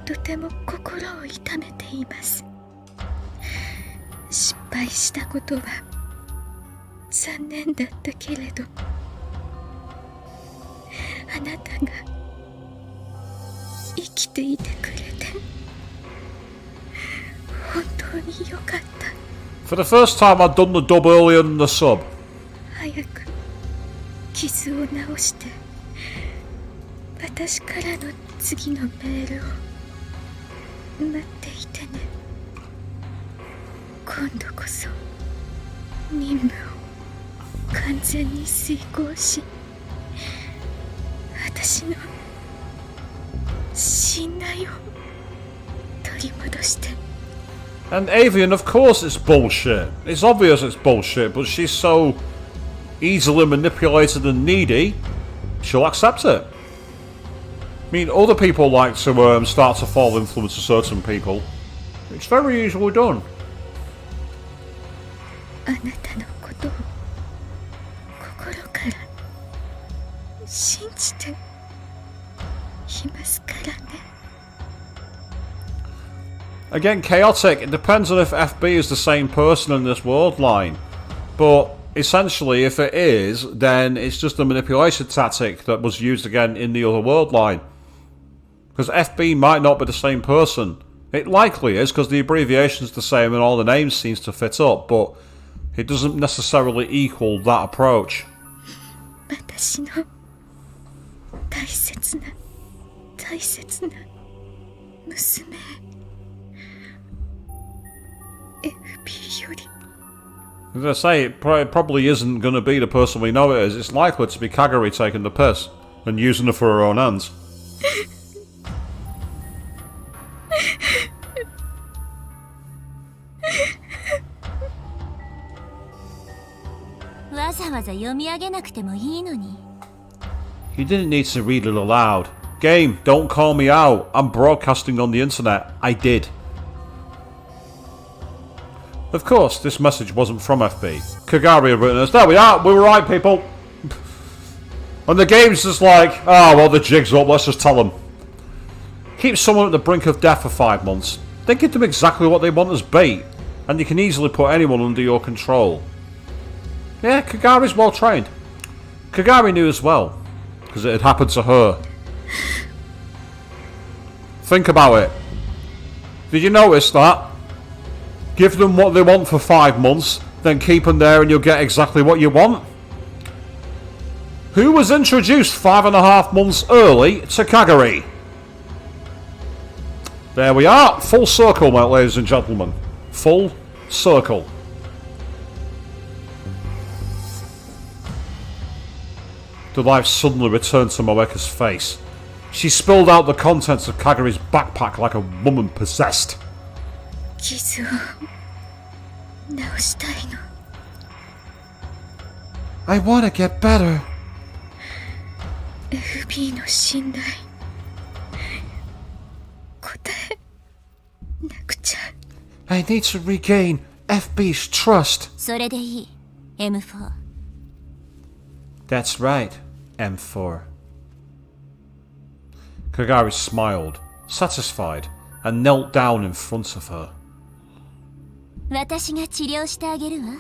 とても心を痛めています。失敗したことは残念だったけれど、あなたが生きていてくれて本当によかった。 For the first time I'd done the dub earlier than the sub. 早く傷を治して私からの次のメールを待っていてね。今度こそ任務を完全に遂行し、私の信頼を取り戻して。 And Avian, of course it's bullshit. It's obvious it's bullshit, but she's so easily manipulated and needy, she'll accept it. I mean, other people like to start to fall influence to certain people. It's very easily done. あなたのことを心から信じていますからね。 Again, chaotic. It depends on if FB is the same person in this world line. But essentially, if it is, then it's just a manipulation tactic that was used again in the other world line. Because FB might not be the same person. It likely is, because the abbreviation's the same and all the names seems to fit up, but it doesn't necessarily equal that approach. 私の大切な大切な娘 FB より As I say, it probably isn't going to be the person we know it is. It's likely to be Kagari taking the piss and using her for her own ends. わざわざ読み上げなくてもいいのに。 You didn't need to read it aloud. Game, don't call me out. I'm broadcasting on the internet. I did. Of course, this message wasn't from FB. Kagari had written us. There we are. We were right, people. And the game's just like, oh, well, the jig's up. Let's just tell them. Keep someone at the brink of death for 5 months. Then give them exactly what they want as bait. And you can easily put anyone under your control. Yeah, Kagari's well trained. Kagari knew as well. Because it had happened to her. Think about it. Did you notice that? Give them what they want for 5 months, then keep them there and you'll get exactly what you want. Who was introduced 5.5 months early to Kagari? There we are. Full circle, my ladies and gentlemen. Full circle. The life suddenly returned to Moeka's face. She spilled out the contents of Kaguri's backpack like a woman possessed. 傷を治したいの。 I wanna get better. FB の信頼答えなくちゃ。 I need to regain FB's trust. それでいい M4。 That's right, M4. Kagari smiled, satisfied, and knelt down in front of her. 私が治療してあげるわ。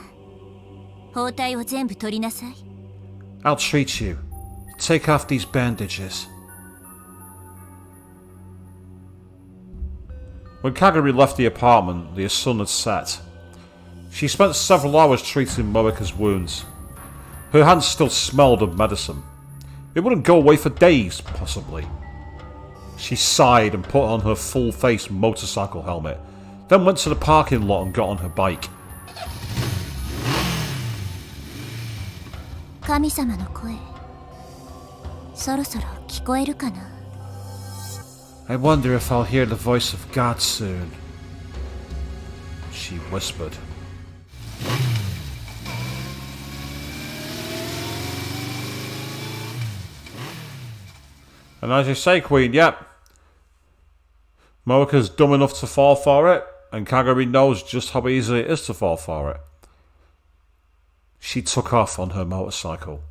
包帯を全部取りなさい。 I'll treat you. Take off these bandages. When Kagari left the apartment, the sun had set. She spent several hours treating Moeka's wounds. Her hands still smelled of medicine. It wouldn't go away for days, possibly. She sighed and put on her full-face motorcycle helmet, then went to the parking lot and got on her bike. 神様の声、そろそろ聞こえるかな。 I wonder if I'll hear the voice of God soon. She whispered. And as you say, Queen, yep. Moeka's dumb enough to fall for it, and Kaguri knows just how easy it is to fall for it. She took off on her motorcycle.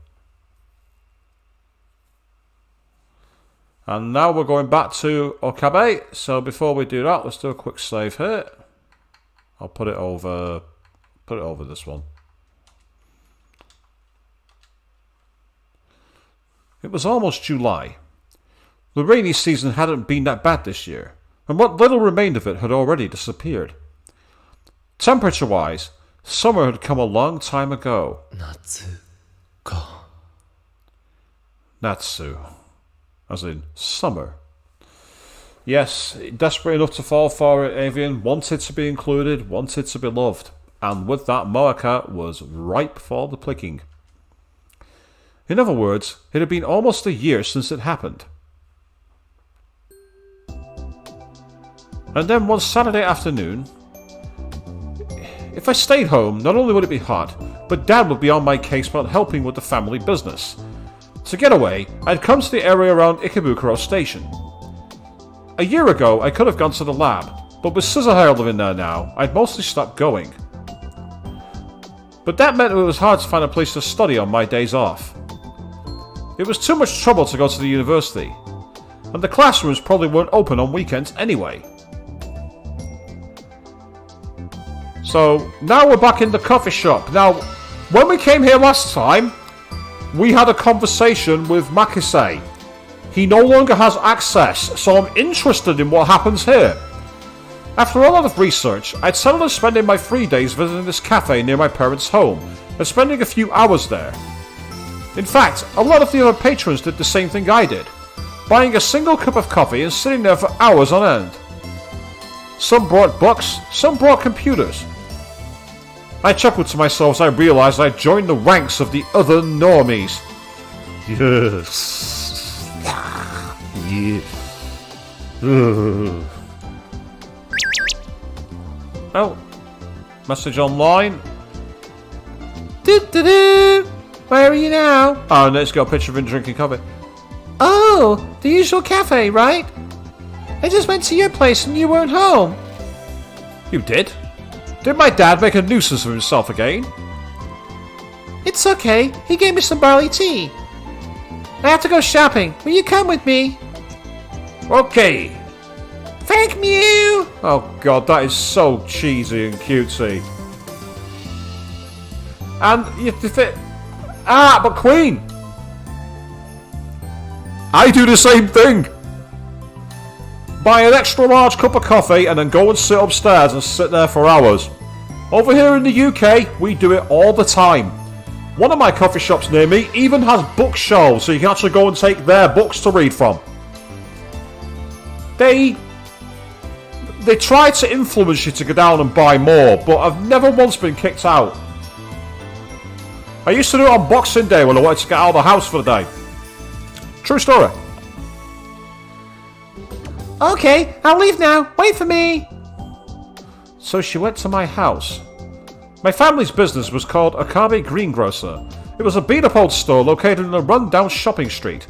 And now we're going back to Okabe, so before we do that, let's do a quick save here. I'll put it over this one. It was almost July. The rainy season hadn't been that bad this year, and what little remained of it had already disappeared. Temperature-wise, summer had come a long time ago. 夏か。 Natsu. As in, summer. Yes, desperate enough to fall for it, Avian wanted to be included, wanted to be loved, and with that, Moeka was ripe for the picking. In other words, it had been almost a year since it happened. And then one Saturday afternoon, if I stayed home, not only would it be hot, but Dad would be on my case about helping with the family business. To get away, I'd come to the area around Ikebukuro Station. A year ago, I could have gone to the lab, but with Scissorhair living there now, I'd mostly stopped going. But that meant it was hard to find a place to study on my days off. It was too much trouble to go to the university, and the classrooms probably weren't open on weekends anyway. So, now we're back in the coffee shop. Now, when we came here last time, we had a conversation with Makise. He no longer has access, so I'm interested in what happens here. After a lot of research, I'd settled on spending my free days visiting this cafe near my parents' home, and spending a few hours there. In fact, a lot of the other patrons did the same thing I did, buying a single cup of coffee and sitting there for hours on end. Some brought books, some brought computers. I chuckled to myself as I realised I'd joined the ranks of the other normies. Yes. Yeah. Oh. Message online. Do-do-do. Where are you now? Oh, and it's got a picture of him drinking coffee. Oh, the usual cafe, right? I just went to your place and you weren't home. You did? Did my dad make a nuisance of himself again? It's okay. He gave me some barley tea. I have to go shopping. Will you come with me? Okay. Thank you. Oh god, that is so cheesy and cutesy. And you have to fit. Ah, but Queen! I do the same thing! Buy an extra large cup of coffee and then go and sit upstairs and sit there for hours. Over here in the UK, we do it all the time. One of my coffee shops near me even has bookshelves so you can actually go and take their books to read from. They try to influence you to go down and buy more, but I've never once been kicked out. I used to do it on Boxing Day when I wanted to get out of the house for the day. True story. Okay, I'll leave now. Wait for me. So she went to my house. My family's business was called Akabe Greengrocer. It was a beat-up old store located in a run-down shopping street.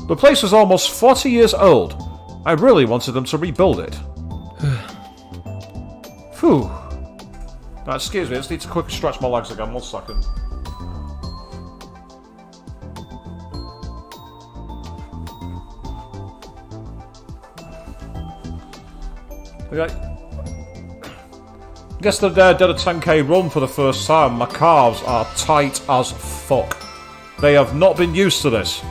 The place was almost 40 years old. I really wanted them to rebuild it. Phew. Now, excuse me, I just need to quickly stretch my legs again. 1 second. Okay. Yesterday I did a 10k run for the first time. My calves are tight as fuck. They have not been used to this.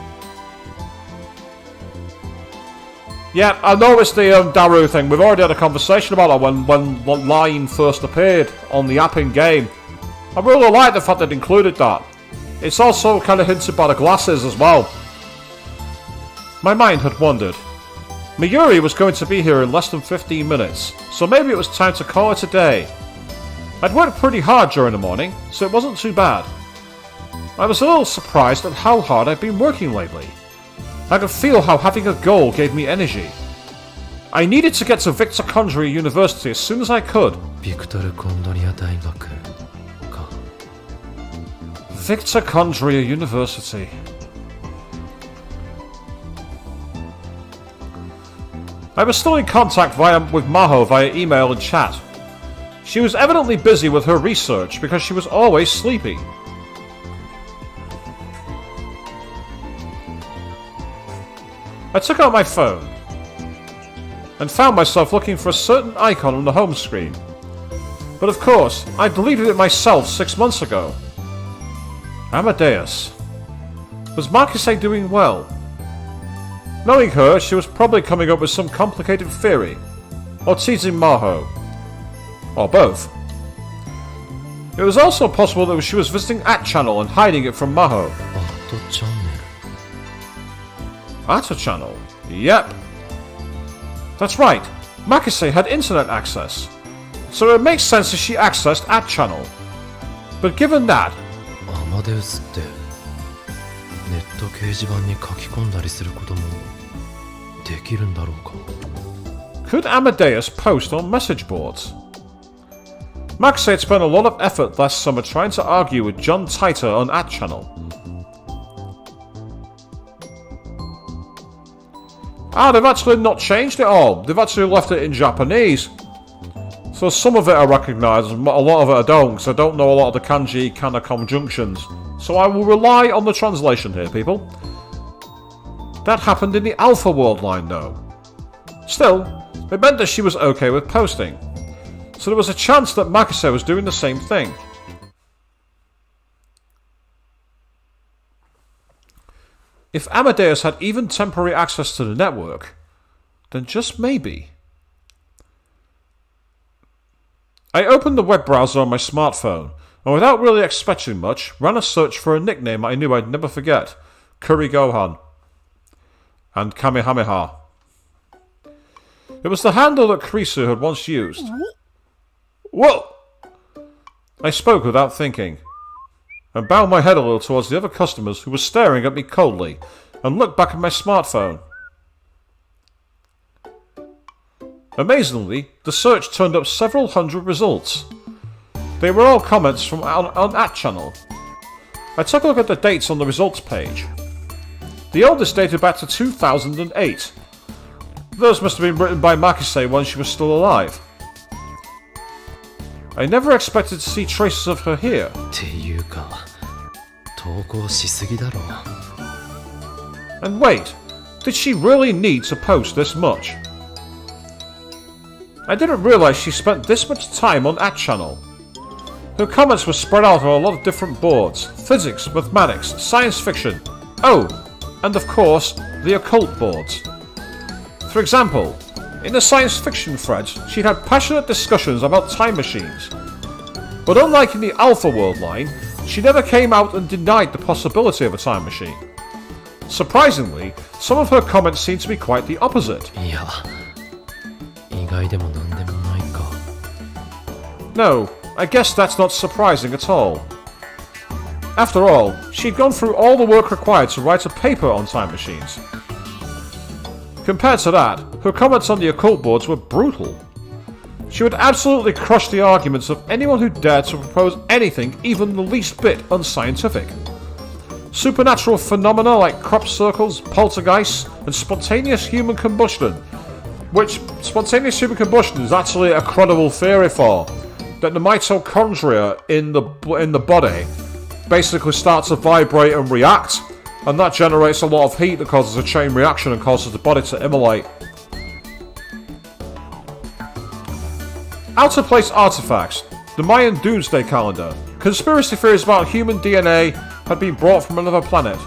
Yeah, I noticed the Daru thing. We've already had a conversation about that when Line first appeared on the app in game. I really like the fact that it included that. It's also kind of hinted by the glasses as well. My mind had wandered. Mayuri was going to be here in less than 15 minutes, so maybe it was time to call it a day. I'd worked pretty hard during the morning, so it wasn't too bad. I was a little surprised at how hard I'd been working lately. I could feel how having a goal gave me energy. I needed to get to Victor Condria University as soon as I could. Victor Condria University. I was still in contact with Maho via email and chat. She was evidently busy with her research because she was always sleepy. I took out my phone and found myself looking for a certain icon on the home screen. But of course, I deleted it myself 6 months ago. Amadeus. Was Marquise doing well? Knowing her, she was probably coming up with some complicated theory. Or teasing Maho. Or both. It was also possible that she was visiting @channel and hiding it from Maho. @channel? Yep. That's right. Makise had internet access. So it makes sense that she accessed @channel. But given that... Could Amadeus post on message boards? Max had spent a lot of effort last summer trying to argue with John Titer on @channel. They've actually not changed it all. They've actually left it in Japanese. So some of it I recognise, a lot of it I don't, because I don't know a lot of the kanji kana conjunctions. So I will rely on the translation here, people. That happened in the Alpha World line, though. Still, it meant that she was okay with posting. So there was a chance that Makise was doing the same thing. If Amadeus had even temporary access to the network, then just maybe... I opened the web browser on my smartphone, and without really expecting much, ran a search for a nickname I knew I'd never forget. Curry Gohan. And Kamehameha. It was the handle that Kurisu had once used. Whoa! I spoke without thinking, and bowed my head a little towards the other customers who were staring at me coldly, and looked back at my smartphone. Amazingly, the search turned up several hundred results. They were all comments from on @channel. I took a look at the dates on the results page. The oldest dated back to 2008. Those must have been written by Makise when she was still alive. I never expected to see traces of her here. And wait, did she really need to post this much? I didn't realise she spent this much time on @channel. Her comments were spread out on a lot of different boards. Physics, mathematics, science fiction. Oh, and of course, the occult boards. For example, in the science fiction threads, she'd had passionate discussions about time machines. But unlike in the Alpha World line, she never came out and denied the possibility of a time machine. Surprisingly, some of her comments seemed to be quite the opposite. No, I guess that's not surprising at all. After all, she'd gone through all the work required to write a paper on time machines. Compared to that, her comments on the occult boards were brutal. She would absolutely crush the arguments of anyone who dared to propose anything even the least bit unscientific. Supernatural phenomena like crop circles, poltergeists, and spontaneous human combustion, which spontaneous human combustion is actually a credible theory for, that the mitochondria in the body basically start to vibrate and react, and that generates a lot of heat that causes a chain reaction and causes the body to immolate. Out of place artifacts, the Mayan doomsday calendar, conspiracy theories about human DNA had been brought from another planet.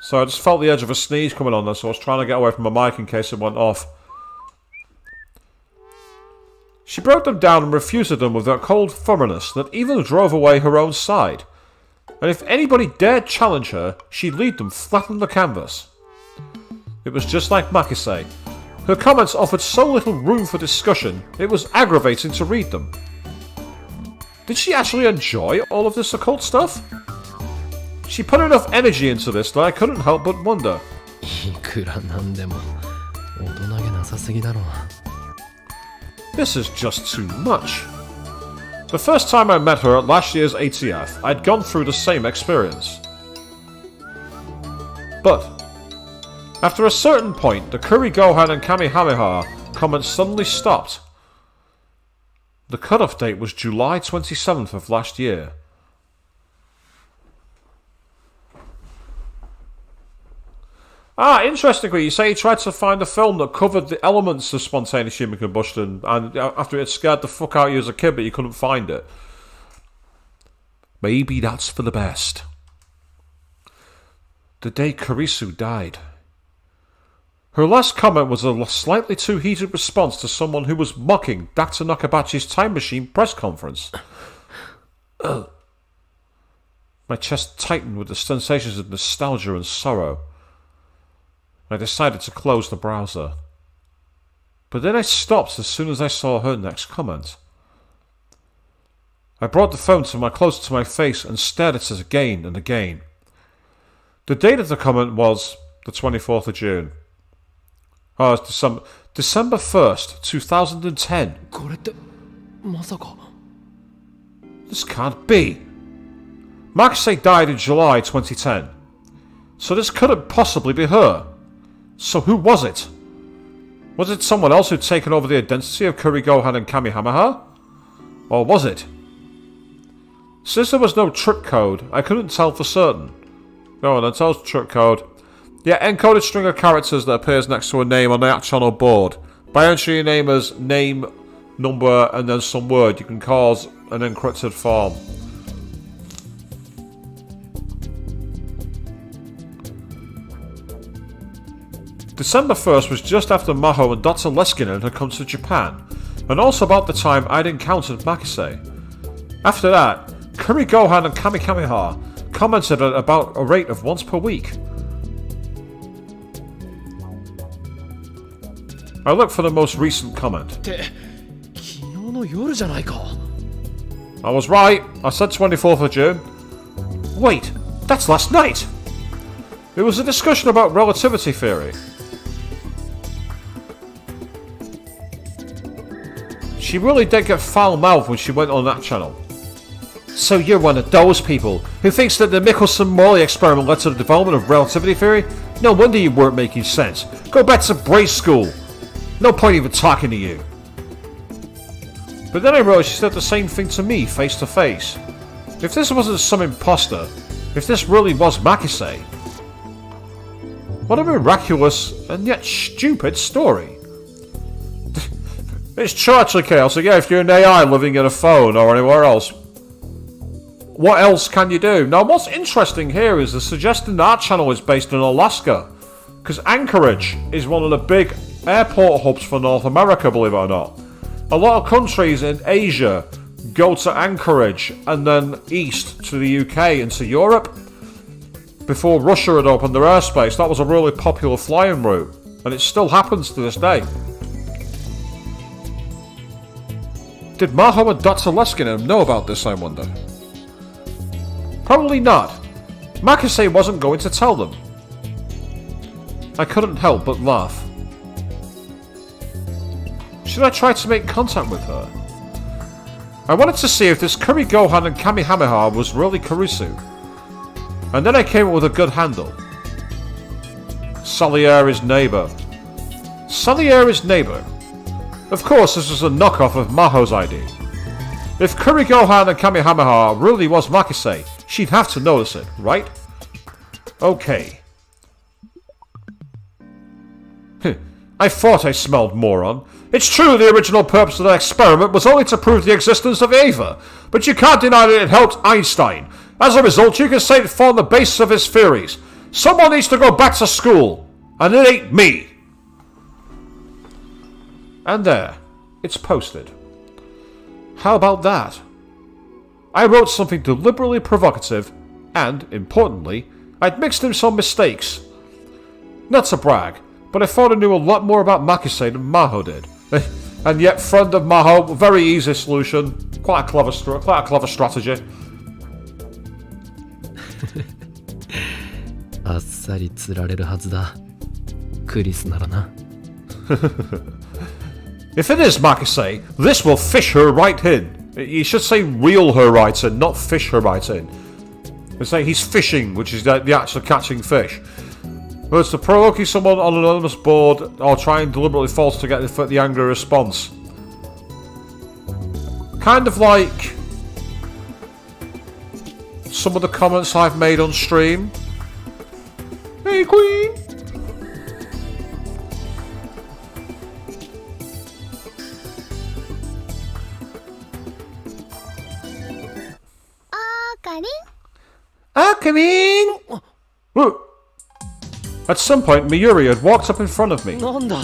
So I just felt the edge of a sneeze coming on there, so I was trying to get away from my mic in case it went off. She broke them down and refuted them with that cold thoroughness that even drove away her own side. And if anybody dared challenge her, she'd lead them flat on the canvas. It was just like Makise. Her comments offered so little room for discussion, it was aggravating to read them. Did she actually enjoy all of this occult stuff? She put enough energy into this that I couldn't help but wonder. いくらなんでも大人げなさすぎだろ。 This is just too much. The first time I met her at last year's ATF, I'd gone through the same experience. But after a certain point, the Kuri Gohan and Kamehameha comments suddenly stopped. The cutoff date was July 27th of last year. Interestingly, you say he tried to find a film that covered the elements of spontaneous human combustion, and after it had scared the fuck out of you as a kid, but you couldn't find it. Maybe that's for the best. The day Kurisu died. Her last comment was a slightly too heated response to someone who was mocking Dr. Nakabachi's time machine press conference. My chest tightened with the sensations of nostalgia and sorrow. I decided to close the browser. But then I stopped as soon as I saw her next comment. I brought the phone closer to my face and stared at it again and again. The date of the comment was the 24th of June. Oh, it's December 1st, 2010. これってまさか。 This can't be. Makise died in July 2010. So this couldn't possibly be her. So who was it? Was it someone else who'd taken over the identity of Kuri Gohan and Kamehameha? Or was it? Since there was no trick code, I couldn't tell for certain. Go on then, tell us the trick code. The encoded string of characters that appears next to a name on the channel board. By entering your name as name, number, and then some word, you can cause an encrypted form. December 1st was just after Maho and Dr. Leskinen had come to Japan, and also about the time I'd encountered Makise. After that, Kuri Gohan and Kamehameha commented at about a rate of once per week. I looked for the most recent comment. って昨日の夜じゃないか。 I was right, I said 24th of June. Wait, that's last night! It was a discussion about relativity theory. She really did get foul-mouthed when she went on that channel. So you're one of those people who thinks that the Michelson-Morley experiment led to the development of relativity theory? No wonder you weren't making sense. Go back to Brace School. No point even talking to you. But then I realised she said the same thing to me face to face. If this wasn't some imposter, if this really was Makise, what a miraculous and yet stupid story. It's true actually, Kale, so yeah, if you're an AI living in a phone or anywhere else, what else can you do? Now what's interesting here is the suggestion that our channel is based in Alaska, because Anchorage is one of the big airport hubs for North America, believe it or not. A lot of countries in Asia go to Anchorage and then east to the UK and to Europe. Before Russia had opened their airspace, that was a really popular flying route, and it still happens to this day. Did Maho and Dr. Leskinen know about this, I wonder? Probably not. Makise wasn't going to tell them. I couldn't help but laugh. Should I try to make contact with her? I wanted to see if this Kuri Gohan and Kamehameha was really Kurisu. And then I came up with a good handle. Salieri's neighbour. Salieri's neighbour. Of course, this was a knockoff of Maho's ID. If Kuri Gohan and Kamehameha really was Makise, she'd have to notice it, right? Okay. I thought I smelled moron. It's true the original purpose of the experiment was only to prove the existence of Eva, but you can't deny that it helped Einstein. As a result, you can say it formed the basis of his theories. Someone needs to go back to school, and it ain't me. And there, it's posted. How about that? I wrote something deliberately provocative, and, importantly, I'd mixed in some mistakes. Not to brag, but I thought I knew a lot more about Makise than Maho did. And yet, friend of Maho, very easy solution. Quite a clever strategy. あっさり釣られるはずだ。クリスならな。If it is Makise, this will fish her right in. You should say reel her right in, not fish her right in. It's like he's fishing, which is the actual catching fish. But it's to provoking someone on an anonymous board or trying deliberately false to get the angry response. Kind of like some of the comments I've made on stream. Hey, Queen! Come in! At some point, Miyuri had walked up in front of me. なんだ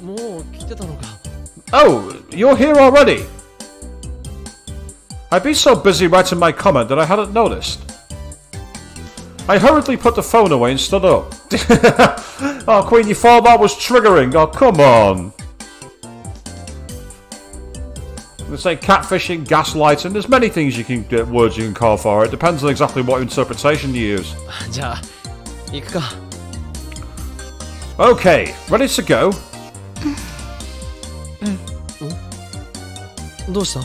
もう来てたのか。Oh, you're here already? I'd been so busy writing my comment that I hadn't noticed. I hurriedly put the phone away and stood up. Oh, Queen, you thought that was triggering? Oh, come on. It's like catfishing, gaslighting. There's many things you can get words you can call for. It depends on exactly what interpretation you use. じゃあ行くか。Okay, ready to go? どうした？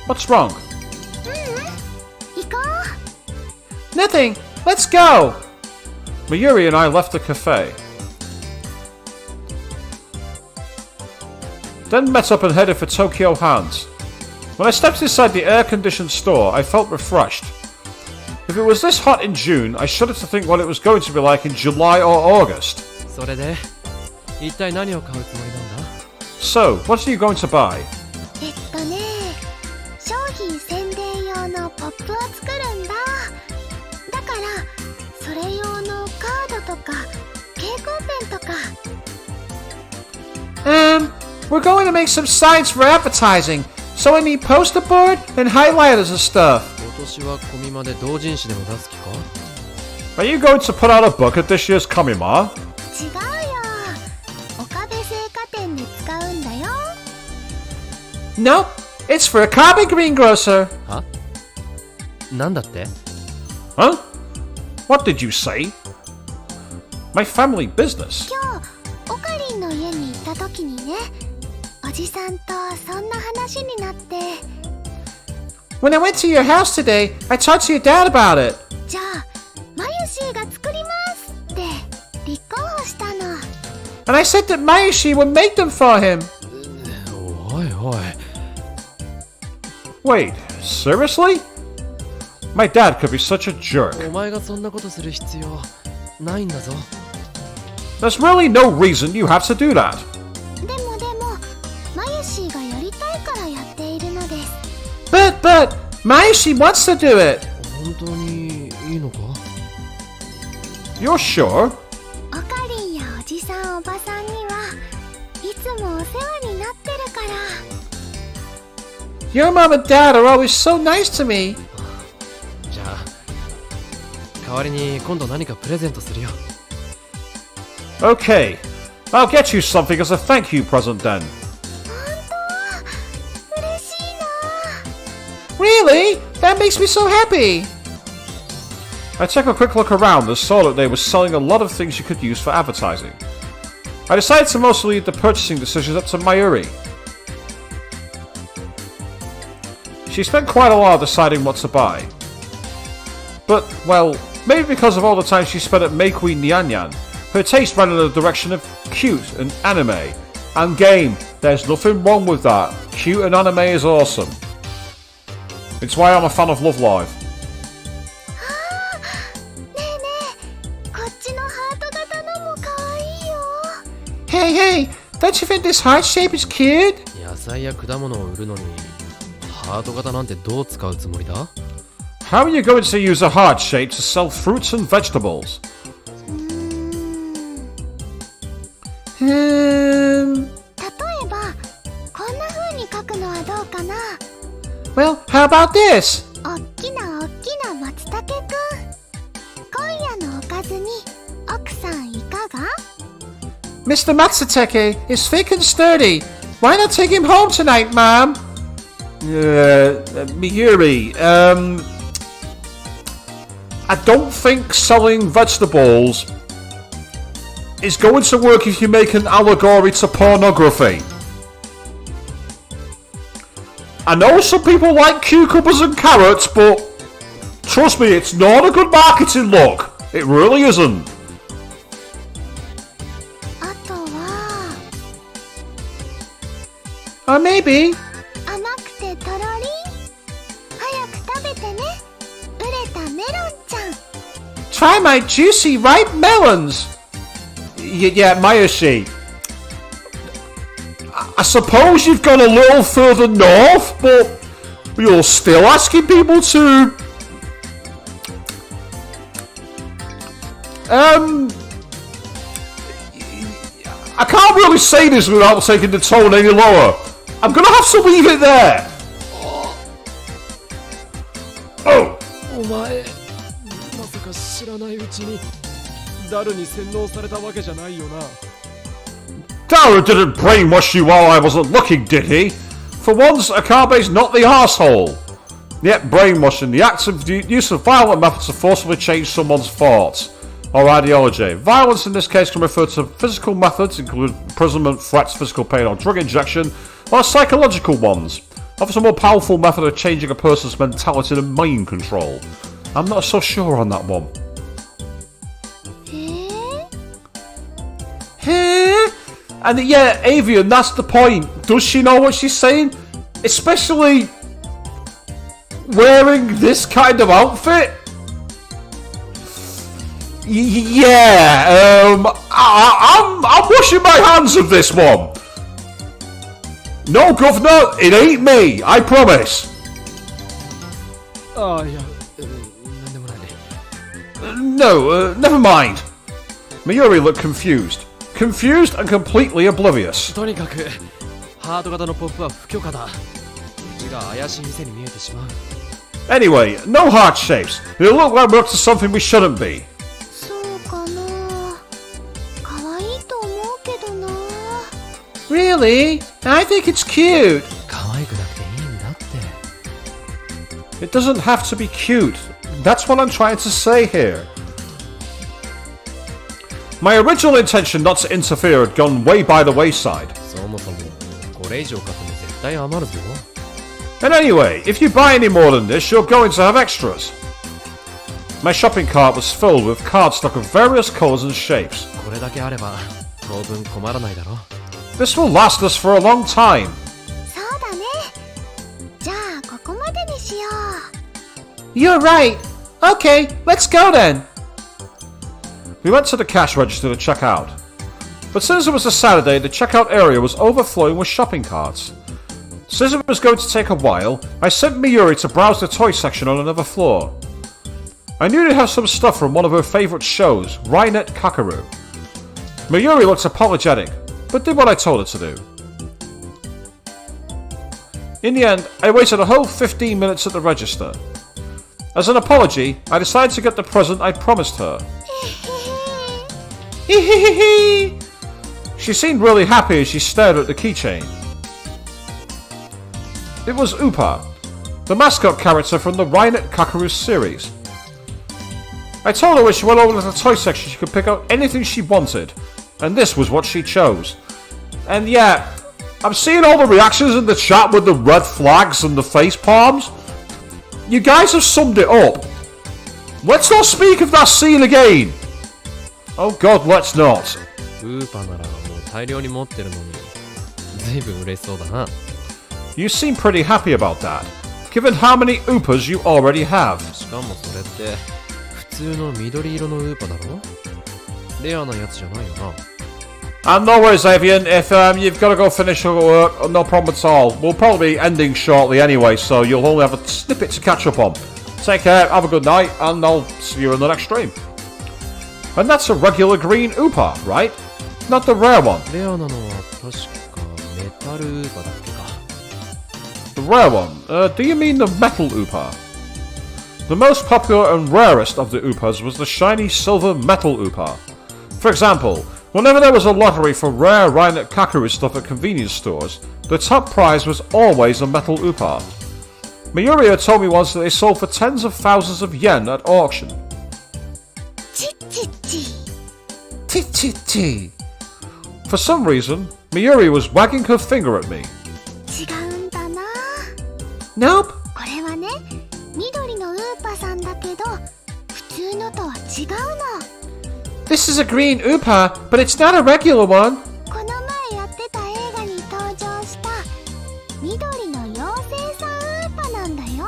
What's wrong? 行こ Nothing. Let's go. Mayuri and I left the cafe. Then met up and headed for Tokyo Hands. When I stepped inside the air-conditioned store, I felt refreshed. If it was this hot in June, I shuddered to think what it was going to be like in July or August. それで一体何を買うつもりなんだ？ So, what are you going to buy? う。商品宣伝用のポップを作るんだ。だからそれ用のカードとか蛍光ペンとか。We're going to make some signs for advertising, so I need poster board and highlighters and stuff. 今年はコミマで同人誌でも出す気か？ Are you going to put out a book at this year's Kamima? 違うよ。岡部製菓店で使うんだよ。No, it's for a Kabe greengrocer. は？なんだって？ Huh? What did you say? My family business. 今日オカリンの家に行った時にね、おじさんとそんな話になって。When I went to your house today, I talked to your dad about it. じゃあマユシーが作りますって立候補したの。 And I said that Mayushi would make them for him. おいおい。 Wait, seriously? My dad could be such a jerk. お前がそんなことする必要ないんだぞ。 There's really no reason you have to do that. でもマユシーがやりたいからやっているのです。 But, Mayushi wants to do it. 本当にいいのか？ You're sure? オカリンやおじさんおばさんにはいつもお世話になってるから。 Your mom and dad are always so nice to me. じゃあ代わりに今度何かプレゼントするよ。 Okay, I'll get you something as a thank you present then. 本当？ Really? That makes me so happy! I took a quick look around and saw that they were selling a lot of things you could use for advertising. I decided to mostly leave the purchasing decisions up to Mayuri. She spent quite a while deciding what to buy. But, well, maybe because of all the time she spent at Meikui Nyanyan, her taste ran in the direction of cute and anime. And game, there's nothing wrong with that. Cute and anime is awesome. It's why I'm a fan of Love Live. Hey, hey, don't you think this heart shape is cute? 野菜や果物を売るのにハート型なんてどう使うつもりだ？ How are you going to use a heart shape to sell fruits and vegetables? 例えばこんな風に書くのはどうかな。 Well, how about this? おっきな松茸くん。今夜のおかずに奥さんいかが？ Mr. Matsutake is thick and sturdy. Why not take him home tonight, ma'am? Miyuri, I don't think selling vegetables is going to work if you make an allegory to pornography. I know some people like cucumbers and carrots, but trust me, it's not a good marketing look. It really isn't. あとは Or maybe. 甘くてとろりん。早く食べてね。熟れたメロンちゃん。 Try my juicy ripe melons. Yeah, Mayoshi. I suppose you've gone a little further north, but you're still asking people to... I can't really say this without taking the tone any lower. I'm gonna have to leave it there. Oh! お前まさか知らないうちにダルに洗脳されたわけじゃないよな。 Dara didn't brainwash you while I wasn't looking, did he? For once, Akabe's not the arsehole. Yet brainwashing, the act of use of violent methods to forcibly change someone's thoughts or ideology. Violence in this case can refer to physical methods, including imprisonment, threats, physical pain or drug injection, or psychological ones. Offers a more powerful method of changing a person's mentality than mind control. I'm not so sure on that one. And yeah, Avian, that's the point. Does she know what she's saying? Especially wearing this kind of outfit? I'm washing my hands of this one. No, Governor, it ain't me, I promise. ああいや、なんでもないね。 No, never mind. Mayuri looked confused. Confused and completely oblivious. とにかくハート型のポップは不許可だ。うちが怪しい店に見えてしまう。 Anyway, no heart shapes. It look like we're up to something we shouldn't be. そうかな。可愛いと思うけどな。 Really? I think it's cute. 可愛くなくていいんだって。 It doesn't have to be cute. That's what I'm trying to say here. My original intention not to interfere had gone way by the wayside. そもそもこれ以上買っても絶対余るぞ。 And anyway, if you buy any more than this, you're going to have extras. My shopping cart was filled with cardstock of various colours and shapes. これだけあれば当分困らないだろ。 This will last us for a long time. そうだね。じゃあここまでにしよう。 You're right. Okay, let's go then. We went to the cash register to check out. But since it was a Saturday, the checkout area was overflowing with shopping carts. Since it was going to take a while, I sent Miyuri to browse the toy section on another floor. I knew they'd have some stuff from one of her favourite shows, Rainet Kakaru. Miyuri looked apologetic, but did what I told her to do. In the end, I waited a whole 15 minutes at the register. As an apology, I decided to get the present I promised her. She seemed really happy as she stared at the keychain. It was Upa. the mascot character from the Rainet Kakaru series. I told her when she went over to the toy section she could pick out anything she wanted, and this was what she chose. And yeah, I'm seeing all the reactions in the chat with the red flags and the face palms. You guys have summed it up. Let's not speak of that scene again. Oh god, let's not. ウーパならもう大量に持ってるのに随分嬉しそうだな。 You seem pretty happy about that, given how many Oopas you already have. しかもそれって普通の緑色のウーパだろ？レアなやつじゃないよな。 And no worries, Avian, if you've got to go finish your work, no problem at all. We'll probably be ending shortly anyway, so you'll only have a snippet to catch up on. Take care, have a good night, and I'll see you in the next stream. And that's a regular green Oopa, right? Not the rare one. レアなのは確かメタルウーパだっけか。 The rare one? Do you mean the metal Oopa? The most popular and rarest of the Oopas was the shiny silver metal Oopa. For example, whenever there was a lottery for rare Rainet Kakaru stuff at convenience stores, the top prize was always a metal Oopa. Mayuri had told me once that they sold for tens of thousands of yen at auction. Ti. For some reason, Mayuri was wagging her finger at me. 違うんだな。 Nope. これはね、緑のウーパさんだけど、普通のとは違うの。 This is a green Oopa, but it's not a regular one. この前やってた映画に登場した緑の妖精さんウーパなんだよ。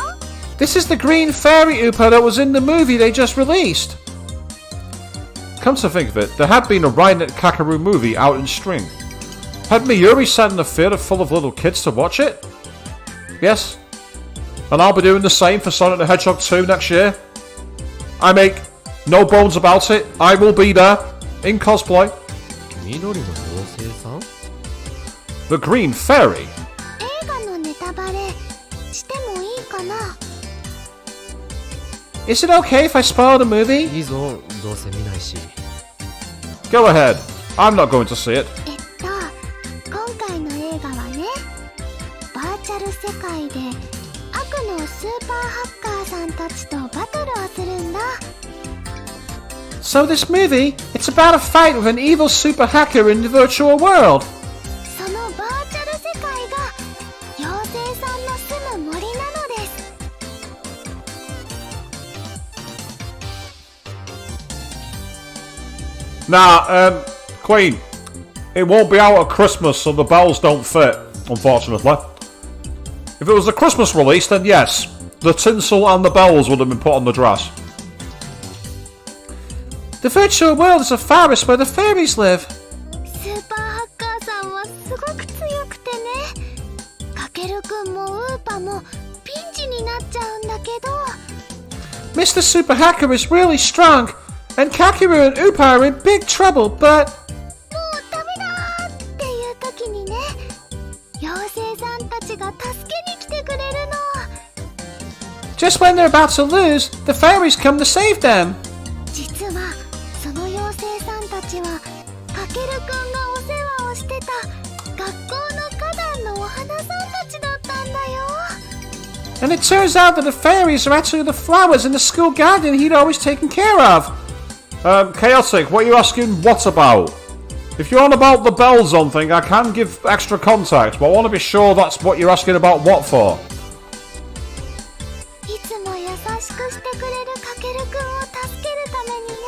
This is the green fairy Oopa that was in the movie they just released. Come to think of it, there had been a Rainet Kakaru movie out in string. Had Mayuri sent in a theatre full of little kids to watch it? Yes. And I'll be doing the same for Sonic the Hedgehog 2 next year. I make no bones about it. I will be there in cosplay. 緑の妖精さん？ The Green Fairy. 映画のネタバレしてもいいかな。 Is it okay if I spoil the movie? いいぞ、どうせ見ないし。 Go ahead. I'm not going to see it. 今回の映画はね、バーチャル世界で悪のスーパーハッカーさんたちとバトルをするんだ。 So this movie, it's about a fight with an evil super hacker in the virtual world. そのバーチャル世界が妖精さんの住む森なのです。 Nah, Queen, it won't be out at Christmas, so the bells don't fit, unfortunately. If it was a Christmas release, then yes, the tinsel and the bells would have been put on the dress. The virtual world is a forest where the fairies live. スーパーハッカーさんはすごく強くてね、かけるくんもウーパもピンチになっちゃうんだけど、 Mr. Super Hacker is really strong, and Kakeru and Upa are in big trouble, but... もうダメだーっていう時にね、妖精さんたちが助けに来てくれるの。 Just when they're about to lose, the fairies come to save them. 実はその妖精さんたちはかけるくんがお世話をしてた学校の花壇のお花さんたちだったんだよ。 And it turns out that the fairies are actually the flowers in the school garden he'd always taken care of. Chaotic, what are you asking what about? If you're on about the bells on thing, I can give extra context, but I want to be sure that's what you're asking about what for. いつも優しくしてくれるかけるくんを助けるためにね、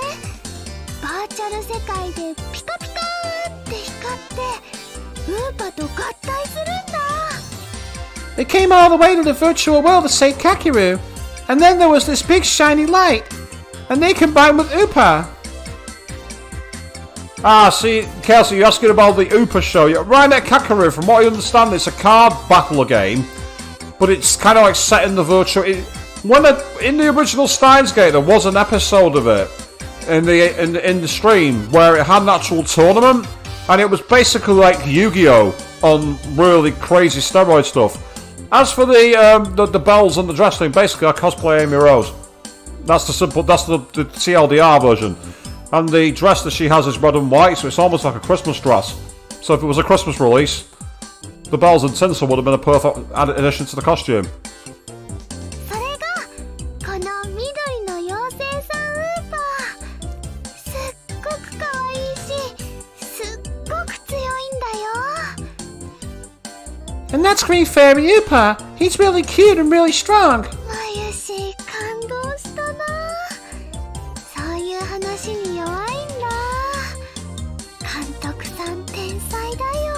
バーチャル世界でピカピカーって光ってウーパと合体するんだ。 They came all the way to the virtual world to save Kakeru, and then there was this big shiny light, and they combined with Upa. Ah, see, Kelsey, you're asking about the Upa show. Rainet Kakaru, from what I understand, it's a card battle game, but it's kind of like set in the virtual... in the original Steins game, there was an episode of it in the stream where it had an actual tournament, and it was basically like Yu-Gi-Oh! On really crazy steroid stuff. As for the bells and the dress thing, basically I cosplay Amy Rose. That's the TLDR version. And the dress that she has is red and white, so it's almost like a Christmas dress. So if it was a Christmas release, the bells and tinsel would have been a perfect addition to the costume. And that's Green Fairy Upa. He's really cute and really strong. まゆし感動したな。そういう話に弱いんだ。監督さん天才だよ。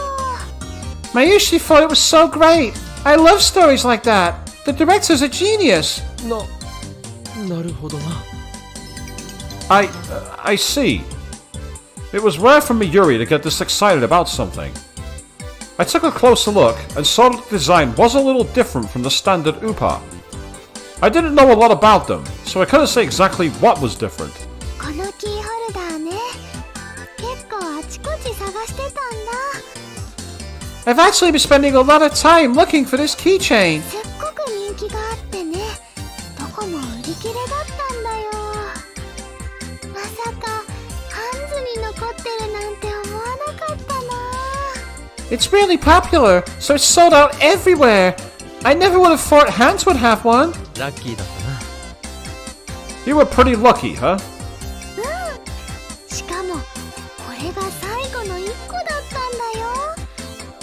Mayushi thought it was so great. I love stories like that. The director's a genius. なるほどな。I see. It was rare for Mayuri to get this excited about something. I took a closer look and saw that the design was a little different from the standard Upa. I didn't know a lot about them, so I couldn't say exactly what was different. このキーホルダーね。結構あちこち探してたんだ。 I've actually been spending a lot of time looking for this keychain. すっごく人気があってね。どこも売り切れだったんだよ。まさかハンズに残ってるなんて思わなかったな。 It's really popular, so it's sold out everywhere. I never would have thought Hans would have one. ラッキーだったな。 You were pretty lucky, huh? しかもこれが最後の1個だったんだよ。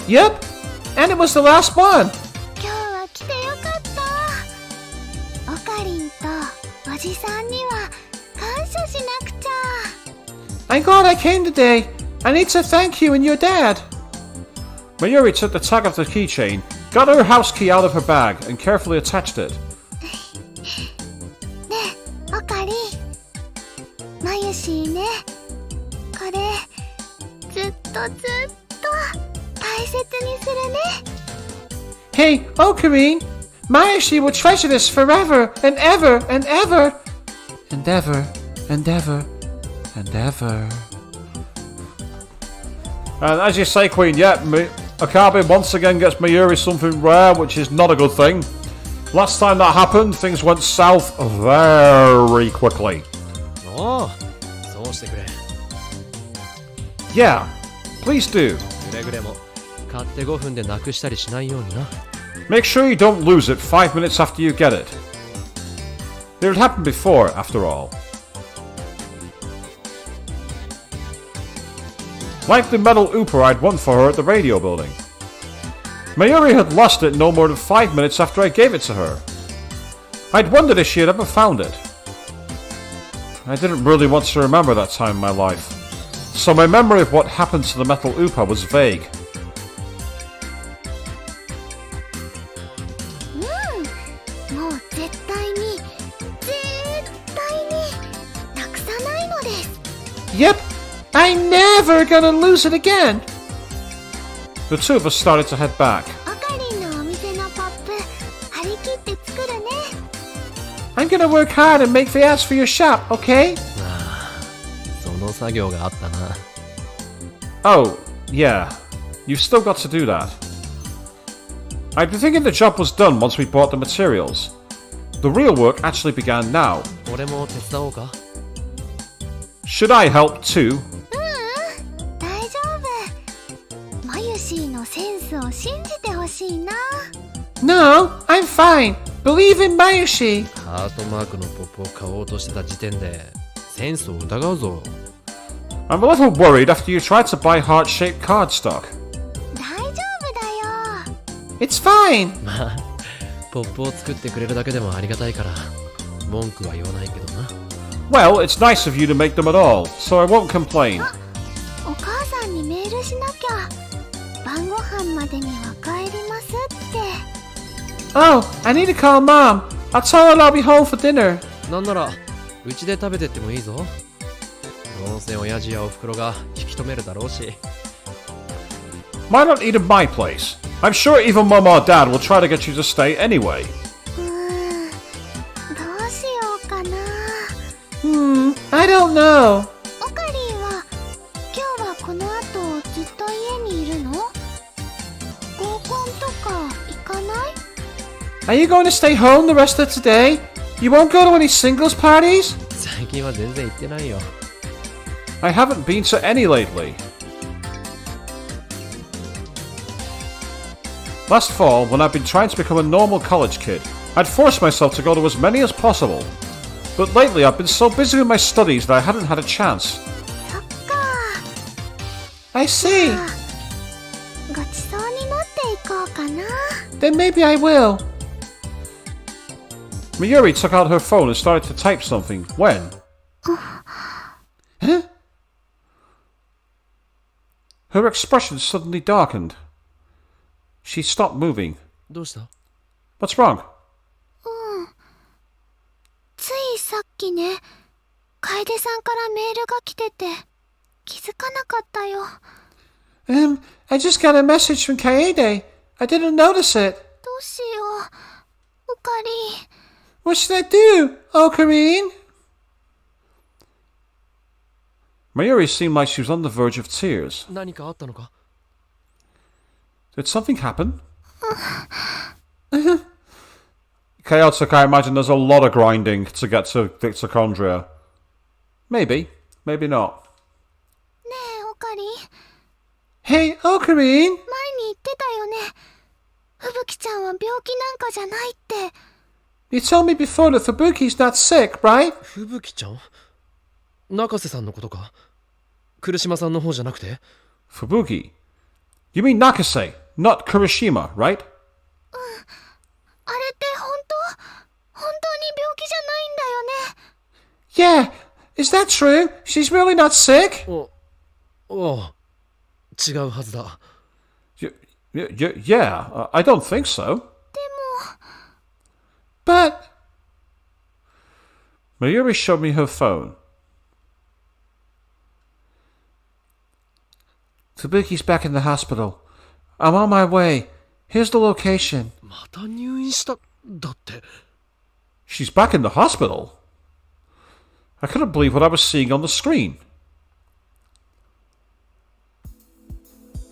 Yep, and it was the last one. 今日は来てよかった。オカリンとおじさんには感謝しなくちゃ。 I'm glad I came today. I need to thank you and your dad. Mayuri took the tag of the keychain, got her house key out of her bag, and carefully attached it. ねえ、オカリン。マユシーね。これずっと大切にするね。 Hey, Ocarine, Mayushi will treasure this forever and ever and ever. And ever and ever and ever. And as you say, Queen, Akabe once again gets Mayuri something rare, which is not a good thing. Last time that happened, things went south very quickly. おお、そうしてくれ。 Yeah, please do. くれぐれも買って5分でなくしたりしないようにな。 Make sure you don't lose it 5 minutes after you get it. It had happened before, after all. Like the metal Upa I'd won for her at the radio building. Mayuri had lost it no more than 5 minutes after I gave it to her. I'd wondered if she had ever found it. I didn't really want to remember that time in my life, so my memory of what happened to the metal Upa was vague. もう絶対になくさないのです。 Yep, I'm never gonna lose it again. The two of us started to head back. オカリンのお店のポップ張り切って作るね。 I'm gonna work hard and make the ads for your shop, okay? その作業があったな。 Oh, yeah. You've still got to do that. I'd been thinking the job was done once we bought the materials. The real work actually began now. 俺も手伝おうか。 Should I help too? 大丈夫。マユシーのセンスを信じてほしいな。 No, I'm fine. Believe in Mayushi. ハートマークのポップを買おうとしてた時点でセンスを疑うぞ。 I'm a little worried after you tried to buy heart-shaped cardstock. 大丈夫だよ。 It's fine. まあ、ポップを作ってくれるだけでもありがたいから文句は言わないけどな。 Well, it's nice of you to make them at all, so I won't complain. お母さんにメールしなきゃ。晩ご飯までには帰りますって。 Oh, I need to call Mom. I'll tell her I'll be home for dinner. なんならうちで食べてってもいいぞ。どうせ親父やおふくろが引き止めるだろうし。 Why not eat at my place? I'm sure either Mum or Dad will try to get you to stay anyway. どうしようかな。 I don't know. オカリンは今日はこの後ずっと家にいるの？合コンとか行かない？ Are you going to stay home the rest of today? You won't go to any singles parties? 最近は全然行ってないよ。 I haven't been to any lately. Last fall, when I'd been trying to become a normal college kid, I'd forced myself to go to as many as possible. But lately I've been so busy with my studies that I hadn't had a chance. そっか。 I see. ごちそうになっていこうかな。 Then maybe I will. Mayuri took out her phone and started to type something. When? Huh? Her expression suddenly darkened. She stopped moving. どうした？ What's wrong? ついさっきね、楓さんからメールが来てて、気づかなかったよ。 I just got a message from Kaede. I didn't notice it. どうしよう。おかり。 What should I do? Oh, Karine? Mayuri seemed like she was on the verge of tears. 何かあったのか？ Did something happen? Chaotic, I imagine there's a lot of grinding to get to Dictochondria. Maybe. Maybe not. ねえ、おかり。 Hey, Ocarine! 前に言ってたよね。ふぶきちゃんは病気なんかじゃないって。 You told me before that Fubuki's not sick, right? ふぶきちゃん？中瀬さんのことか？来島さんの方じゃなくて？ Fubuki? You mean Nakase, not Kurishima, right? あれって本当に病気じゃないんだよね。 Yeah, is that true? She's really not sick? 違うはずだ。Yeah, I don't think so. But... Mayuri showed me her phone. Fubuki's back in the hospital. I'm on my way. Here's the location. また入院した？だって。 She's back in the hospital? I couldn't believe what I was seeing on the screen.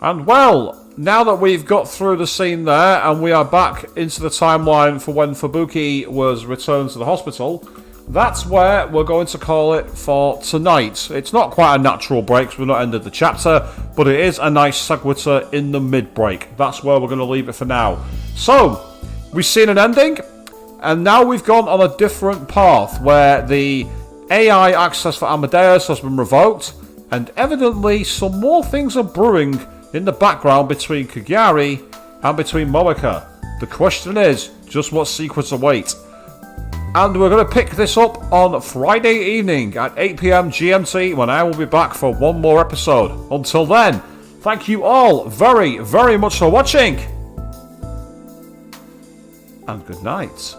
And well, now that we've got through the scene there and we are back into the timeline for when Fubuki was returned to the hospital, that's where we're going to call it for tonight. It's not quite a natural break because we've not ended the chapter, but it is a nice sequitur in the mid-break. That's where we're going to leave it for now. So, we've seen an ending, and now we've gone on a different path where the AI access for Amadeus has been revoked, and evidently some more things are brewing in the background between Kagari and between Moeka. The question is, just what secrets await? And we're going to pick this up on Friday evening at 8 PM GMT when I will be back for one more episode. Until then, thank you all very, very much for watching. And good night.